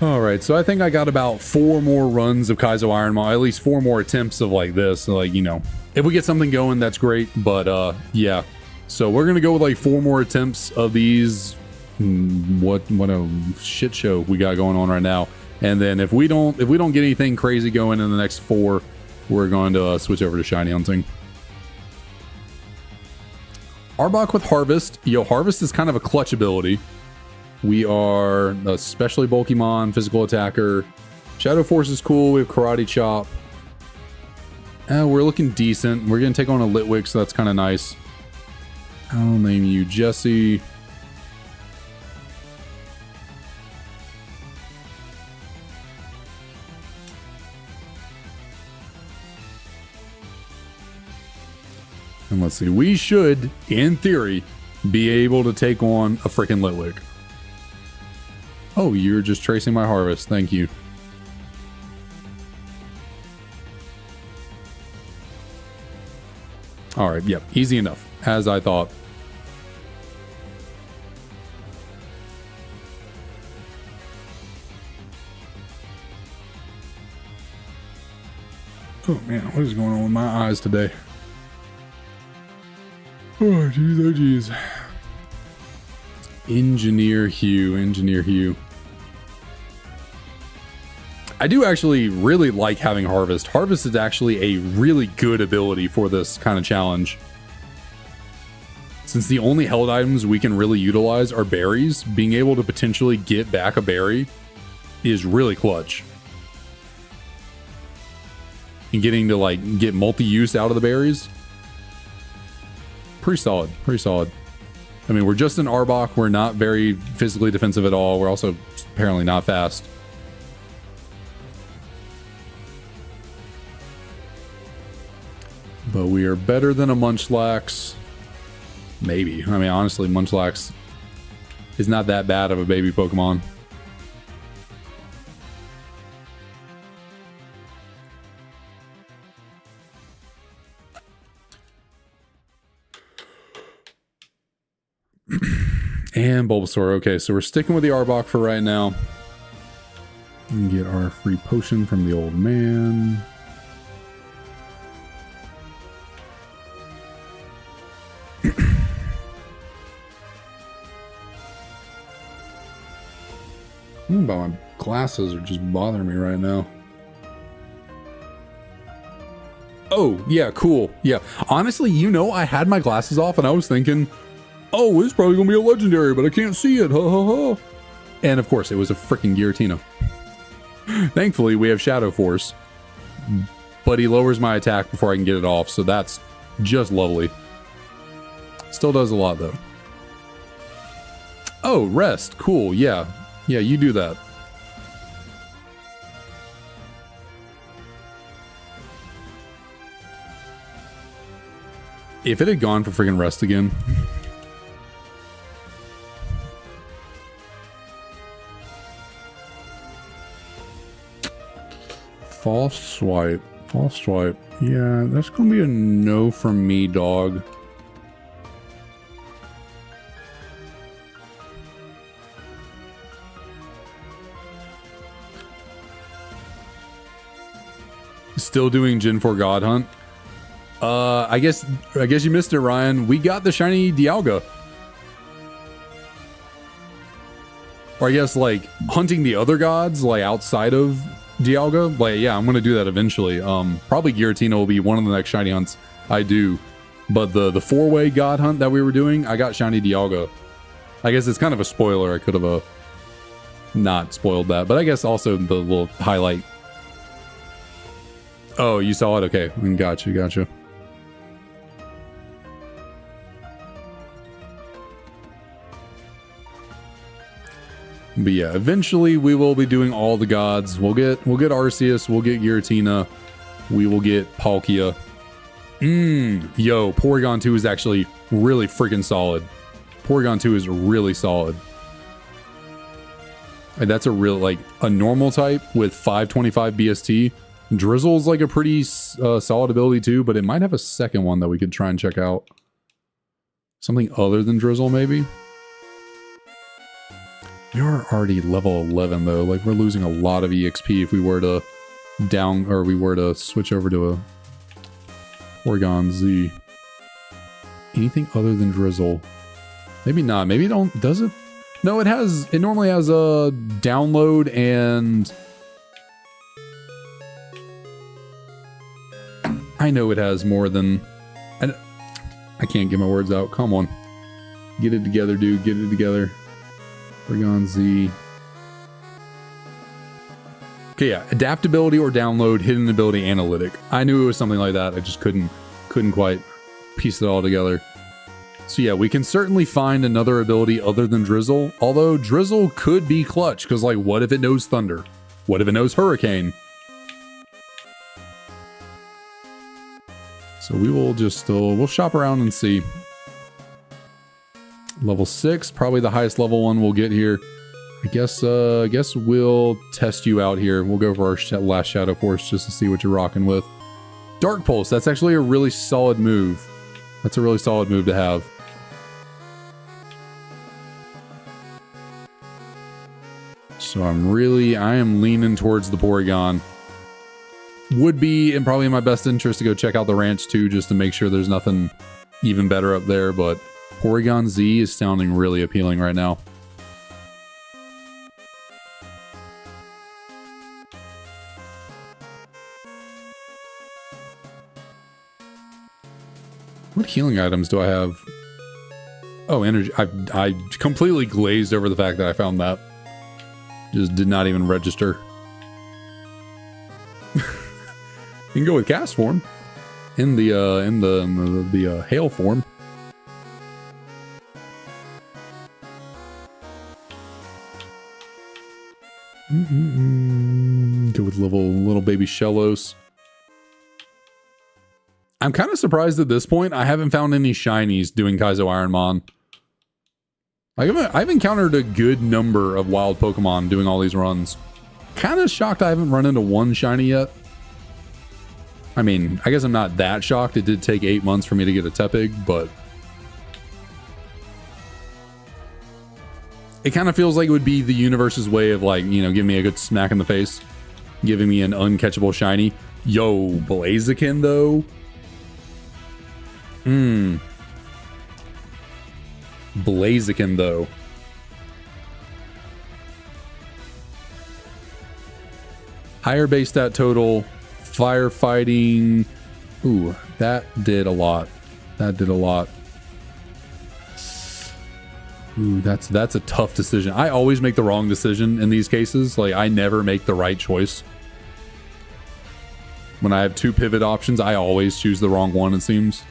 All right, so I think I got about 4 more runs of Kaizo IronMon, at least 4 more attempts of like this. So like, you know, if we get something going, that's great. But yeah, so we're gonna go with like 4 more attempts of these. What a shit show we got going on right now. And then if we don't get anything crazy going in the next 4, we're going to switch over to shiny hunting. Arbok with Harvest. Yo, Harvest is kind of a clutch ability. We are especially Bulkymon, physical attacker. Shadow Force is cool. We have Karate Chop. We're looking decent. We're going to take on a Litwick, so that's kind of nice. I'll name you Jesse. And let's see. We should, in theory, be able to take on a freaking Litwick. Oh, you're just tracing my harvest. Thank you. All right. Yep. Easy enough, as I thought. Oh, man. What is going on with my eyes today? Oh, jeez. Oh, jeez. Engineer Hue. I do actually really like having Harvest. Harvest is actually a really good ability for this kind of challenge. Since the only held items we can really utilize are berries, being able to potentially get back a berry is really clutch. And getting to like get multi-use out of the berries, pretty solid. I mean, we're just an Arbok. We're not very physically defensive at all. We're also apparently not fast. But we are better than a Munchlax. Maybe. I mean, honestly, Munchlax is not that bad of a baby Pokemon. And Bulbasaur. Okay, so we're sticking with the Arbok for right now. And get our free potion from the old man. But my glasses are just bothering me right now. Oh, yeah, cool. Yeah, honestly, you know, I had my glasses off and I was thinking, oh, this is probably gonna be a legendary, but I can't see it. Ha ha ha. And of course, it was a freaking Giratina. Thankfully, we have Shadow Force, but he lowers my attack before I can get it off, so that's just lovely. Still does a lot though. Oh, rest. Cool. Yeah. Yeah, you do that. If it had gone for freaking rest again. False swipe. Yeah, that's gonna be a no from me, dog. Still doing Gen 4 God Hunt. I guess you missed it, Ryan. We got the shiny Dialga. or I guess like hunting the other gods like outside of Dialga. Like, yeah, I'm gonna do that eventually. Probably Giratina will be one of the next shiny hunts I do. But the four-way god hunt that we were doing, I got shiny Dialga. I guess it's kind of a spoiler. I could have not spoiled that, but I guess also the little highlight. Oh, you saw it? Okay, gotcha. But yeah, eventually we will be doing all the gods. We'll get Arceus, we'll get Giratina, we will get Palkia. Yo, Porygon 2 is actually really freaking solid. Porygon 2 is really solid. And that's a real, like, a normal type with 525 BST. Drizzle's like a pretty solid ability too, but it might have a second one that we could try and check out. Something other than Drizzle, maybe? We are already level 11 though. Like, we're losing a lot of EXP if we were to switch over to a Porygon Z. Anything other than Drizzle? Maybe not. Maybe does it? No, it normally has a download and I know it has more than, I can't get my words out. Come on. Get it together, dude. Get it together. Porygon Z. Okay, yeah. Adaptability or download, hidden ability, analytic. I knew it was something like that. I just couldn't quite piece it all together. So yeah, we can certainly find another ability other than Drizzle. Although Drizzle could be clutch, because like, what if it knows Thunder? What if it knows Hurricane? So we will just we'll shop around and see. Level 6, probably the highest level one we'll get here. I guess we'll test you out here. We'll go for our last Shadow Force just to see what you're rocking with. Dark Pulse, that's actually a really solid move. That's a really solid move to have. So I am leaning towards the Porygon. Would be and probably in my best interest to go check out the ranch too, just to make sure there's nothing even better up there, but Porygon Z is sounding really appealing right now. What healing items do I have? Oh, energy. I completely glazed over the fact that I found that. Just did not even register. You can go with cast form in the hail form. Go with little baby Shellos. I'm kind of surprised at this point I haven't found any shinies doing Kaizo IronMon. I've encountered a good number of wild Pokemon doing all these runs. Kind of shocked I haven't run into one shiny yet. I mean, I guess I'm not that shocked. It did take 8 months for me to get a Tepig, but it kind of feels like it would be the universe's way of, like, you know, giving me a good smack in the face, giving me an uncatchable shiny. Yo, Blaziken though. Blaziken though. Higher base stat total, firefighting. Ooh, that did a lot. That did a lot. Ooh, that's a tough decision. I always make the wrong decision in these cases. Like, I never make the right choice. When I have two pivot options, I always choose the wrong one, it seems.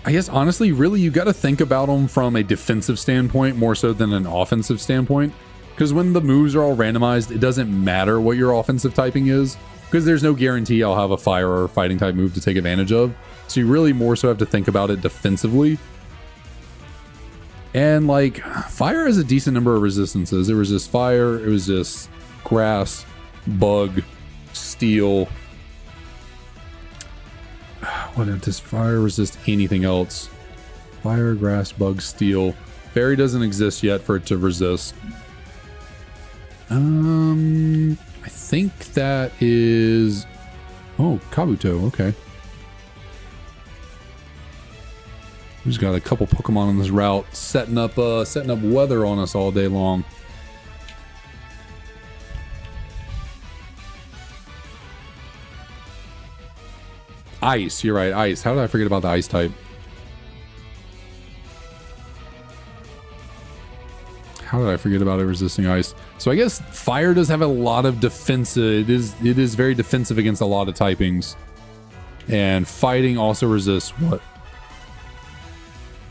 I guess, honestly, really, you got to think about them from a defensive standpoint more so than an offensive standpoint. Because when the moves are all randomized, it doesn't matter what your offensive typing is. Because there's no guarantee I'll have a fire or fighting type move to take advantage of. So you really more so have to think about it defensively. And, like, fire has a decent number of resistances. It resists fire, it resists grass, bug, steel. What does fire resist anything else? Fire, grass, bug, steel. Fairy doesn't exist yet for it to resist. I think that is... Oh, Kabuto, okay. We just got a couple Pokemon on this route setting up weather on us all day long. Ice, you're right, ice. How did I forget about the ice type? How did I forget about it resisting ice? So I guess fire does have a lot of defensive. It is very defensive against a lot of typings. And fighting also resists what?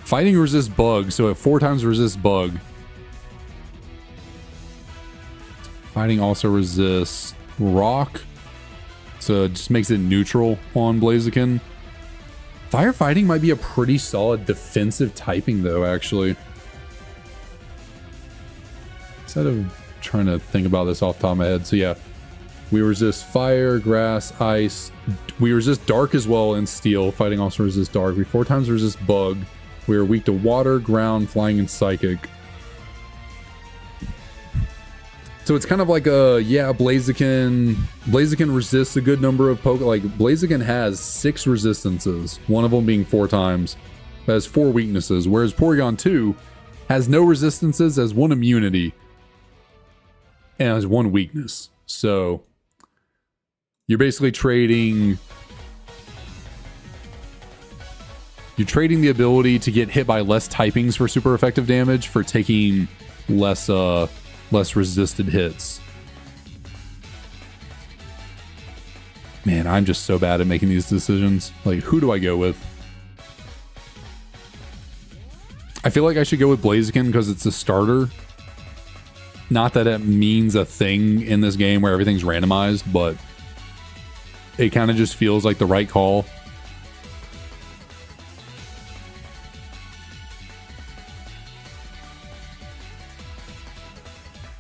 Fighting resists bug, so it 4 times resists bug. Fighting also resists rock. So it just makes it neutral on Blaziken. Firefighting might be a pretty solid defensive typing though, actually. Instead of trying to think about this off the top of my head. So yeah, we resist fire, grass, ice. We resist dark as well and steel. Fighting also resists dark. We 4 times resist bug. We are weak to water, ground, flying, and psychic. So it's kind of like a, yeah, Blaziken. Blaziken resists a good number of Pokemon. Like, Blaziken has 6 resistances, one of them being 4 times. It has 4 weaknesses, whereas Porygon 2 has no resistances, has 1 immunity, and has 1 weakness. So you're basically trading... You're trading the ability to get hit by less typings for super effective damage for taking less resisted hits. Man, I'm just so bad at making these decisions. Like, who do I go with? I feel like I should go with Blaziken because it's a starter. Not that it means a thing in this game where everything's randomized, but it kind of just feels like the right call.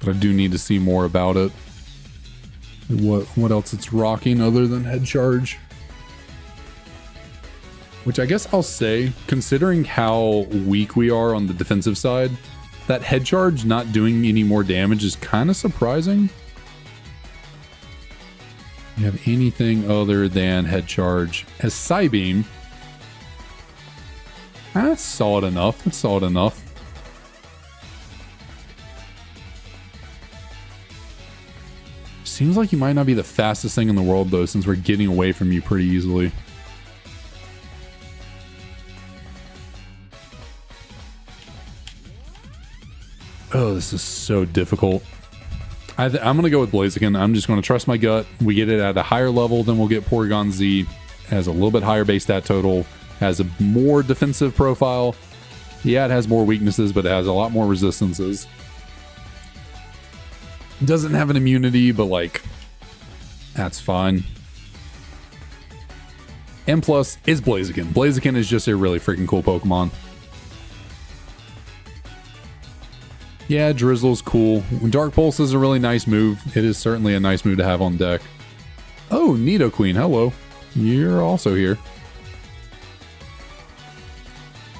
But I do need to see more about it. What else it's rocking other than head charge? Which I guess I'll say, considering how weak we are on the defensive side, that head charge not doing any more damage is kind of surprising. You have anything other than head charge as Psybeam? That's solid enough. That's solid enough. Seems like you might not be the fastest thing in the world, though, since we're getting away from you pretty easily. Oh, this is so difficult. I'm going to go with Blaziken. I'm just going to trust my gut. We get it at a higher level than we'll get Porygon Z. It has a little bit higher base stat total. Has a more defensive profile. Yeah, it has more weaknesses, but it has a lot more resistances. Doesn't have an immunity, but like, that's fine. And plus, it's Blaziken. Blaziken is just a really freaking cool Pokemon. Yeah, Drizzle's cool. Dark Pulse is a really nice move. It is certainly a nice move to have on deck. Oh, Nidoqueen, hello. You're also here.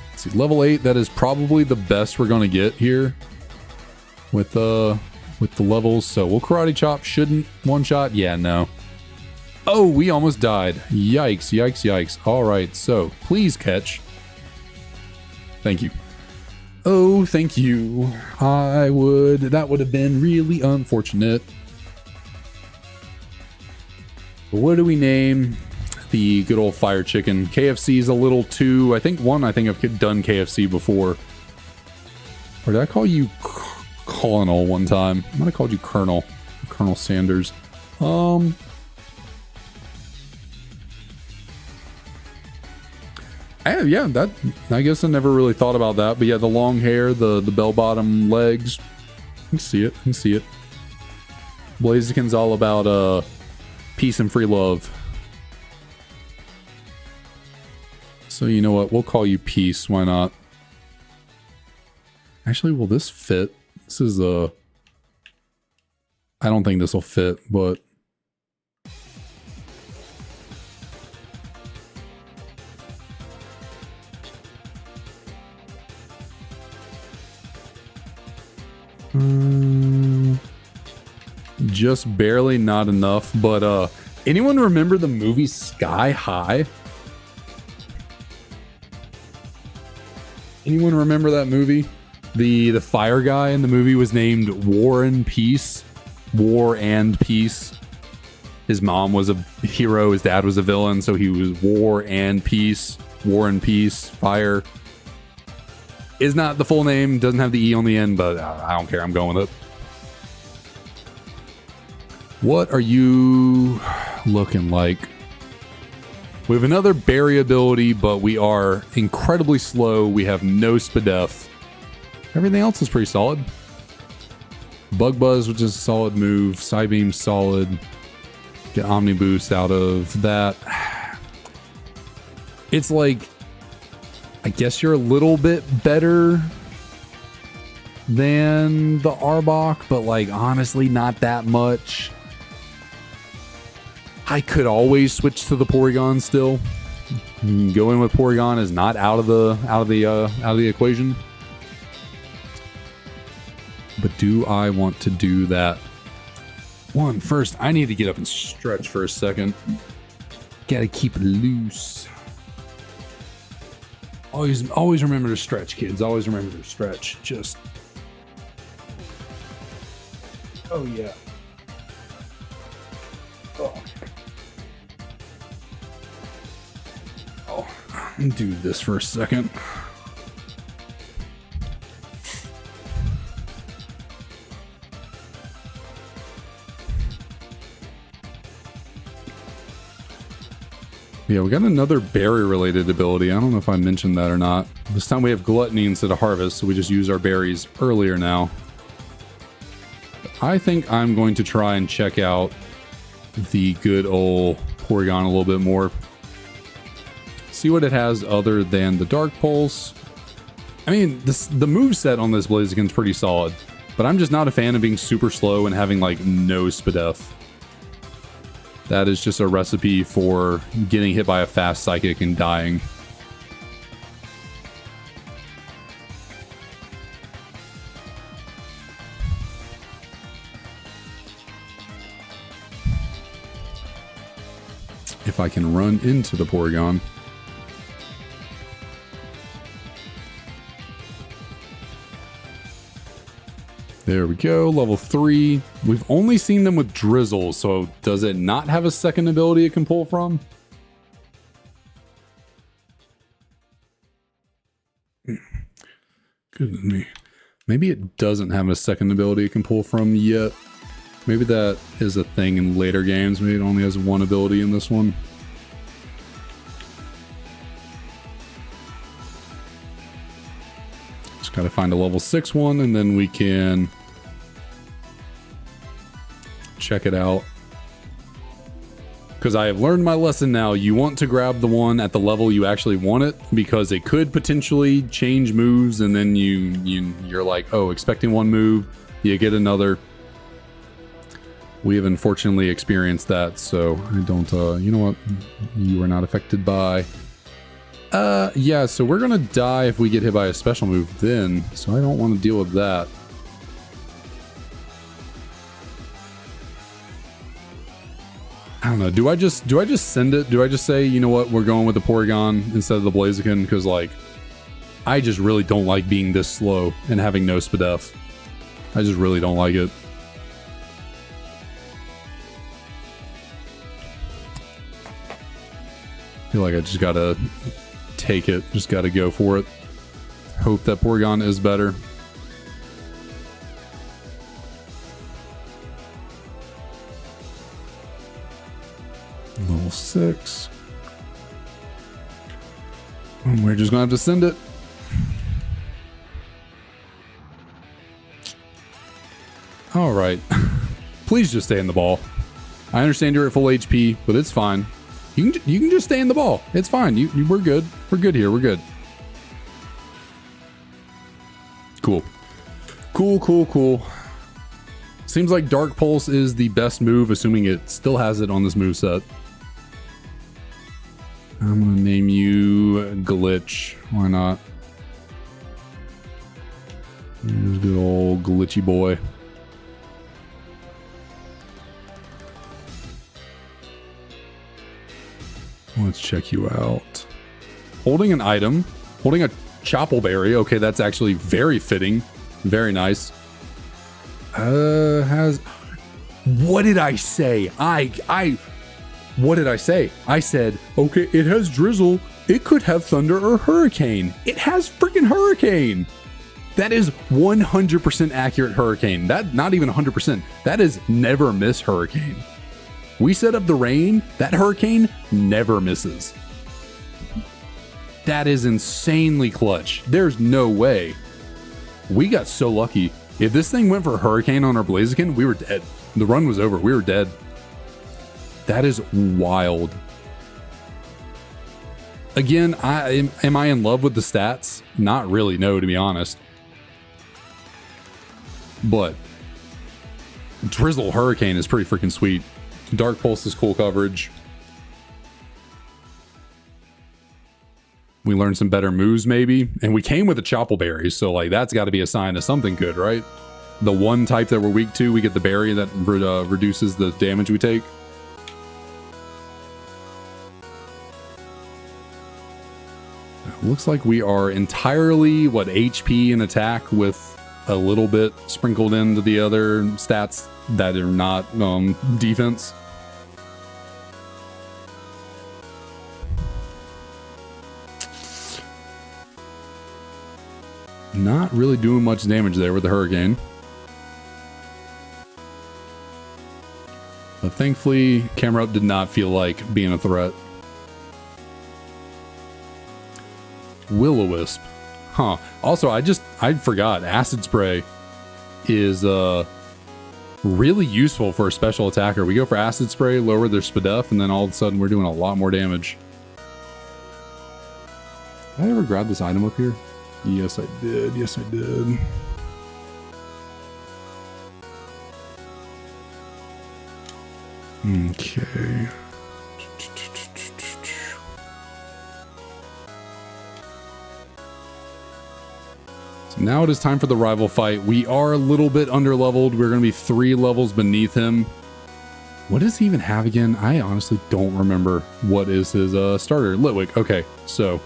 Let's see, level 8, that is probably the best we're going to get here. With the levels, so we'll Karate Chop. Shouldn't one-shot? Yeah, no. Oh, we almost died. Yikes, yikes, yikes. Alright, so please catch. Thank you. Oh, thank you. That would have been really unfortunate. What do we name the good old fire chicken? KFC's a little too, I think I've done KFC before. Or did I call you Colonel one time? I might have called you Colonel Sanders. Yeah, that, I guess I never really thought about that, but yeah, the long hair, the bell-bottom legs, I can see it. Blaziken's all about peace and free love. So you know what, we'll call you Peace, why not? Actually, will this fit? This is I don't think this will fit, but just barely, not enough. But anyone remember the movie Sky High? Anyone remember that movie? The fire guy in the movie was named War and Peace. War and Peace. His mom was a hero, his dad was a villain, so he was War and Peace. War and Peace, fire. Is not the full name, doesn't have the E on the end, but I don't care, I'm going with it. What are you looking like? We have another berry ability, but we are incredibly slow. We have no Spadef. Everything else is pretty solid. Bug Buzz, which is a solid move. Psybeam, solid. Get Omni Boost out of that. It's like, I guess you're a little bit better than the Arbok, but like honestly not that much. I could always switch to the Porygon still. Going with Porygon is not out of the equation. But do I want to do that? First, I need to get up and stretch for a second. Gotta keep it loose. Always remember to stretch, kids. Always remember to stretch. Just. Oh yeah. Do this for a second. Yeah, we got another berry related ability. I don't know if I mentioned that or not. This time we have Gluttony instead of Harvest, so we just use our berries earlier now. I think I'm going to try and check out the good old Porygon a little bit more. See what it has other than the Dark Pulse. I mean, the moveset on this Blaziken's pretty solid, but I'm just not a fan of being super slow and having like no Spadef. That is just a recipe for getting hit by a fast Psychic and dying. If I can run into the Porygon. There we go, level 3. We've only seen them with Drizzle, so does it not have a second ability it can pull from? Goodness me. Maybe it doesn't have a second ability it can pull from yet. Maybe that is a thing in later games. Maybe it only has one ability in this one. Just gotta find a level 6 one and then we can check it out. Because I have learned my lesson now. You want to grab the one at the level you actually want it, because it could potentially change moves and then you're like, oh, expecting one move, you get another. We have unfortunately experienced that, so I don't, you know what? You are not affected by... yeah, so we're gonna die if we get hit by a special move then, so I don't want to deal with that. I don't know, do I just send it? Do I just say, you know what, we're going with the Porygon instead of the Blaziken? Because, like, I just really don't like being this slow and having no Spadef. I just really don't like it. I feel like I just gotta take it. Just gotta go for it. Hope that Porygon is better. Level 6. And we're just gonna have to send it. Alright. Please just stay in the ball. I understand you're at full HP, but it's fine. You can just stay in the ball. It's fine. We're good. We're good here. We're good. Cool. Cool. Seems like Dark Pulse is the best move, assuming it still has it on this moveset. I'm gonna name you Glitch. Why not? Here's good old glitchy boy. Let's check you out. Holding an item, holding a Choppleberry. Okay, that's actually very fitting. Very nice. What did I say? What did I say? I said, okay, it has drizzle. It could have thunder or hurricane. It has freaking hurricane. That is 100% accurate hurricane. That, not even 100%. That is never miss hurricane. We set up the rain. That hurricane never misses. That is insanely clutch. There's no way. We got so lucky. If this thing went for hurricane on our Blaziken, we were dead. The run was over. We were dead. That is wild. Again, am I in love with the stats? Not really, no, to be honest. But Drizzle Hurricane is pretty freaking sweet. Dark Pulse is cool coverage. We learned some better moves, maybe. And we came with a Choppleberry, so like that's got to be a sign of something good, right? The one type that we're weak to, we get the berry that reduces the damage we take. Looks like we are entirely, what, HP and attack with a little bit sprinkled into the other stats that are not defense. Not really doing much damage there with the Hurricane. But thankfully, Camera Up did not feel like being a threat. Will-O-Wisp. Huh. Also, I forgot. Acid Spray is really useful for a special attacker. We go for Acid Spray, lower their SPDF, and then all of a sudden we're doing a lot more damage. Did I ever grab this item up here? Yes, I did. Yes, I did. Okay. So now it is time for the rival fight. We are a little bit underleveled. We're going to be 3 levels beneath him. What does he even have again? I honestly don't remember what is his starter. Litwick. Okay, so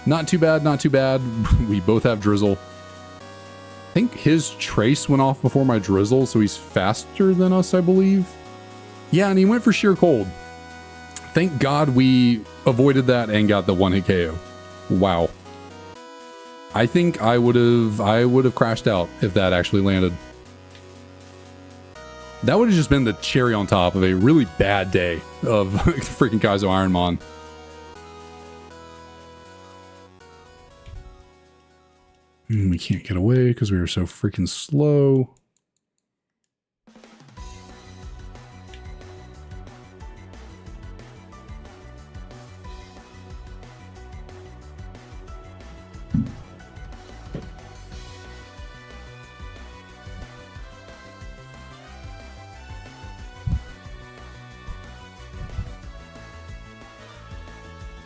not too bad, not too bad. We both have Drizzle. I think his Trace went off before my Drizzle, so he's faster than us, I believe. Yeah, and he went for Sheer Cold. Thank God we avoided that and got the 1-hit KO. Wow. I think I would have crashed out if that actually landed. That would have just been the cherry on top of a really bad day of freaking Kaizo IronMon. We can't get away because we were so freaking slow.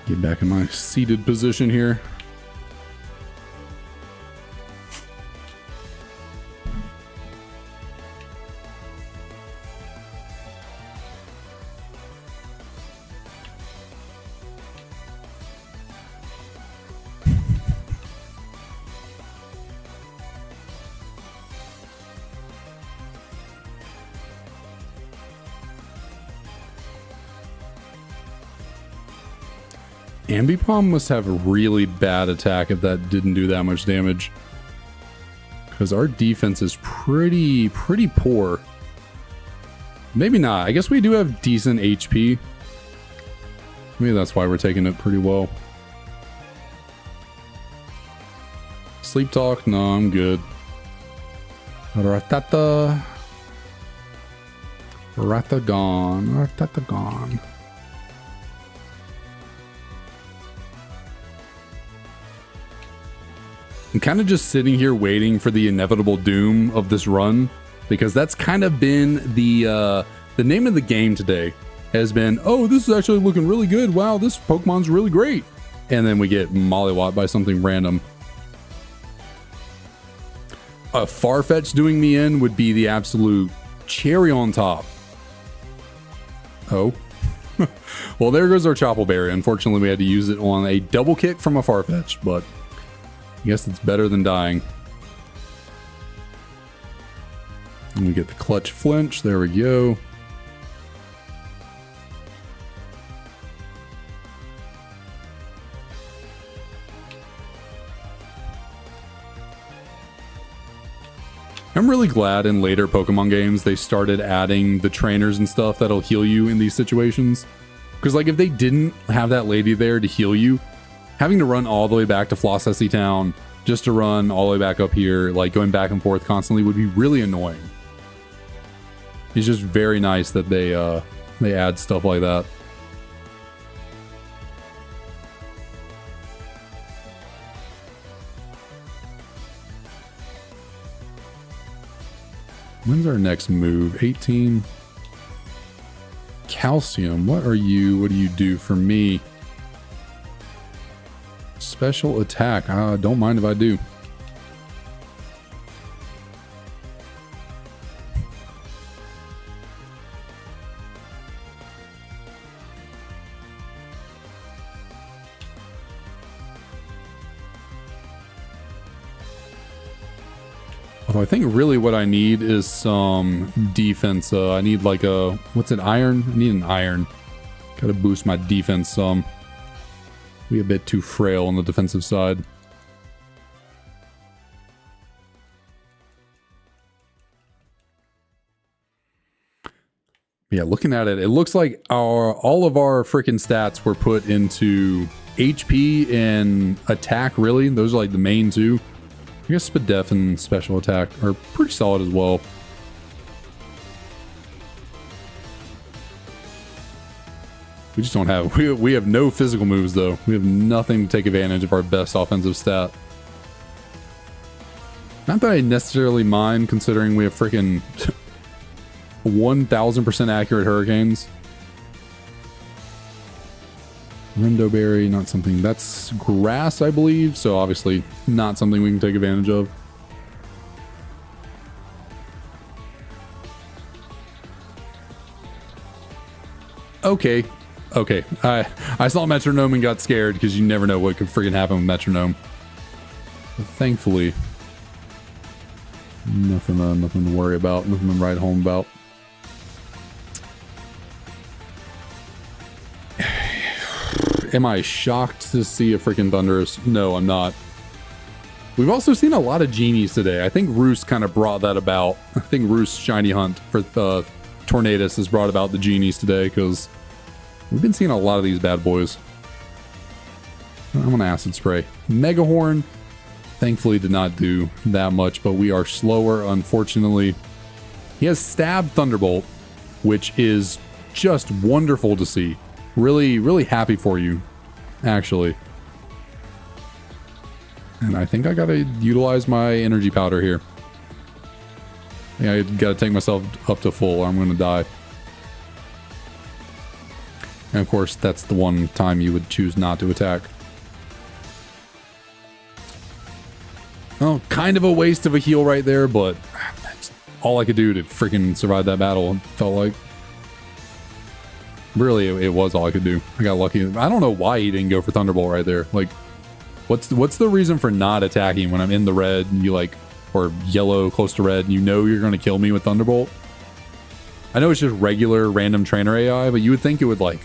Get back in my seated position here. Ambipom must have a really bad attack if that didn't do that much damage. Because our defense is pretty poor. Maybe not. I guess we do have decent HP. Maybe that's why we're taking it pretty well. Sleep Talk? No, I'm good. Ratata. Ratagone. Ratagone. I'm kind of just sitting here waiting for the inevitable doom of this run, because that's kind of been the name of the game today has been, oh, this is actually looking really good. Wow, this Pokemon's really great. And then we get mollywopped by something random. A Farfetch doing me in would be the absolute cherry on top. Oh. Well, there goes our Choppleberry. Unfortunately, we had to use it on a double kick from a Farfetch, but I guess it's better than dying. And we get the clutch flinch. There we go. I'm really glad in later Pokemon games they started adding the trainers and stuff that'll heal you in these situations. Because like if they didn't have that lady there to heal you, having to run all the way back to Flossessy Town just to run all the way back up here, like going back and forth constantly, would be really annoying. It's just very nice that they add stuff like that. When's our next move? 18. Calcium. What are you? What do you do for me? Special attack. Don't mind if I do. I think really what I need is some defense. I need like a, what's it, iron? I need an iron. Gotta boost my defense some. Be a bit too frail on the defensive side. Yeah, looking at it, it looks like all of our freaking stats were put into HP and attack, really. Those are like the main two. I guess Spadef and special attack are pretty solid as well. We just don't have, we have no physical moves though. We have nothing to take advantage of our best offensive stat. Not that I necessarily mind considering we have freaking 1000% accurate hurricanes. Rindo berry, not something, that's grass, I believe, so obviously not something we can take advantage of. Okay, I saw Metronome and got scared because you never know what could freaking happen with Metronome. But thankfully, nothing to worry about, nothing to write home about. Am I shocked to see a freaking Thundurus? No, I'm not. We've also seen a lot of genies today. I think Roost kind of brought that about. I think Roost's shiny hunt for Tornadus has brought about the genies today because we've been seeing a lot of these bad boys. I'm gonna acid spray. Megahorn, thankfully did not do that much, but we are slower, unfortunately. He has Stab Thunderbolt, which is just wonderful to see. Really, really happy for you, actually. And I think I gotta utilize my energy powder here. Yeah, I gotta take myself up to full or I'm gonna die. And of course, that's the one time you would choose not to attack. Oh, kind of a waste of a heal right there, but that's all I could do to freaking survive that battle, it felt like. Really, it was all I could do. I got lucky. I don't know why he didn't go for Thunderbolt right there. Like, what's the reason for not attacking when I'm in the red and you like, or yellow close to red and you know you're going to kill me with Thunderbolt? I know it's just regular random trainer AI, but you would think it would like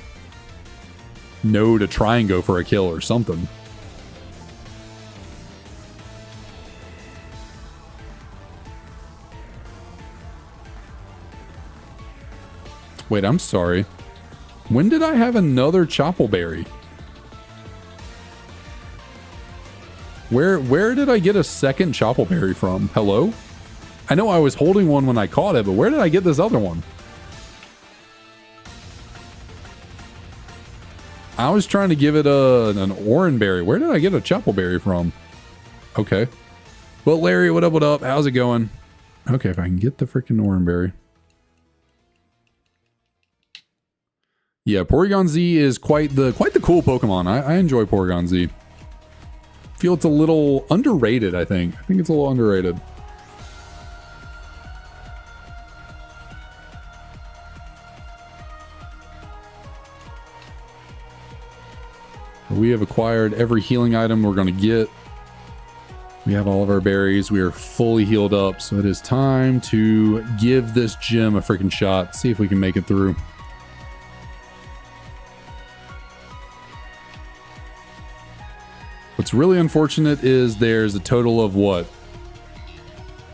know to try and go for a kill or something. Wait, I'm sorry. When did I have another Choppleberry? Where did I get a second Choppleberry from? Hello? I know I was holding one when I caught it, but where did I get this other one? I was trying to give it an Oranberry. Where did I get a Choppleberry from? Okay. Well, Larry, what up, what up? How's it going? Okay, if I can get the freaking Oranberry. Yeah, Porygon Z is quite the cool Pokemon. I enjoy Porygon Z. Feel it's a little underrated, I think. I think it's a little underrated. We have acquired every healing item we're going to get. We have all of our berries. We are fully healed up. So it is time to give this gym a freaking shot. See if we can make it through. What's really unfortunate is there's a total of what?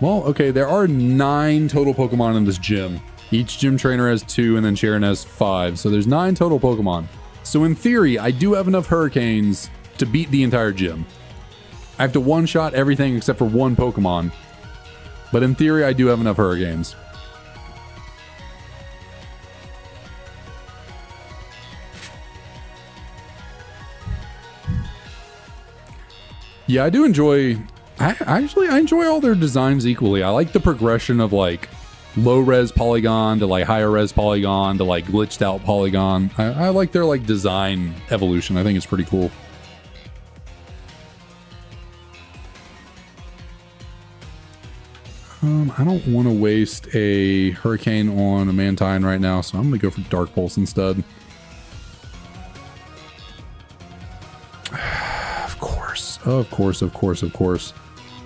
Well, okay, there are 9 total Pokemon in this gym. Each gym trainer has 2 and then Sharon has 5. So there's 9 total Pokemon. So in theory, I do have enough Hurricanes to beat the entire gym. I have to one-shot everything except for 1 Pokemon. But in theory, I do have enough Hurricanes. Yeah, I do enjoy... I enjoy all their designs equally. I like the progression of like low-res polygon to like higher-res polygon to like glitched-out polygon. I like their like design evolution. I think it's pretty cool. I don't want to waste a Hurricane on a Mantine right now, so I'm going to go for Dark Pulse instead. Of course.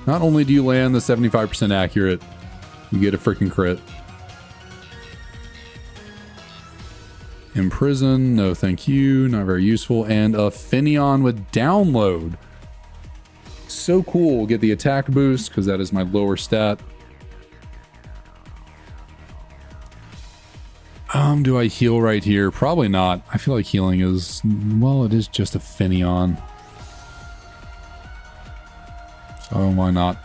Not only do you land the 75% accurate, you get a freaking crit. Imprison, no thank you, not very useful. And a Finneon with Download. So cool, we'll get the attack boost because that is my lower stat. Do I heal right here? Probably not. I feel like healing is, well, it is just a Finneon. So why not?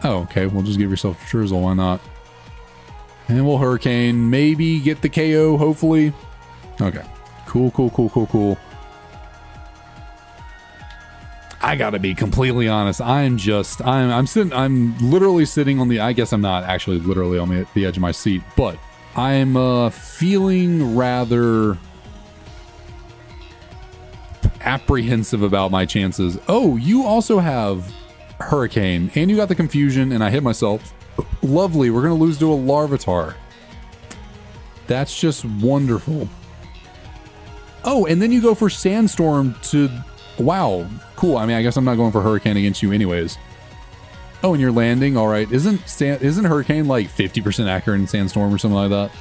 Oh, okay. We'll just give yourself a Drizzle. Why not? And we'll Hurricane. Maybe get the KO, hopefully. Okay. Cool. I gotta be completely honest. I'm literally sitting on the, I guess I'm not actually literally on the edge of my seat, but I'm feeling rather apprehensive about my chances. Oh, you also have Hurricane and you got the confusion and I hit myself. Lovely. We're going to lose to a Larvitar. That's just wonderful. Oh, and then you go for Sandstorm to... Wow. Cool. I mean, I guess I'm not going for Hurricane against you anyways. Oh, and you're landing? All right. Isn't Hurricane like 50% accurate in Sandstorm or something like that?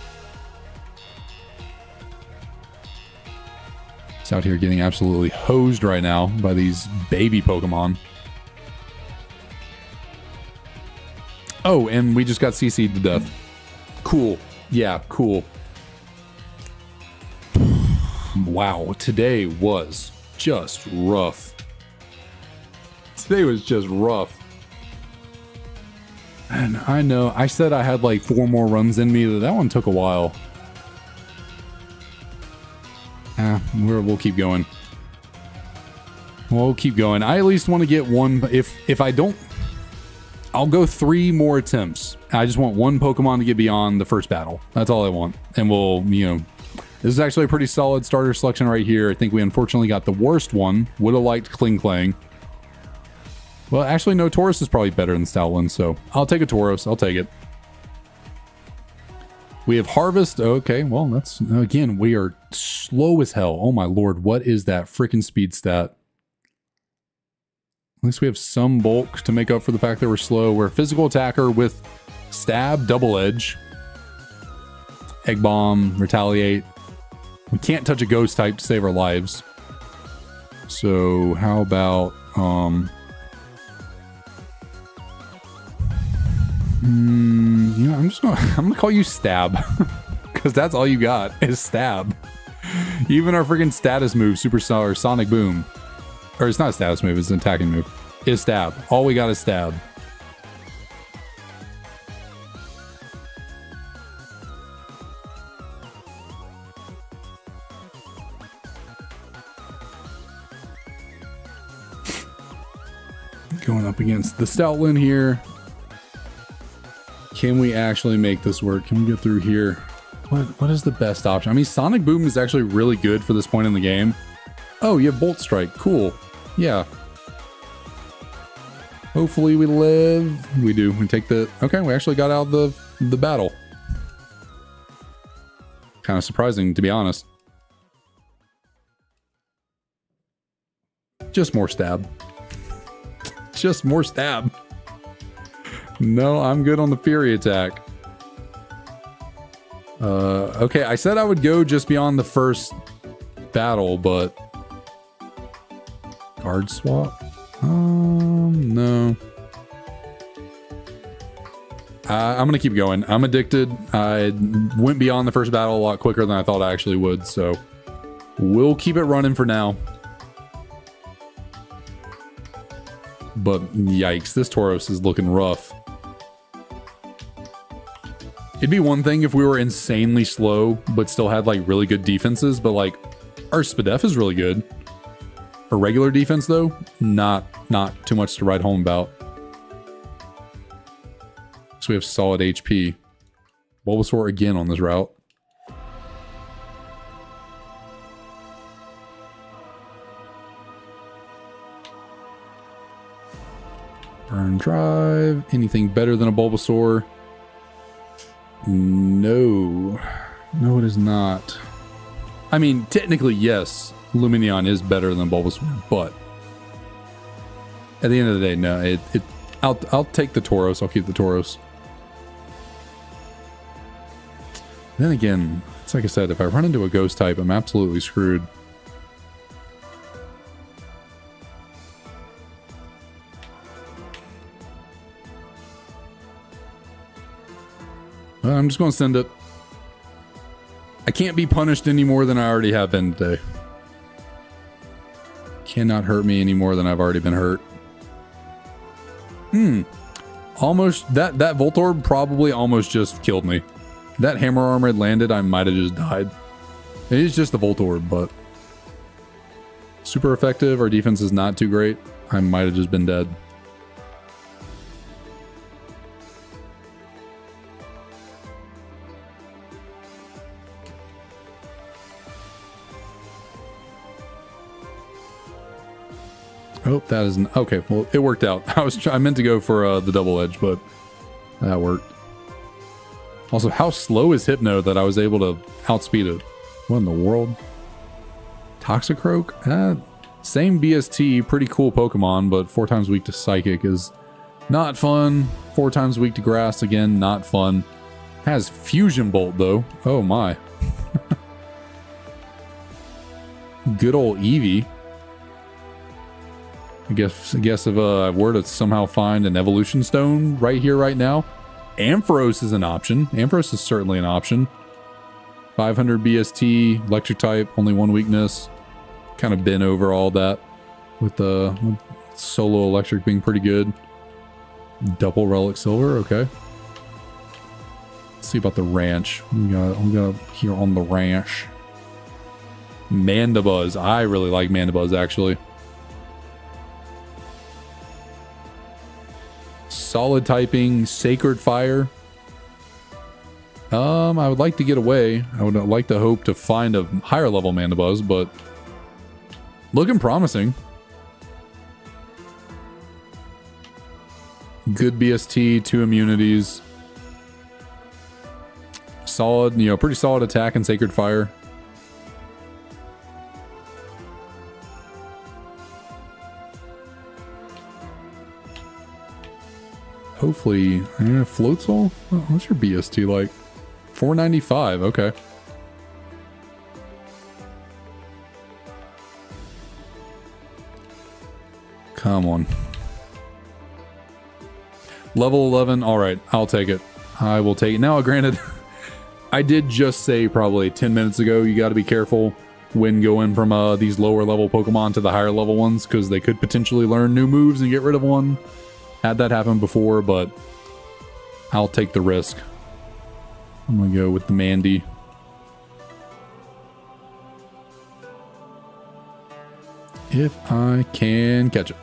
It's out here getting absolutely hosed right now by these baby Pokemon. Oh, and we just got CC'd to death. Cool. Yeah, cool. Wow, today was just rough. Today was just rough. And I know, I said I had like 4 more runs in me. That one took a while. We'll keep going. We'll keep going. I at least want to get one. If I don't, I'll go 3 more attempts. I just want 1 Pokemon to get beyond the first battle. That's all I want. And we'll, this is actually a pretty solid starter selection right here. I think we unfortunately got the worst one. Would have liked Kling. Well, actually, no, Tauros is probably better than Stoutland, so I'll take a Tauros. I'll take it. We have Harvest. Okay, well, that's, again, we are slow as hell. Oh my lord, what is that freaking speed stat? At least we have some bulk to make up for the fact that we're slow. We're a physical attacker with Stab, Double Edge, Egg Bomb, Retaliate. We can't touch a ghost type to save our lives. So how about I'm gonna call you Stab because that's all you got is Stab. Even our freaking status move, Superstar Sonic Boom, or it's not a status move, it's an attacking move, is Stab. All we got is Stab. Going up against the Stoutland here. Can we actually make this work? Can we get through here? What is the best option? I mean, Sonic Boom is actually really good for this point in the game. Oh, you have Bolt Strike. Cool. Yeah. Hopefully we live. We do. We take the... Okay, we actually got out of the battle. Kind of surprising, to be honest. Just more Stab. Just more stab. No, I'm good on the Fury attack. Okay, I said I would go just beyond the first battle, but... Guard swap? No. I'm gonna keep going. I'm addicted. I went beyond the first battle a lot quicker than I thought I actually would, so... We'll keep it running for now. But yikes, this Tauros is looking rough. It'd be one thing if we were insanely slow, but still had like really good defenses, but like our Spadef is really good. Our regular defense though, not too much to write home about. So we have solid HP. Bulbasaur again on this route. Burn Drive. Anything better than a Bulbasaur? No. No, it is not. I mean, technically, yes. Lumineon is better than Bulbasaur, but... At the end of the day, no. I'll take the Tauros. I'll keep the Tauros. Then again, it's like I said, if I run into a Ghost type, I'm absolutely screwed. I'm just going to send it. I can't be punished any more than I already have been today. Cannot hurt me any more than I've already been hurt. Almost, that Voltorb probably almost just killed me. That Hammer Armor had landed, I might have just died. It is just the Voltorb, but... Super effective, our defense is not too great. I might have just been dead. Oh, that isn't... Okay, well, it worked out. I meant to go for the double edge, but that worked. Also, how slow is Hypno that I was able to outspeed it? What in the world? Toxicroak? Same BST, pretty cool Pokemon, but 4 times weak to Psychic is not fun. 4 times weak to Grass, again, not fun. Has Fusion Bolt, though. Oh, my. Good old Eevee. I guess if I were to somehow find an Evolution Stone right here, right now, Ampharos is an option. Ampharos is certainly an option. 500 BST, Electric type, only 1 weakness. Kind of been over all that with the Solo Electric being pretty good. Double Relic Silver, okay. Let's see about the ranch. We got here on the ranch. Mandibuzz. I really like Mandibuzz, actually. Solid typing, Sacred Fire. I would like to get away. I would like to hope to find a higher level Mandibuzz, but looking promising. Good BST, 2 immunities. Solid, pretty solid attack and Sacred Fire. Hopefully, Floatzel? What's your BST like? 495, okay. Come on. Level 11, alright, I'll take it. I will take it. Now, granted, I did just say probably 10 minutes ago, you gotta be careful when going from these lower level Pokemon to the higher level ones, because they could potentially learn new moves and get rid of one. Had that happen before, but I'll take the risk. I'm gonna go with the Mandy. If I can catch it.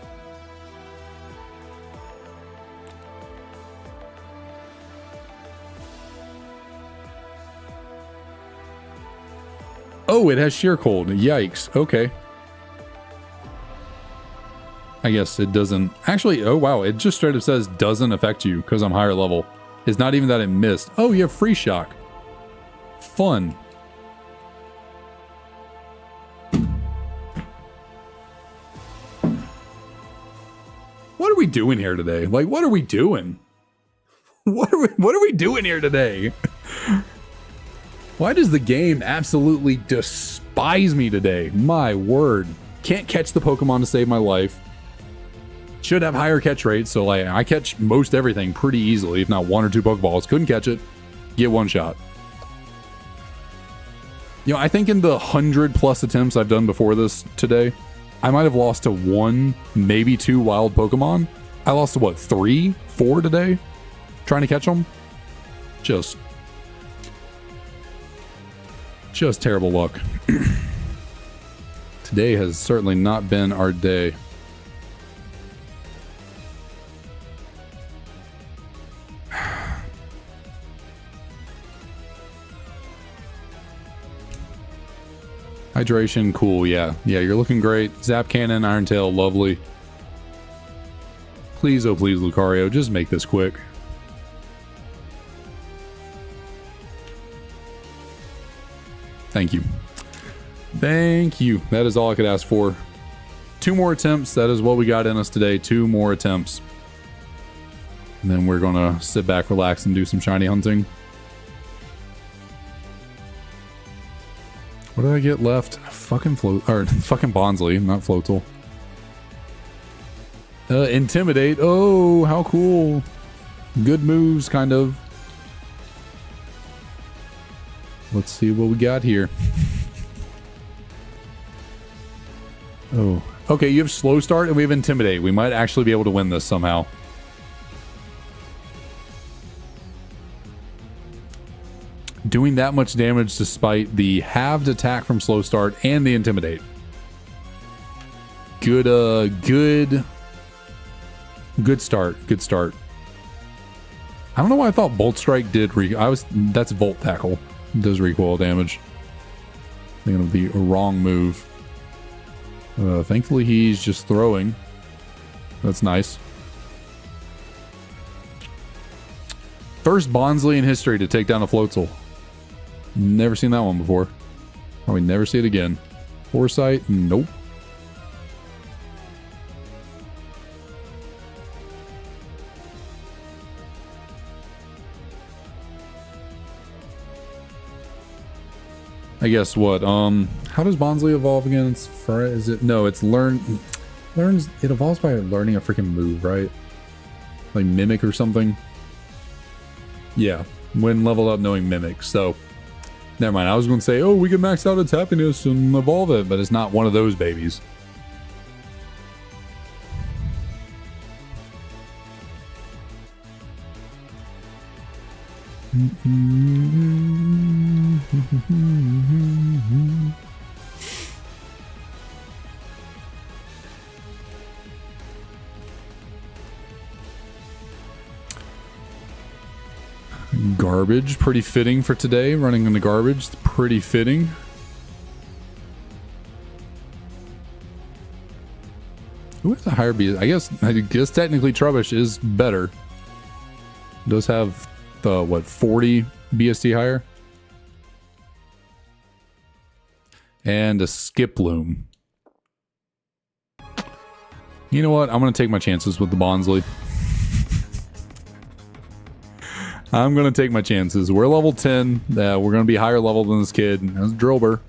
Oh, it has Sheer Cold. Yikes. Okay. I guess it doesn't... Actually, oh wow, it just straight up says doesn't affect you because I'm higher level. It's not even that it missed. Oh, you have Free Shock. Fun. What are we doing here today? Like, what are we doing? What are we doing here today? Why does the game absolutely despise me today? My word. Can't catch the Pokemon to save my life. Should have higher catch rates, so like I catch most everything pretty easily, if not 1 or 2 Pokeballs. Couldn't catch it. Get one shot. You know, I think in the 100+ attempts I've done before this today, I might have lost to 1, maybe 2 wild Pokemon. I lost to what, 3, 4 today? Trying to catch them? Just terrible luck. Today has certainly not been our day. Hydration, cool, yeah. Yeah, you're looking great. Zap Cannon, Iron Tail, lovely. Please, oh please, Lucario, just make this quick. Thank you. Thank you. That is all I could ask for. 2 more attempts. That is what we got in us today. 2 more attempts. And then we're going to sit back, relax, and do some shiny hunting. What did I get left? Fucking fucking Bonsley, not Floatzel. Intimidate. Oh, how cool. Good moves, kind of. Let's see what we got here. Oh. Okay, you have Slow Start and we have Intimidate. We might actually be able to win this somehow. Doing that much damage despite the halved attack from Slow Start and the Intimidate. Good start. Good start. I don't know why I thought Bolt Strike did that's Volt Tackle. It does recoil damage. Thinking of the wrong move. Thankfully he's just throwing. That's nice. First Bonsley in history to take down a Floatzel. Never seen that one before. Probably never see it again. Foresight? Nope. I guess what? How does Bonsley evolve again? It's it evolves by learning a freaking move, right? Like Mimic or something. Yeah, when leveled up knowing Mimic. So never mind. I was going to say, oh, we can max out its happiness and evolve it, but it's not one of those babies. Garbage, pretty fitting for today. Running in the garbage, pretty fitting. Who has a higher B? I guess technically Trubbish is better. Does have the what 40 BST higher, and a Skiploom. You know what? I'm gonna take my chances with the Bonsley. I'm gonna take my chances. We're level 10. We're gonna be higher level than this kid. That's Drillbur.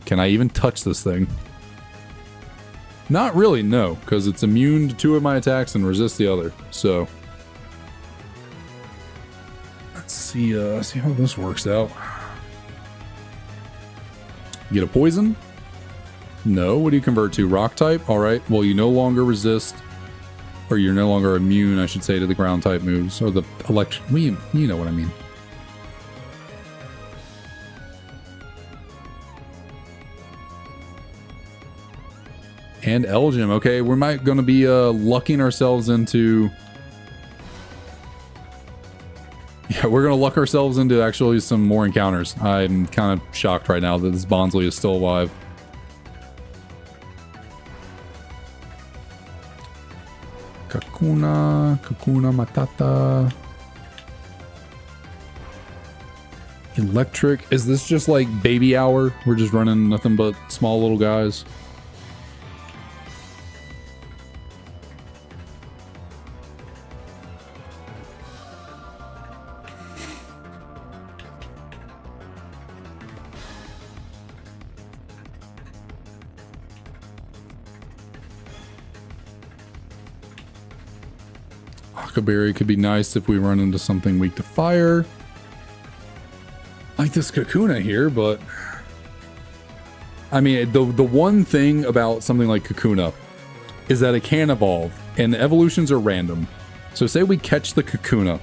Can I even touch this thing? Not really, no, because it's immune to 2 of my attacks and resists the other. So let's see how this works out. Get a poison? No. What do you convert to? Rock type? All right. Well, you no longer resist. Or you're no longer immune, I should say, to the ground type moves. Or the electric... You know what I mean. And Elgin. Okay, we might going to be lucking ourselves into... Yeah, we're going to luck ourselves into actually some more encounters. I'm kind of shocked right now that this Bonsley is still alive. Kakuna Matata. Electric. Is this just like baby hour? We're just running nothing but small little guys. Huckleberry could be nice if we run into something weak to fire. Like this Kakuna here, but I mean, the one thing about something like Kakuna is that it can evolve, and the evolutions are random. So say we catch the Kakuna,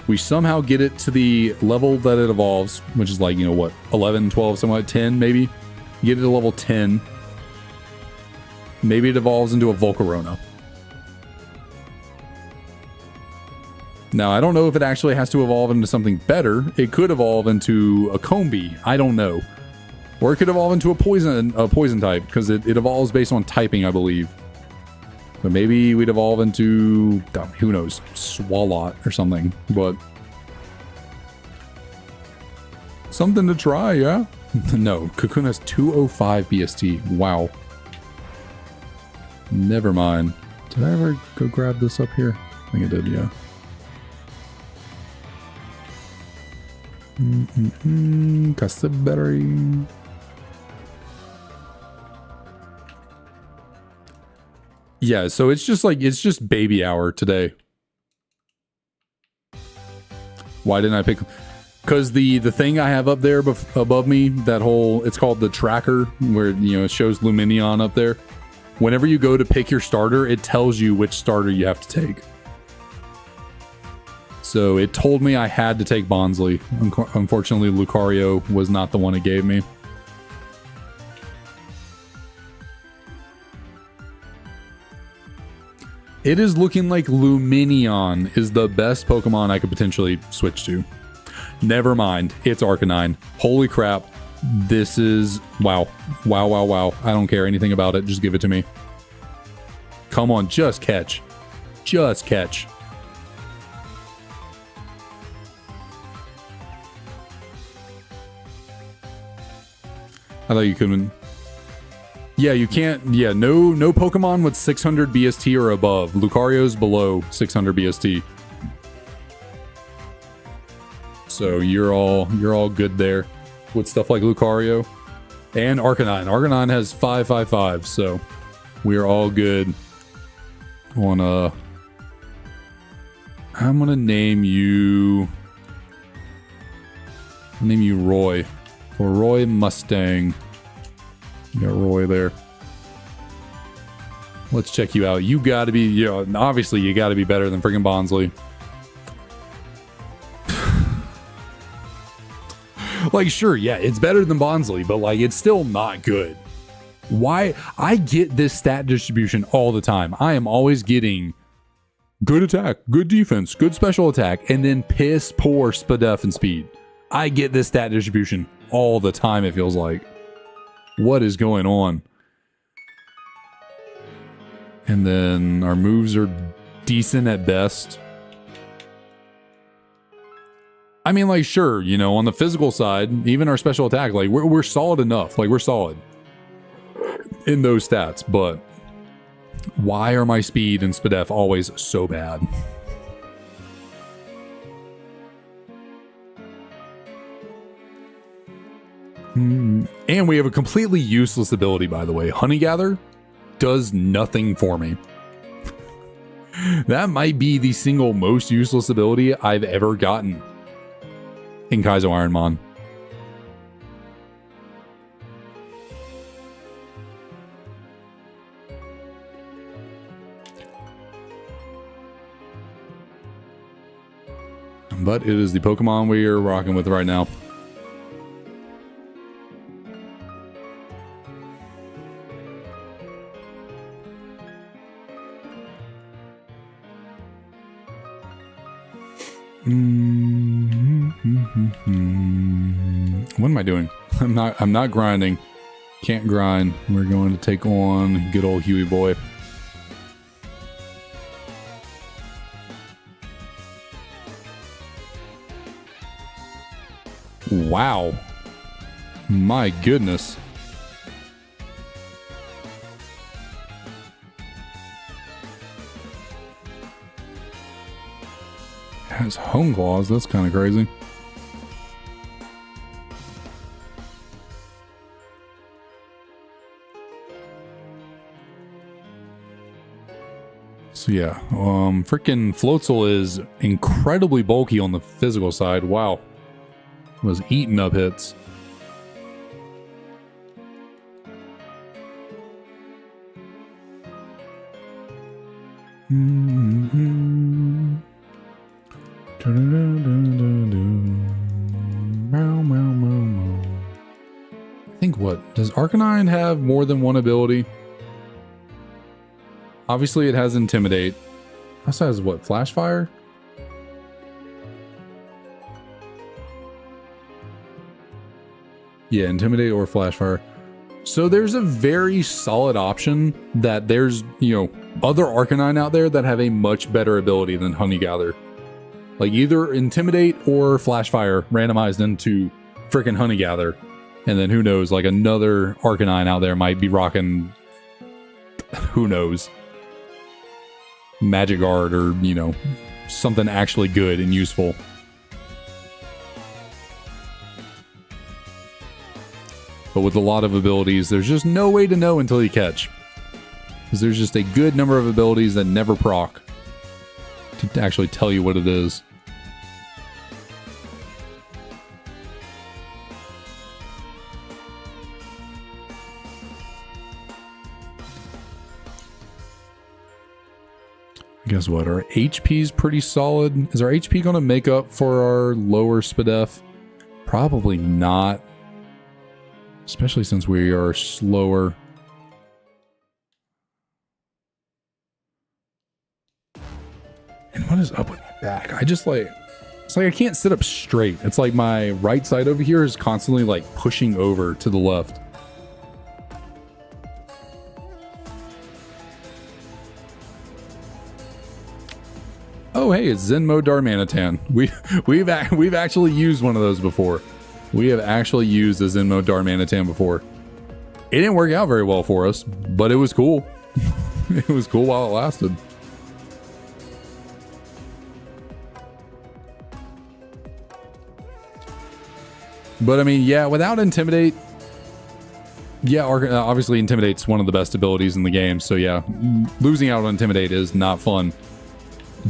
we somehow get it to the level that it evolves, which is like, you know what, 11, 12, something like 10 maybe. Get it to level 10. Maybe it evolves into a Volcarona. Now, I don't know if it actually has to evolve into something better. It could evolve into a Combee. I don't know. Or it could evolve into a poison type, because it evolves based on typing, I believe. So maybe we'd evolve into, who knows, Swalot or something. But something to try, yeah? No, Cocoon has 205 BST. Wow. Never mind. Did I ever go grab this up here? I think I did, yeah. Custberry. Yeah, so it's just baby hour today. Why didn't I pick? Because the thing I have up there above me, that whole, it's called the tracker, where, you know, it shows Luminion up there. Whenever you go to pick your starter, it tells you which starter you have to take. So it told me I had to take Bonsly. Unfortunately, Lucario was not the one it gave me. It is looking like Luminion is the best Pokemon I could potentially switch to. Never mind, it's Arcanine. Holy crap. This is... wow. Wow, wow, wow. I don't care anything about it. Just give it to me. Come on, just catch. Just catch. I thought you couldn't... yeah, you can't... yeah, no Pokemon with 600 BST or above. Lucario's below 600 BST. So you're all good there with stuff like Lucario and Arcanine. Arcanine has 555, so we're all good on I'm gonna name you Roy. Or Roy Mustang. You got Roy there. Let's check you out. You gotta be, you know, obviously you gotta be better than freaking Bonsly. Like, sure, yeah, it's better than Bonsly, but like, it's still not good. Why? I get this stat distribution all the time. I am always getting good attack, good defense, good special attack, and then piss poor Spadef and speed. I get this stat distribution all the time, it feels like. What is going on? And then our moves are decent at best. I mean, like, sure, you know, on the physical side, even our special attack, like, we're solid enough. Like, we're solid in those stats, but why are my speed and Spadef always so bad? And we have a completely useless ability, by the way. Honey Gather does nothing for me. That might be the single most useless ability I've ever gotten in Kaizo IronMon. But it is the Pokemon we are rocking with right now. What am I doing? I'm not grinding. Can't grind. We're going to take on good old Huey boy. Wow. My goodness. Has home claws. That's kind of crazy. So yeah, freaking Floatzel is incredibly bulky on the physical side. Wow. Was eating up hits. I think what? Does Arcanine have more than one ability? Obviously it has Intimidate. Also has what? Flash Fire? Yeah, Intimidate or Flash Fire. So there's a very solid option that there's, you know, other Arcanine out there that have a much better ability than Honey Gather. Like either Intimidate or Flash Fire randomized into freaking Honey Gather. And then who knows, like another Arcanine out there might be rocking, who knows, Magic Guard or, you know, something actually good and useful. But with a lot of abilities, there's just no way to know until you catch. Because there's just a good number of abilities that never proc to actually tell you what it is. Guess what? Our HP is pretty solid. Is our HP going to make up for our lower SPDEF? Probably not. Especially since we are slower. And what is up with my back? I just like... It's like I can't sit up straight. It's like my right side over here is constantly like pushing over to the left. Oh, hey, it's Zenmo Darmanitan. We've actually used one of those before. We have actually used a Zenmo Darmanitan before. It didn't work out very well for us, but it was cool. It was cool while it lasted. But I mean, yeah, without Intimidate, yeah, obviously Intimidate's one of the best abilities in the game. So yeah, losing out on Intimidate is not fun.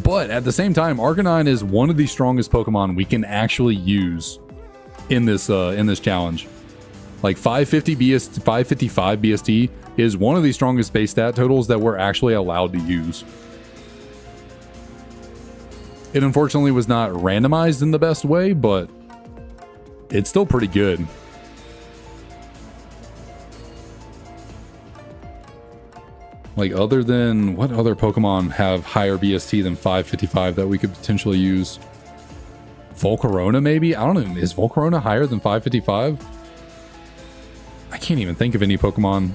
But at the same time, Arcanine is one of the strongest Pokemon we can actually use in this challenge. Like 555 BST is one of the strongest base stat totals that we're actually allowed to use. It unfortunately was not randomized in the best way, but it's still pretty good. Like, other than, what other Pokemon have higher BST than 555 that we could potentially use? Volcarona, maybe? I don't know. Is Volcarona higher than 555? I can't even think of any Pokemon.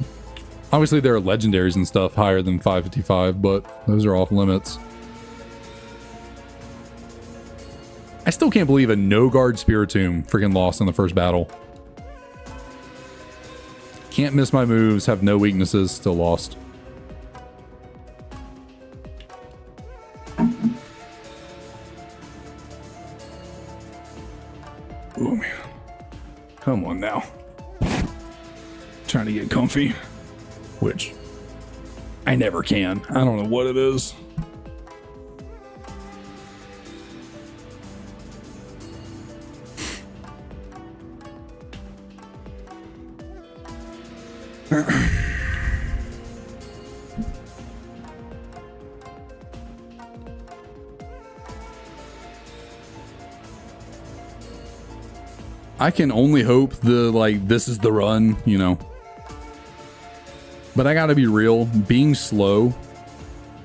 Obviously, there are legendaries and stuff higher than 555, but those are off limits. I still can't believe a no-guard Spiritomb freaking lost in the first battle. Can't miss my moves, have no weaknesses, still lost. Oh man. Come on now. Trying to get comfy. Which I never can. I don't know what it is. I can only hope this is the run, you know. But I gotta be real, being slow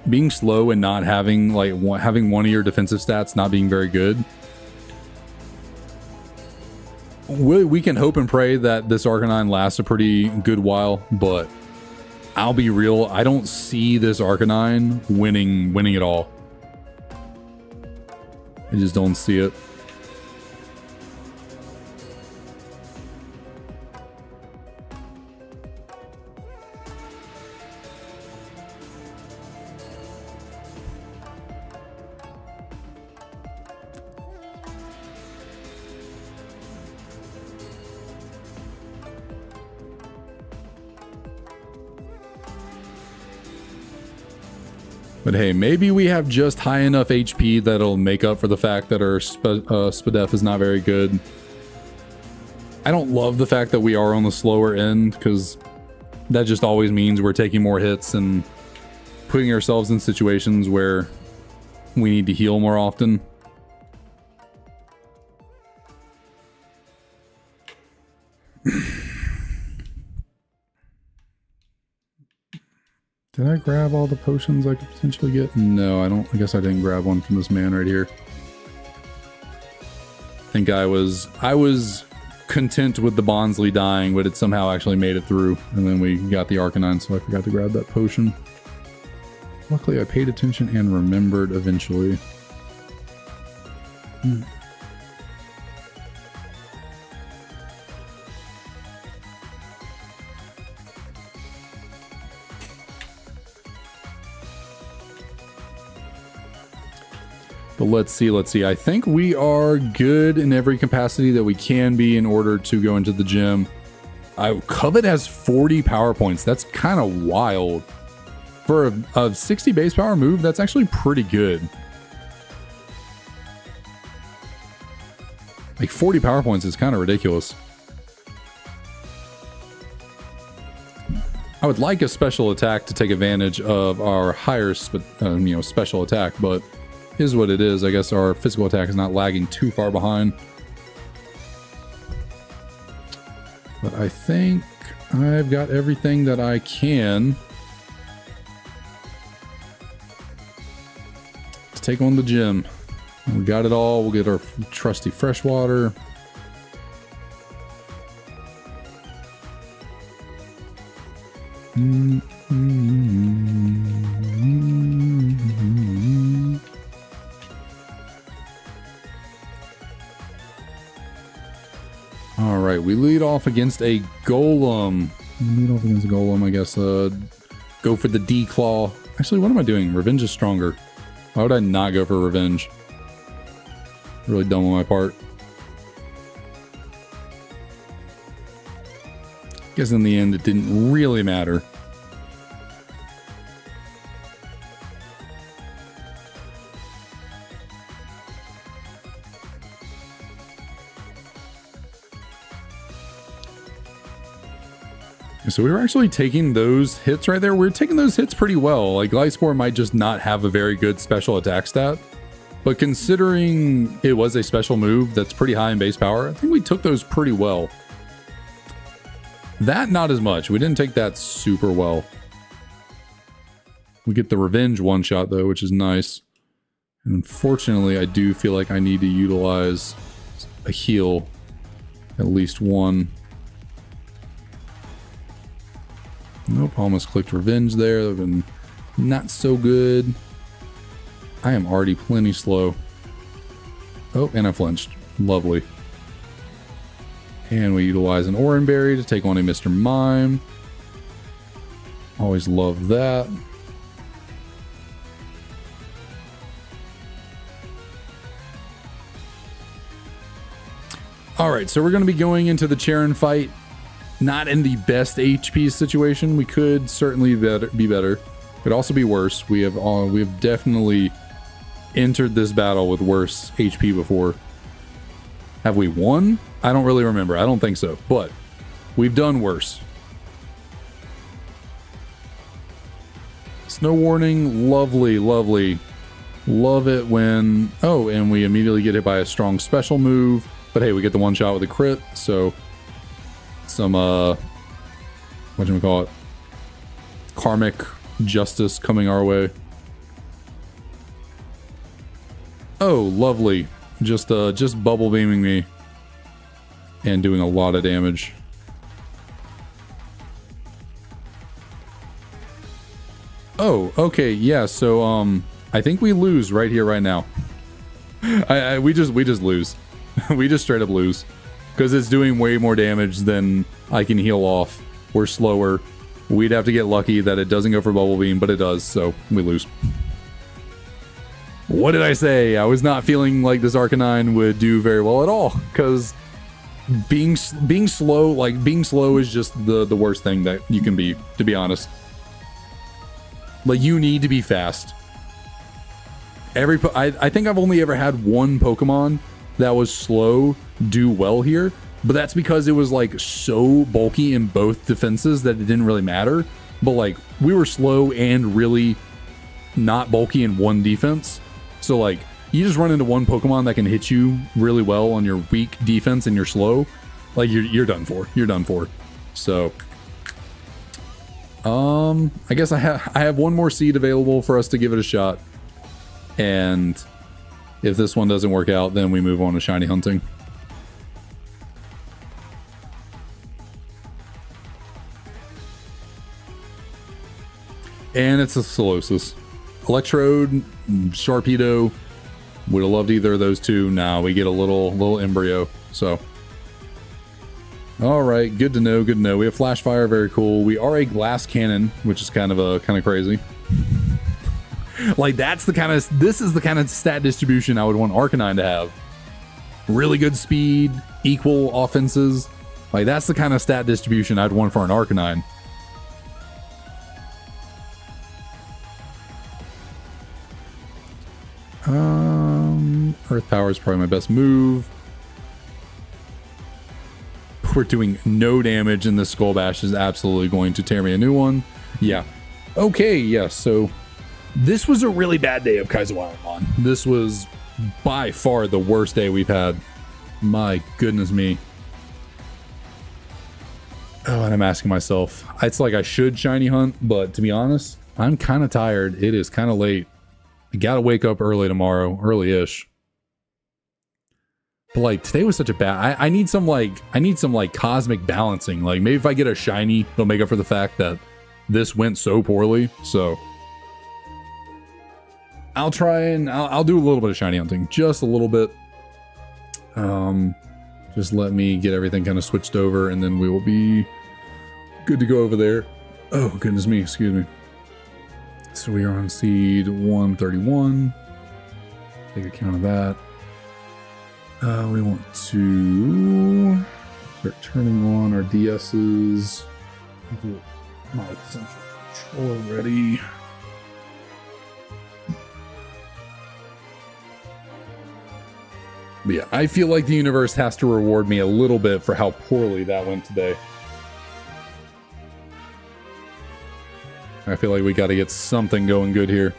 and not having having one of your defensive stats not being very good. We can hope and pray that this Arcanine lasts a pretty good while, but I'll be real, I don't see this Arcanine winning at all. I just don't see it. But hey, maybe we have just high enough HP that'll make up for the fact that our Spadef is not very good. I don't love the fact that we are on the slower end, because that just always means we're taking more hits and putting ourselves in situations where we need to heal more often. Did I grab all the potions I could potentially get? No, I don't. I guess I didn't grab one from this man right here. I think I was content with the Bonsly dying, but it somehow actually made it through. And then we got the Arcanine, so I forgot to grab that potion. Luckily, I paid attention and remembered eventually. But let's see. I think we are good in every capacity that we can be in order to go into the gym. Covet has 40 power points. That's kind of wild. For a 60 base power move, that's actually pretty good. Like 40 power points is kind of ridiculous. I would like a special attack to take advantage of our higher special attack, but is what it is. I guess our physical attack is not lagging too far behind. But I think I've got everything that I can to take on the gym. We got it all. We'll get our trusty fresh water. All right, we lead off against a Golem. I guess. Go for the D-Claw. Actually, what am I doing? Revenge is stronger. Why would I not go for Revenge? Really dumb on my part. Guess in the end, it didn't really matter. So we were actually taking those hits right there. We're taking those hits pretty well. Like, Gliscor might just not have a very good special attack stat. But considering it was a special move that's pretty high in base power, I think we took those pretty well. That, not as much. We didn't take that super well. We get the Revenge one-shot, though, which is nice. And unfortunately, I do feel like I need to utilize a heal. At least one. Nope, almost clicked Revenge there. That would have been not so good. I am already plenty slow. Oh, and I flinched. Lovely. And we utilize an Oran Berry to take on a Mr. Mime. Always love that. Alright, so we're going to be going into the Charon fight. Not in the best HP situation. We could certainly be better. Could also be worse. We have definitely entered this battle with worse HP before. Have we won? I don't really remember. I don't think so. But we've done worse. Snow Warning. Lovely, lovely. Love it when... Oh, and we immediately get hit by a strong special move. But hey, we get the one shot with a crit. So... some whatchamacallit, karmic justice coming our way. Oh, lovely. Just bubble beaming me and doing a lot of damage. Oh, okay, yeah, so I think we lose right here, right now. We just lose. We just straight up lose. Because it's doing way more damage than I can heal off. We're slower. We'd have to get lucky that it doesn't go for Bubble Beam, but it does, so we lose. What did I say? I was not feeling like this Arcanine would do very well at all, because being slow is just the worst thing that you can be, to be honest. Like, you need to be fast. I think I've only ever had one Pokemon that was slow do well here, but that's because it was like so bulky in both defenses that it didn't really matter. But like we were slow and really not bulky in one defense. So like you just run into one Pokemon that can hit you really well on your weak defense and you're slow, like you're done for. You're done for. So I guess I have one more seed available for us to give it a shot. And if this one doesn't work out, then we move on to shiny hunting. And it's a Solosis. Electrode, Sharpedo. Would have loved either of those two. Now we get a little embryo. So, all right, good to know. Good to know. We have Flash Fire, very cool. We are a Glass Cannon, which is kind of crazy. Like this is the kind of stat distribution I would want Arcanine to have. Really good speed, equal offenses. Like that's the kind of stat distribution I'd want for an Arcanine. Earth Power is probably my best move. We're doing no damage, and this Skull Bash is absolutely going to tear me a new one. Yeah. Okay, yes, so this was a really bad day of Kaizo IronMon. This was by far the worst day we've had. My goodness me. Oh, and I'm asking myself, it's like I should shiny hunt, but to be honest, I'm kind of tired. It is kind of late. I gotta wake up early tomorrow, early-ish. But like today was such a bad. I need some like cosmic balancing. Like maybe if I get a shiny, it'll make up for the fact that this went so poorly. So I'll try and I'll do a little bit of shiny hunting, just a little bit. Just let me get everything kind of switched over, and then we will be good to go over there. Oh goodness me, excuse me. So we are on seed 131. Take account of that. We want to start turning on our DS's. Get my central controller ready. But yeah, I feel like the universe has to reward me a little bit for how poorly that went today. I feel like we got to get something going good here.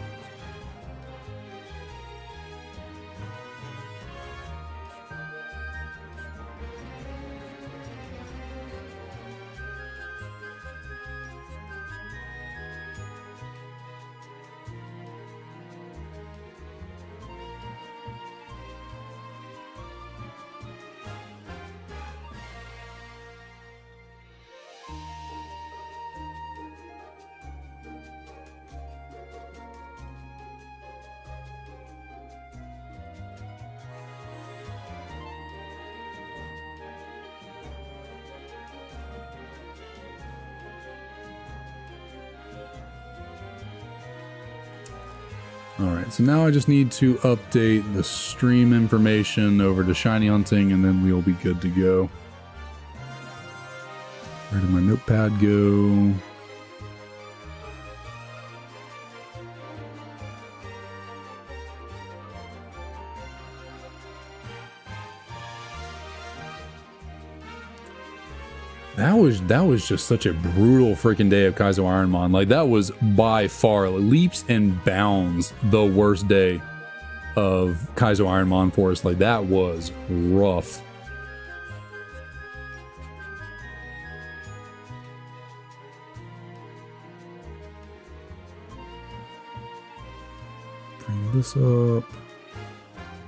Alright, so now I just need to update the stream information over to shiny hunting, and then we'll be good to go. Where did my notepad go? That was just such a brutal freaking day of Kaizo IronMon. Like that was by far leaps and bounds the worst day of Kaizo IronMon for us. Like that was rough. Bring this up.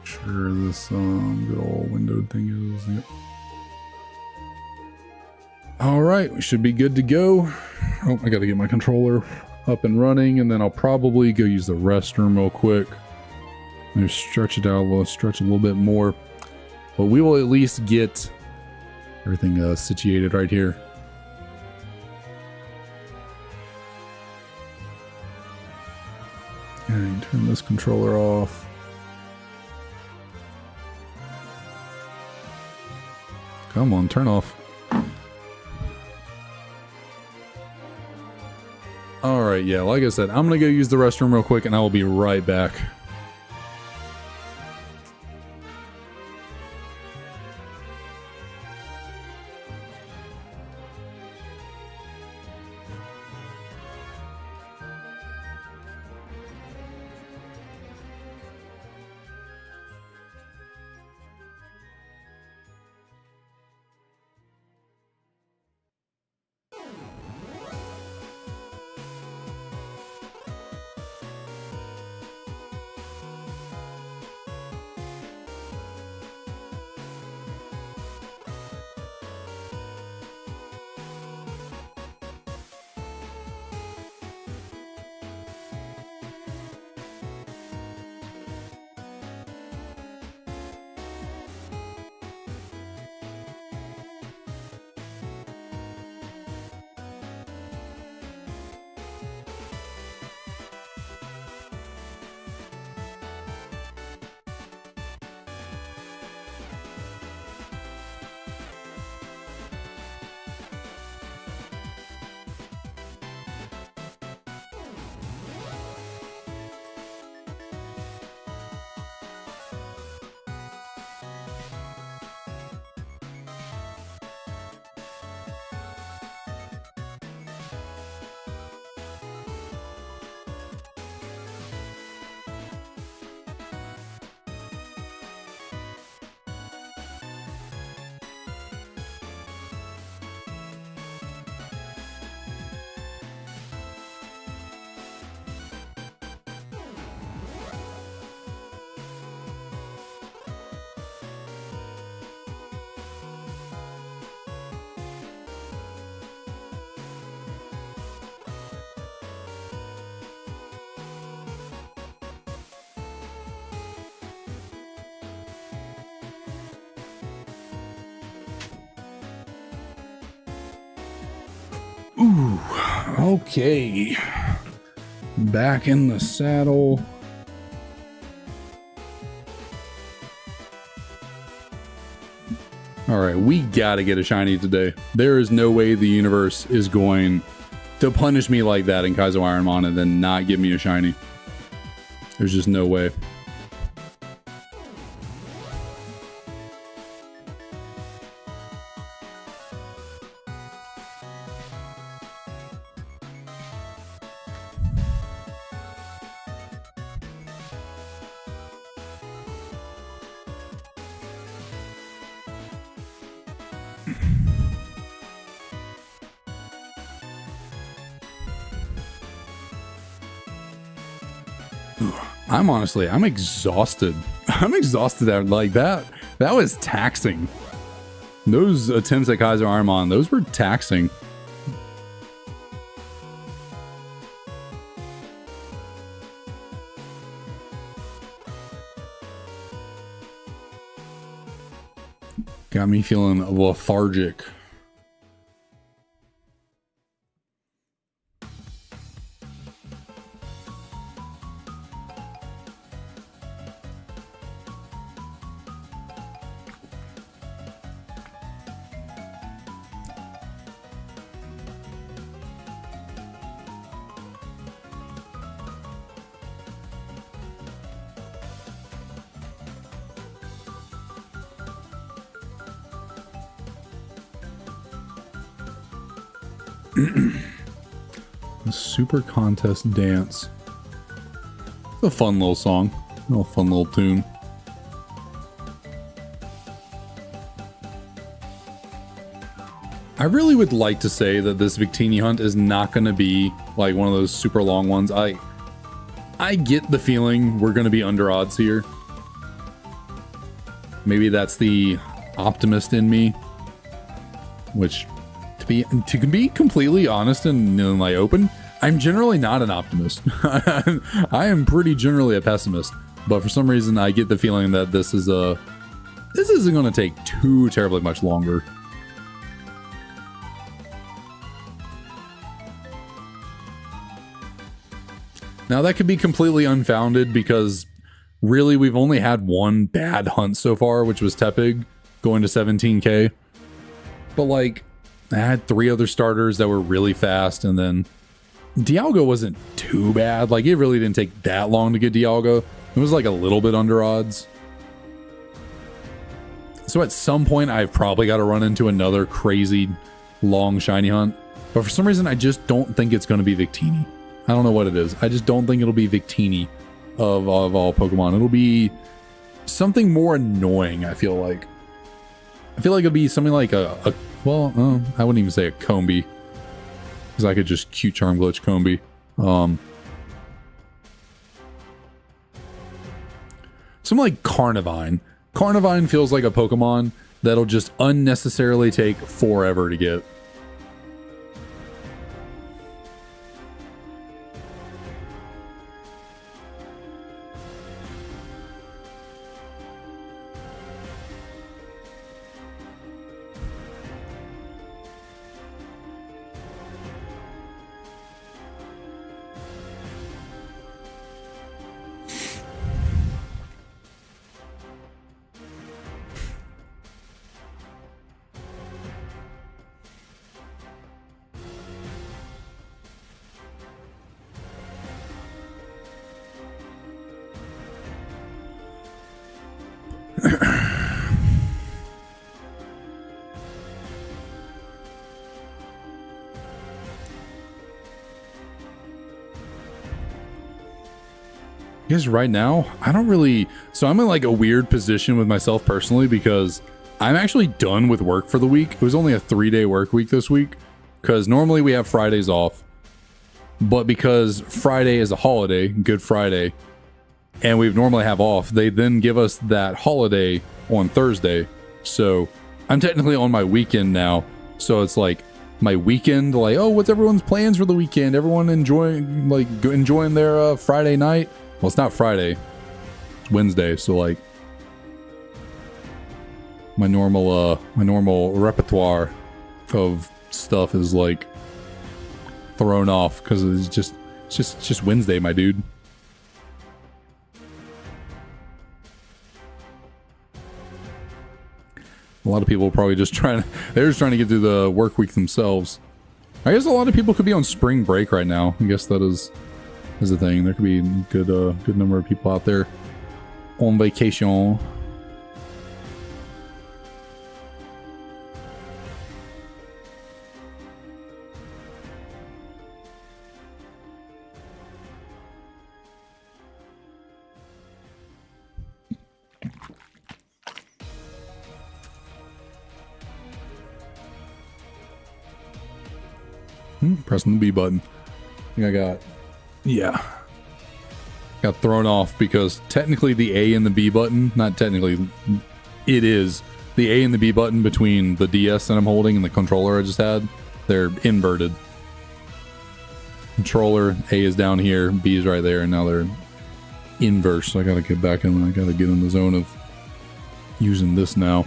Sure, this good old windowed thing is. Yep. All right, we should be good to go. Oh, I got to get my controller up and running, and then I'll probably go use the restroom real quick. Maybe stretch it out a little bit more. But we will at least get everything situated right here. And turn this controller off. Come on, turn off. Alright, yeah, like I said, I'm gonna go use the restroom real quick and I will be right back. Ooh, okay. Back in the saddle. All right, we gotta get a shiny today. There is no way the universe is going to punish me like that in Kaizo IronMon and then not give me a shiny. There's just no way. I'm exhausted. I'm exhausted at like that. That was taxing. Those attempts at Kaizo IronMon, those were taxing. Got me feeling lethargic. The Super Contest Dance. It's a fun little song. A fun little tune. I really would like to say that this Victini hunt is not going to be like one of those super long ones. I get the feeling we're going to be under odds here. Maybe that's the optimist in me, which to be completely honest and like open, I'm generally not an optimist. I am pretty generally a pessimist, but for some reason I get the feeling that this isn't going to take too terribly much longer. Now that could be completely unfounded because really we've only had one bad hunt so far, which was Tepig going to 17k. But like I had 3 other starters that were really fast, and then Dialga wasn't too bad. Like it really didn't take that long to get Dialga. It was like a little bit under odds. So at some point I've probably got to run into another crazy long shiny hunt. But for some reason I just don't think it's going to be Victini. I don't know what it is. I just don't think it'll be Victini of all Pokemon. It'll be something more annoying, I feel like. I feel like it'll be something like well, I wouldn't even say a Combi, because I could just cute charm glitch Combi. Something like Carnivine. Carnivine feels like a Pokemon that'll just unnecessarily take forever to get. Because right now, I don't really... So I'm in like a weird position with myself personally because I'm actually done with work for the week. It was only a 3-day work week this week because normally we have Fridays off. But because Friday is a holiday, Good Friday, and we normally have off, they then give us that holiday on Thursday. So I'm technically on my weekend now. So it's like my weekend, like, oh, what's everyone's plans for the weekend? Everyone enjoying their Friday night? Well, it's not Friday, it's Wednesday, so like my normal repertoire of stuff is like thrown off because it's just Wednesday, my dude. A lot of people are probably just they're just trying to get through the work week themselves. I guess a lot of people could be on spring break right now. I guess that is the thing. There could be a good number of people out there on vacation. Pressing the B button. I think got thrown off because technically the A and the B button, not technically, it is the A and the B button between the DS that I'm holding and the controller I just had. They're inverted. Controller, A is down here, B is right there, and now they're inverse. So I gotta get back in. I gotta get in the zone of using this now.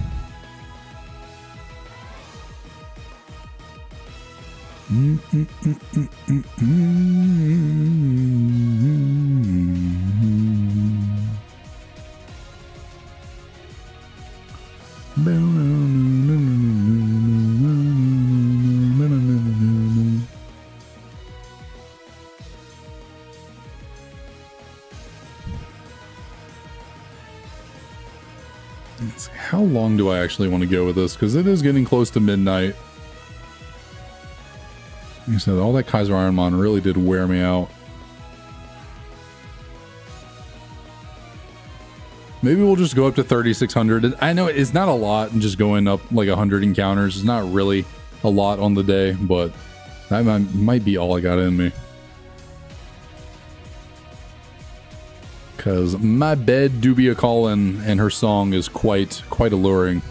How long do I actually want to go with this? Because it is getting close to midnight. Like I said, all that Kaizo IronMon really did wear me out. Maybe we'll just go up to 3,600. I know it's not a lot, and just going up like 100 encounters is not really a lot on the day, but that might be all I got in me. Because my bed do be a callin', and her song is quite alluring.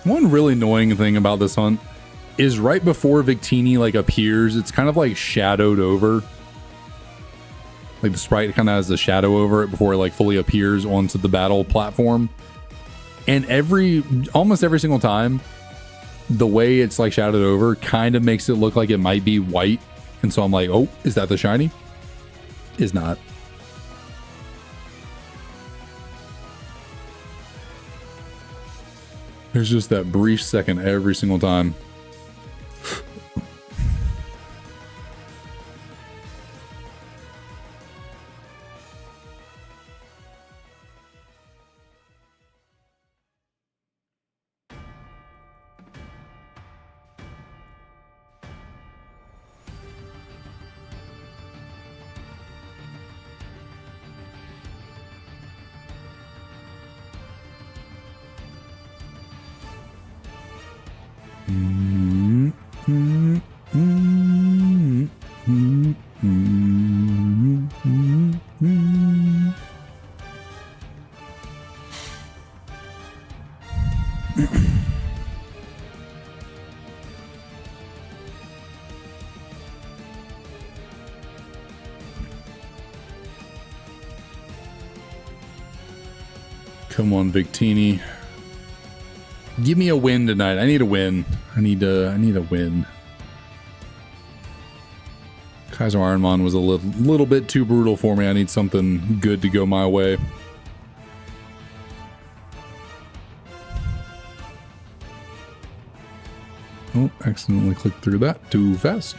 One really annoying thing about this hunt is right before Victini like appears, it's kind of like shadowed over. Like the sprite kind of has a shadow over it before it like fully appears onto the battle platform. And almost every single time, the way it's like shadowed over kind of makes it look like it might be white. And so I'm like, oh, is that the shiny? Is not. There's just that brief second every single time. Come on, Victini. Give me a win tonight. I need a win. I need a win. Kaizo IronMon was a little bit too brutal for me. I need something good to go my way. Oh, accidentally clicked through that too fast.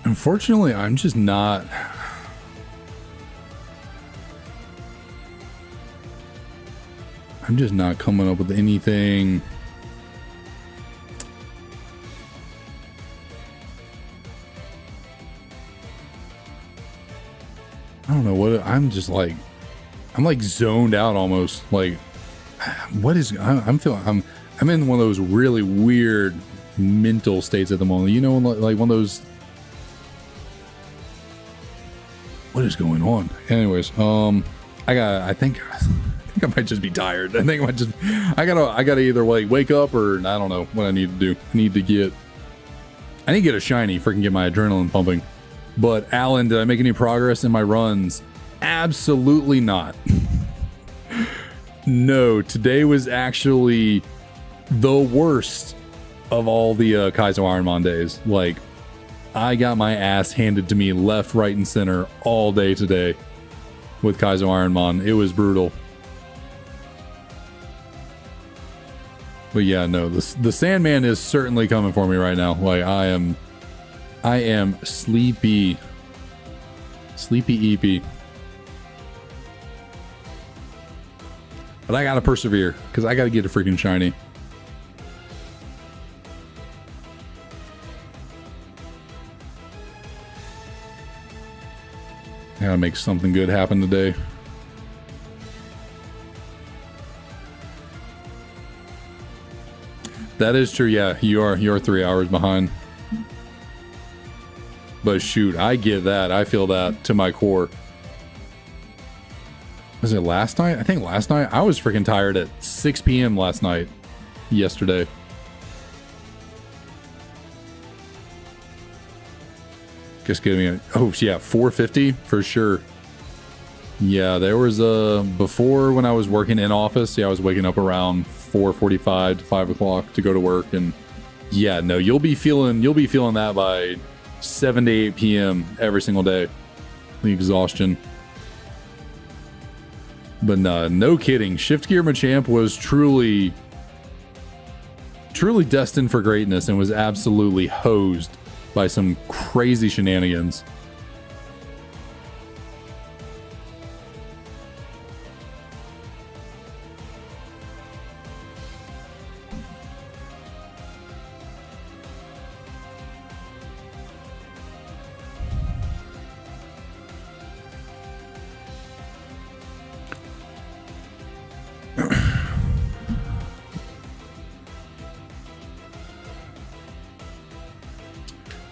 Unfortunately, I'm just not. I'm just not coming up with anything. I don't know what I'm just like. I'm like zoned out almost. Like, what is? I'm feeling. I'm in one of those really weird mental states at the moment. You know, like one of those. What is going on? Anyways, I think I might just be tired. I think I gotta either like wake up or I don't know what I need to do. I need to get a shiny freaking get my adrenaline pumping. But Alan, did I make any progress in my runs? Absolutely not. No, today was actually the worst of all the Kaizo IronMon days. Like, I got my ass handed to me left, right, and center all day today with Kaizo IronMon. It was brutal. But yeah, no, the Sandman is certainly coming for me right now. Like, I am sleepy. Sleepy eepy. But I gotta persevere, because I gotta get a freaking shiny. I gotta make something good happen today. That is true, yeah. You're 3 hours behind. But shoot, I get that. I feel that to my core. Was it last night? I think last night. I was freaking tired at 6 p.m. last night. Yesterday. Just giving it. Oh yeah, 4:50 for sure. Yeah, there was before when I was working in office. Yeah, I was waking up around 4:45 to 5 o'clock to go to work, and yeah, no, you'll be feeling that by 7 to 8 p.m. every single day. The exhaustion. But no kidding. Shift Gear Machamp was truly destined for greatness and was absolutely hosed by some crazy shenanigans.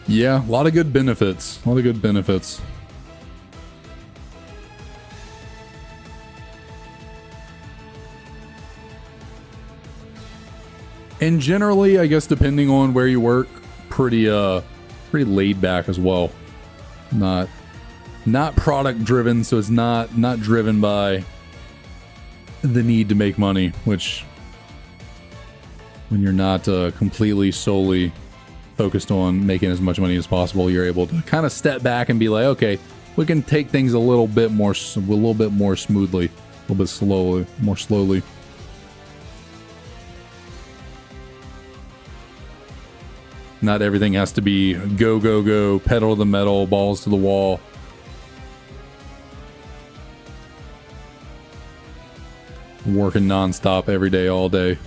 Yeah, a lot of good benefits. A lot of good benefits. And generally, I guess depending on where you work, pretty laid back as well. Not product driven, so it's not driven by the need to make money, which when you're not completely solely focused on making as much money as possible, you're able to kind of step back and be like, okay, we can take things a little bit more smoothly, a little bit more slowly. Not everything has to be go, go, go, pedal to the metal, balls to the wall. Working nonstop every day, all day.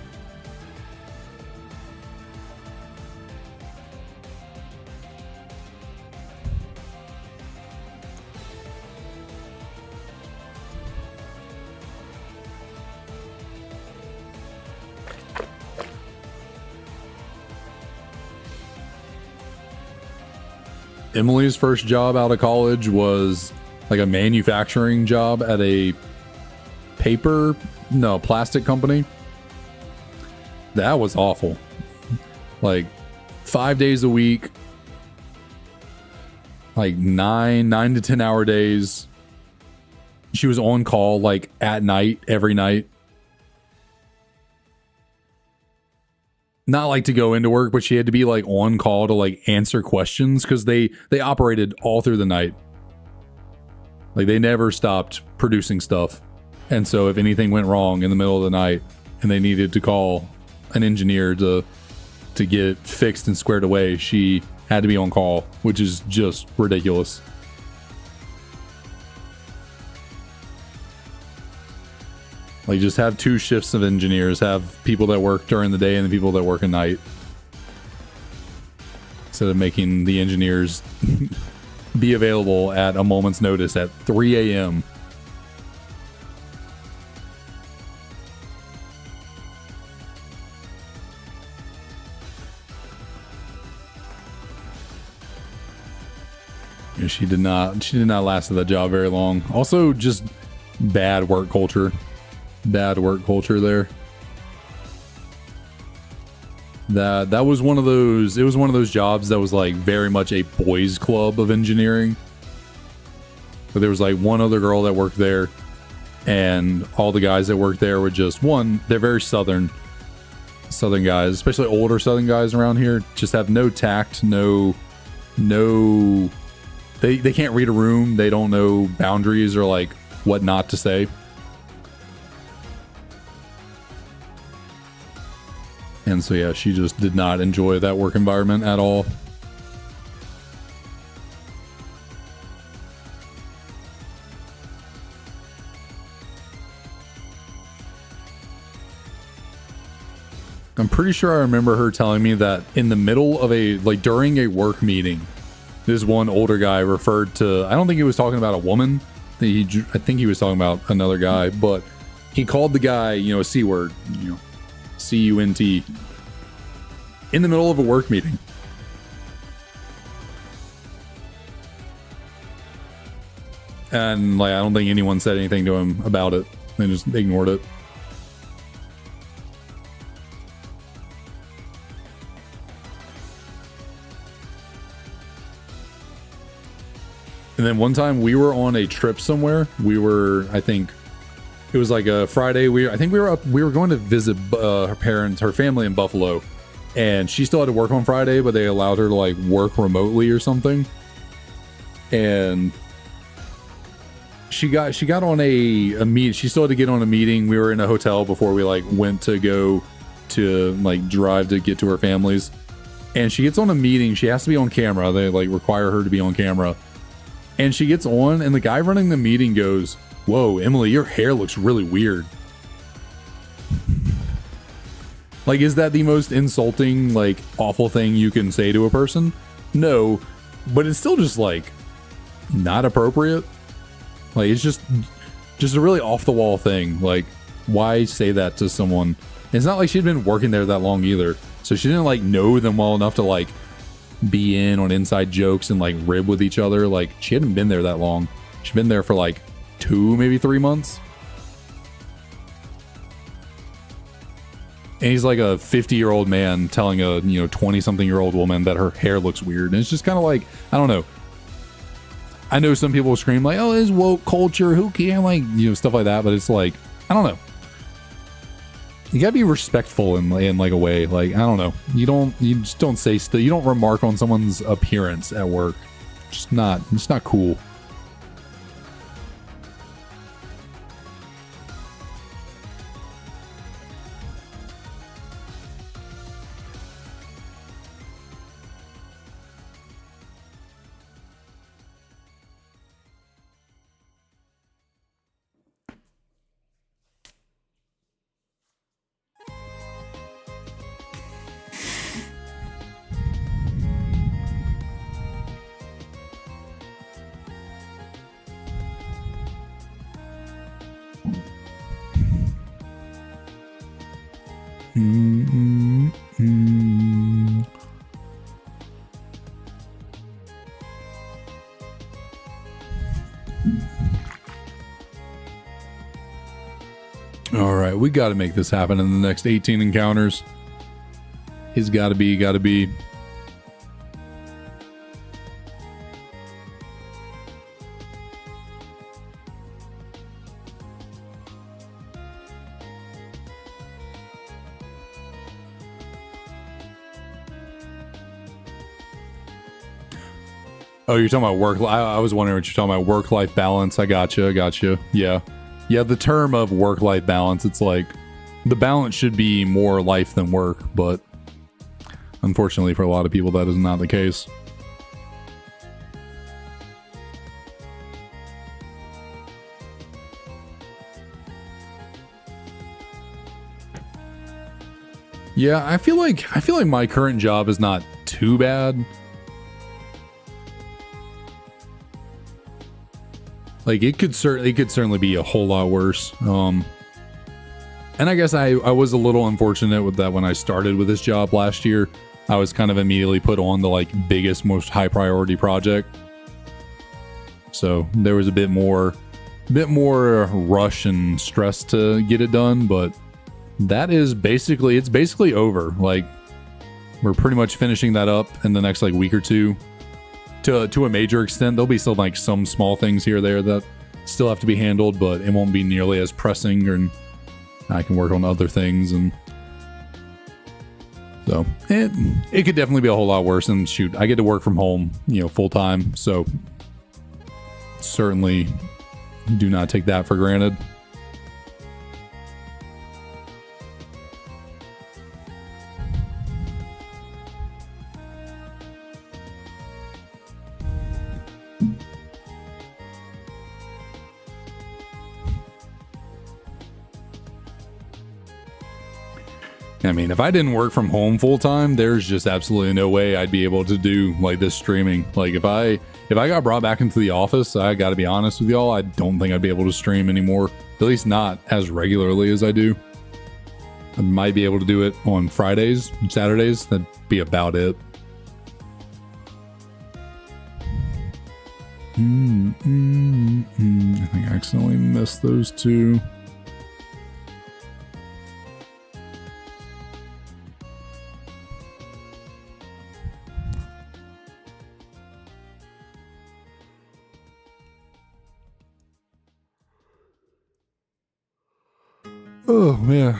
Emily's first job out of college was like a manufacturing job at a plastic company. That was awful. like 5 days a week, like 9 to 10 hour days. She was on call like at night, every night. Not like to go into work, but she had to be like on call to like answer questions because they operated all through the night. Like they never stopped producing stuff. And so if anything went wrong in the middle of the night and they needed to call an engineer to get it fixed and squared away, she had to be on call, which is just ridiculous. Like, just have 2 shifts of engineers, have people that work during the day and the people that work at night. Instead of making the engineers be available at a moment's notice at 3 a.m. Yeah, she did not last at that job very long. Also, just bad work culture. Bad work culture there. That was one of those, it was one of those jobs that was like very much a boys club of engineering. But there was like one other girl that worked there, and all the guys that worked there were just, one, they're very southern guys, especially older southern guys around here, just have no tact, they can't read a room, they don't know boundaries or like what not to say. And so, yeah, she just did not enjoy that work environment at all. I'm pretty sure I remember her telling me that in the middle of during a work meeting, this one older guy referred to, I don't think he was talking about a woman. I think he was talking about another guy, but he called the guy, a C word, C-U-N-T, in the middle of a work meeting. And I don't think anyone said anything to him about it. They just ignored it. And then one time we were on a trip somewhere. We were, I think it was like a Friday. We were going to visit her family in Buffalo, and she still had to work on Friday, but they allowed her to work remotely or something. And she got on a meet. She still had to get on a meeting. We were in a hotel before we went to go to drive to get to her family's. And she gets on a meeting. She has to be on camera. They require her to be on camera. And she gets on, and the guy running the meeting goes, "Whoa, Emily, your hair looks really weird." Is that the most insulting, awful thing you can say to a person? No, but it's still just not appropriate. It's just a really off the wall thing. Why say that to someone? It's not like she'd been working there that long either, so she didn't know them well enough to be in on inside jokes and rib with each other. She hadn't been there that long. She'd been there for 2, maybe 3 months. And he's a 50-year-old man telling a 20-something-year-old woman that her hair looks weird. And it's just kind of I don't know. I know some people scream "Oh, it's woke culture, who can?" Stuff like that. But it's I don't know. You gotta be respectful in a way. I don't know. You just don't say you don't remark on someone's appearance at work. It's not cool. All right, we got to make this happen in the next 18 encounters. It's gotta be, gotta be. Oh, you're talking about work. I was wondering what you're talking about. Work-life balance. I gotcha. I gotcha. Yeah. Yeah, the term of work-life balance, it's like the balance should be more life than work, but unfortunately for a lot of people, that is not the case. Yeah, I feel like my current job is not too bad. Like it could certainly be a whole lot worse. And I guess I was a little unfortunate with that when I started with this job last year. I was kind of immediately put on the like biggest, most high priority project. So there was a bit more rush and stress to get it done, but that is basically, it's basically over. Like we're pretty much finishing that up in the next like week or two. To a major extent, there'll be still like some small things here or there that still have to be handled, but it won't be nearly as pressing, and I can work on other things, and so it could definitely be a whole lot worse. And shoot, I get to work from home, full time, so certainly do not take that for granted. I mean, if I didn't work from home full time, there's just absolutely no way I'd be able to do like this streaming. Like if I got brought back into the office, I gotta be honest with y'all, I don't think I'd be able to stream anymore. At least not as regularly as I do. I might be able to do it on Fridays and Saturdays. That'd be about it. I think I accidentally missed those two. Oh, man.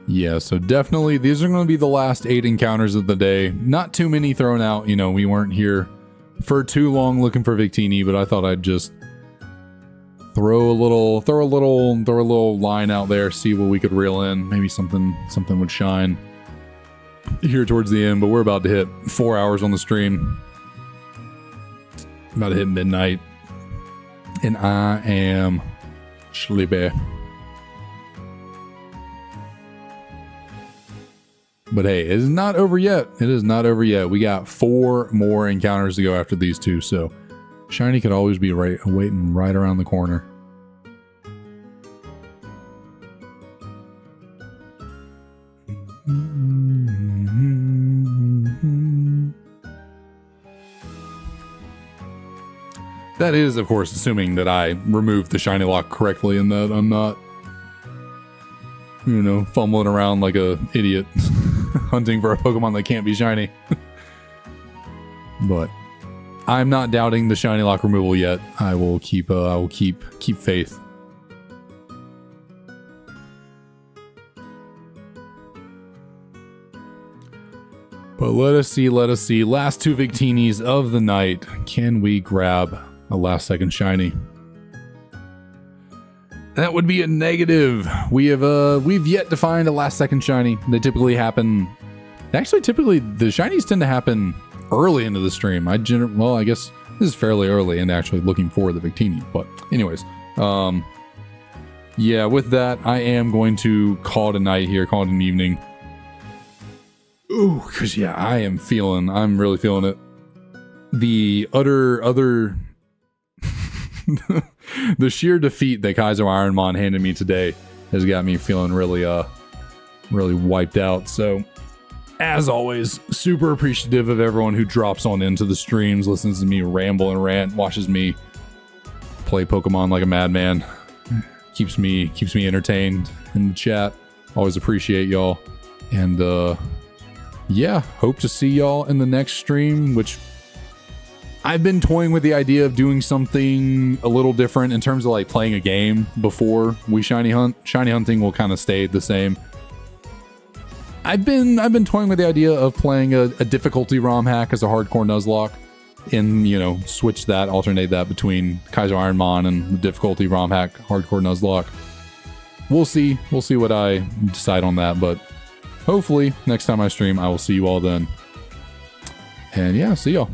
Yeah, so definitely these are going to be the last 8 encounters of the day. Not too many thrown out. We weren't here for too long looking for Victini, but I thought I'd just throw a little line out there, see what we could reel in. Maybe something would shine here towards the end, but we're about to hit 4 hours on the stream. About to hit midnight. And I am sleepy. But hey, it is not over yet. It is not over yet. We got 4 more encounters to go after these two, so Shiny could always be waiting right around the corner. That is, of course, assuming that I removed the shiny lock correctly and that I'm not, fumbling around like a idiot hunting for a Pokemon that can't be shiny. But I'm not doubting the shiny lock removal yet. I will keep faith. But let us see. Last 2 Victinis of the night. Can we grab a last second shiny? That would be a negative. We've yet to find a last second shiny. They typically happen. Actually, typically the shinies tend to happen early into the stream. I guess this is fairly early and actually looking for the Victini. But anyways, yeah. With that, I am going to call it a night here. Call it an evening. Ooh, because yeah, I'm really feeling it. The other the sheer defeat that Kaizo IronMon handed me today has got me feeling really wiped out. So as always, super appreciative of everyone who drops on into the streams, listens to me ramble and rant, watches me play Pokemon like a madman. keeps me entertained in the chat. Always appreciate y'all. And yeah, hope to see y'all in the next stream, which I've been toying with the idea of doing something a little different in terms of like playing a game before we shiny hunt. Shiny hunting will kind of stay the same. I've been toying with the idea of playing a difficulty ROM hack as a hardcore Nuzlocke, and you know, switch that, alternate that between Kaizo IronMon and the difficulty ROM hack hardcore Nuzlocke. We'll see what I decide on that, but hopefully next time I stream I will see you all then. And yeah, see y'all.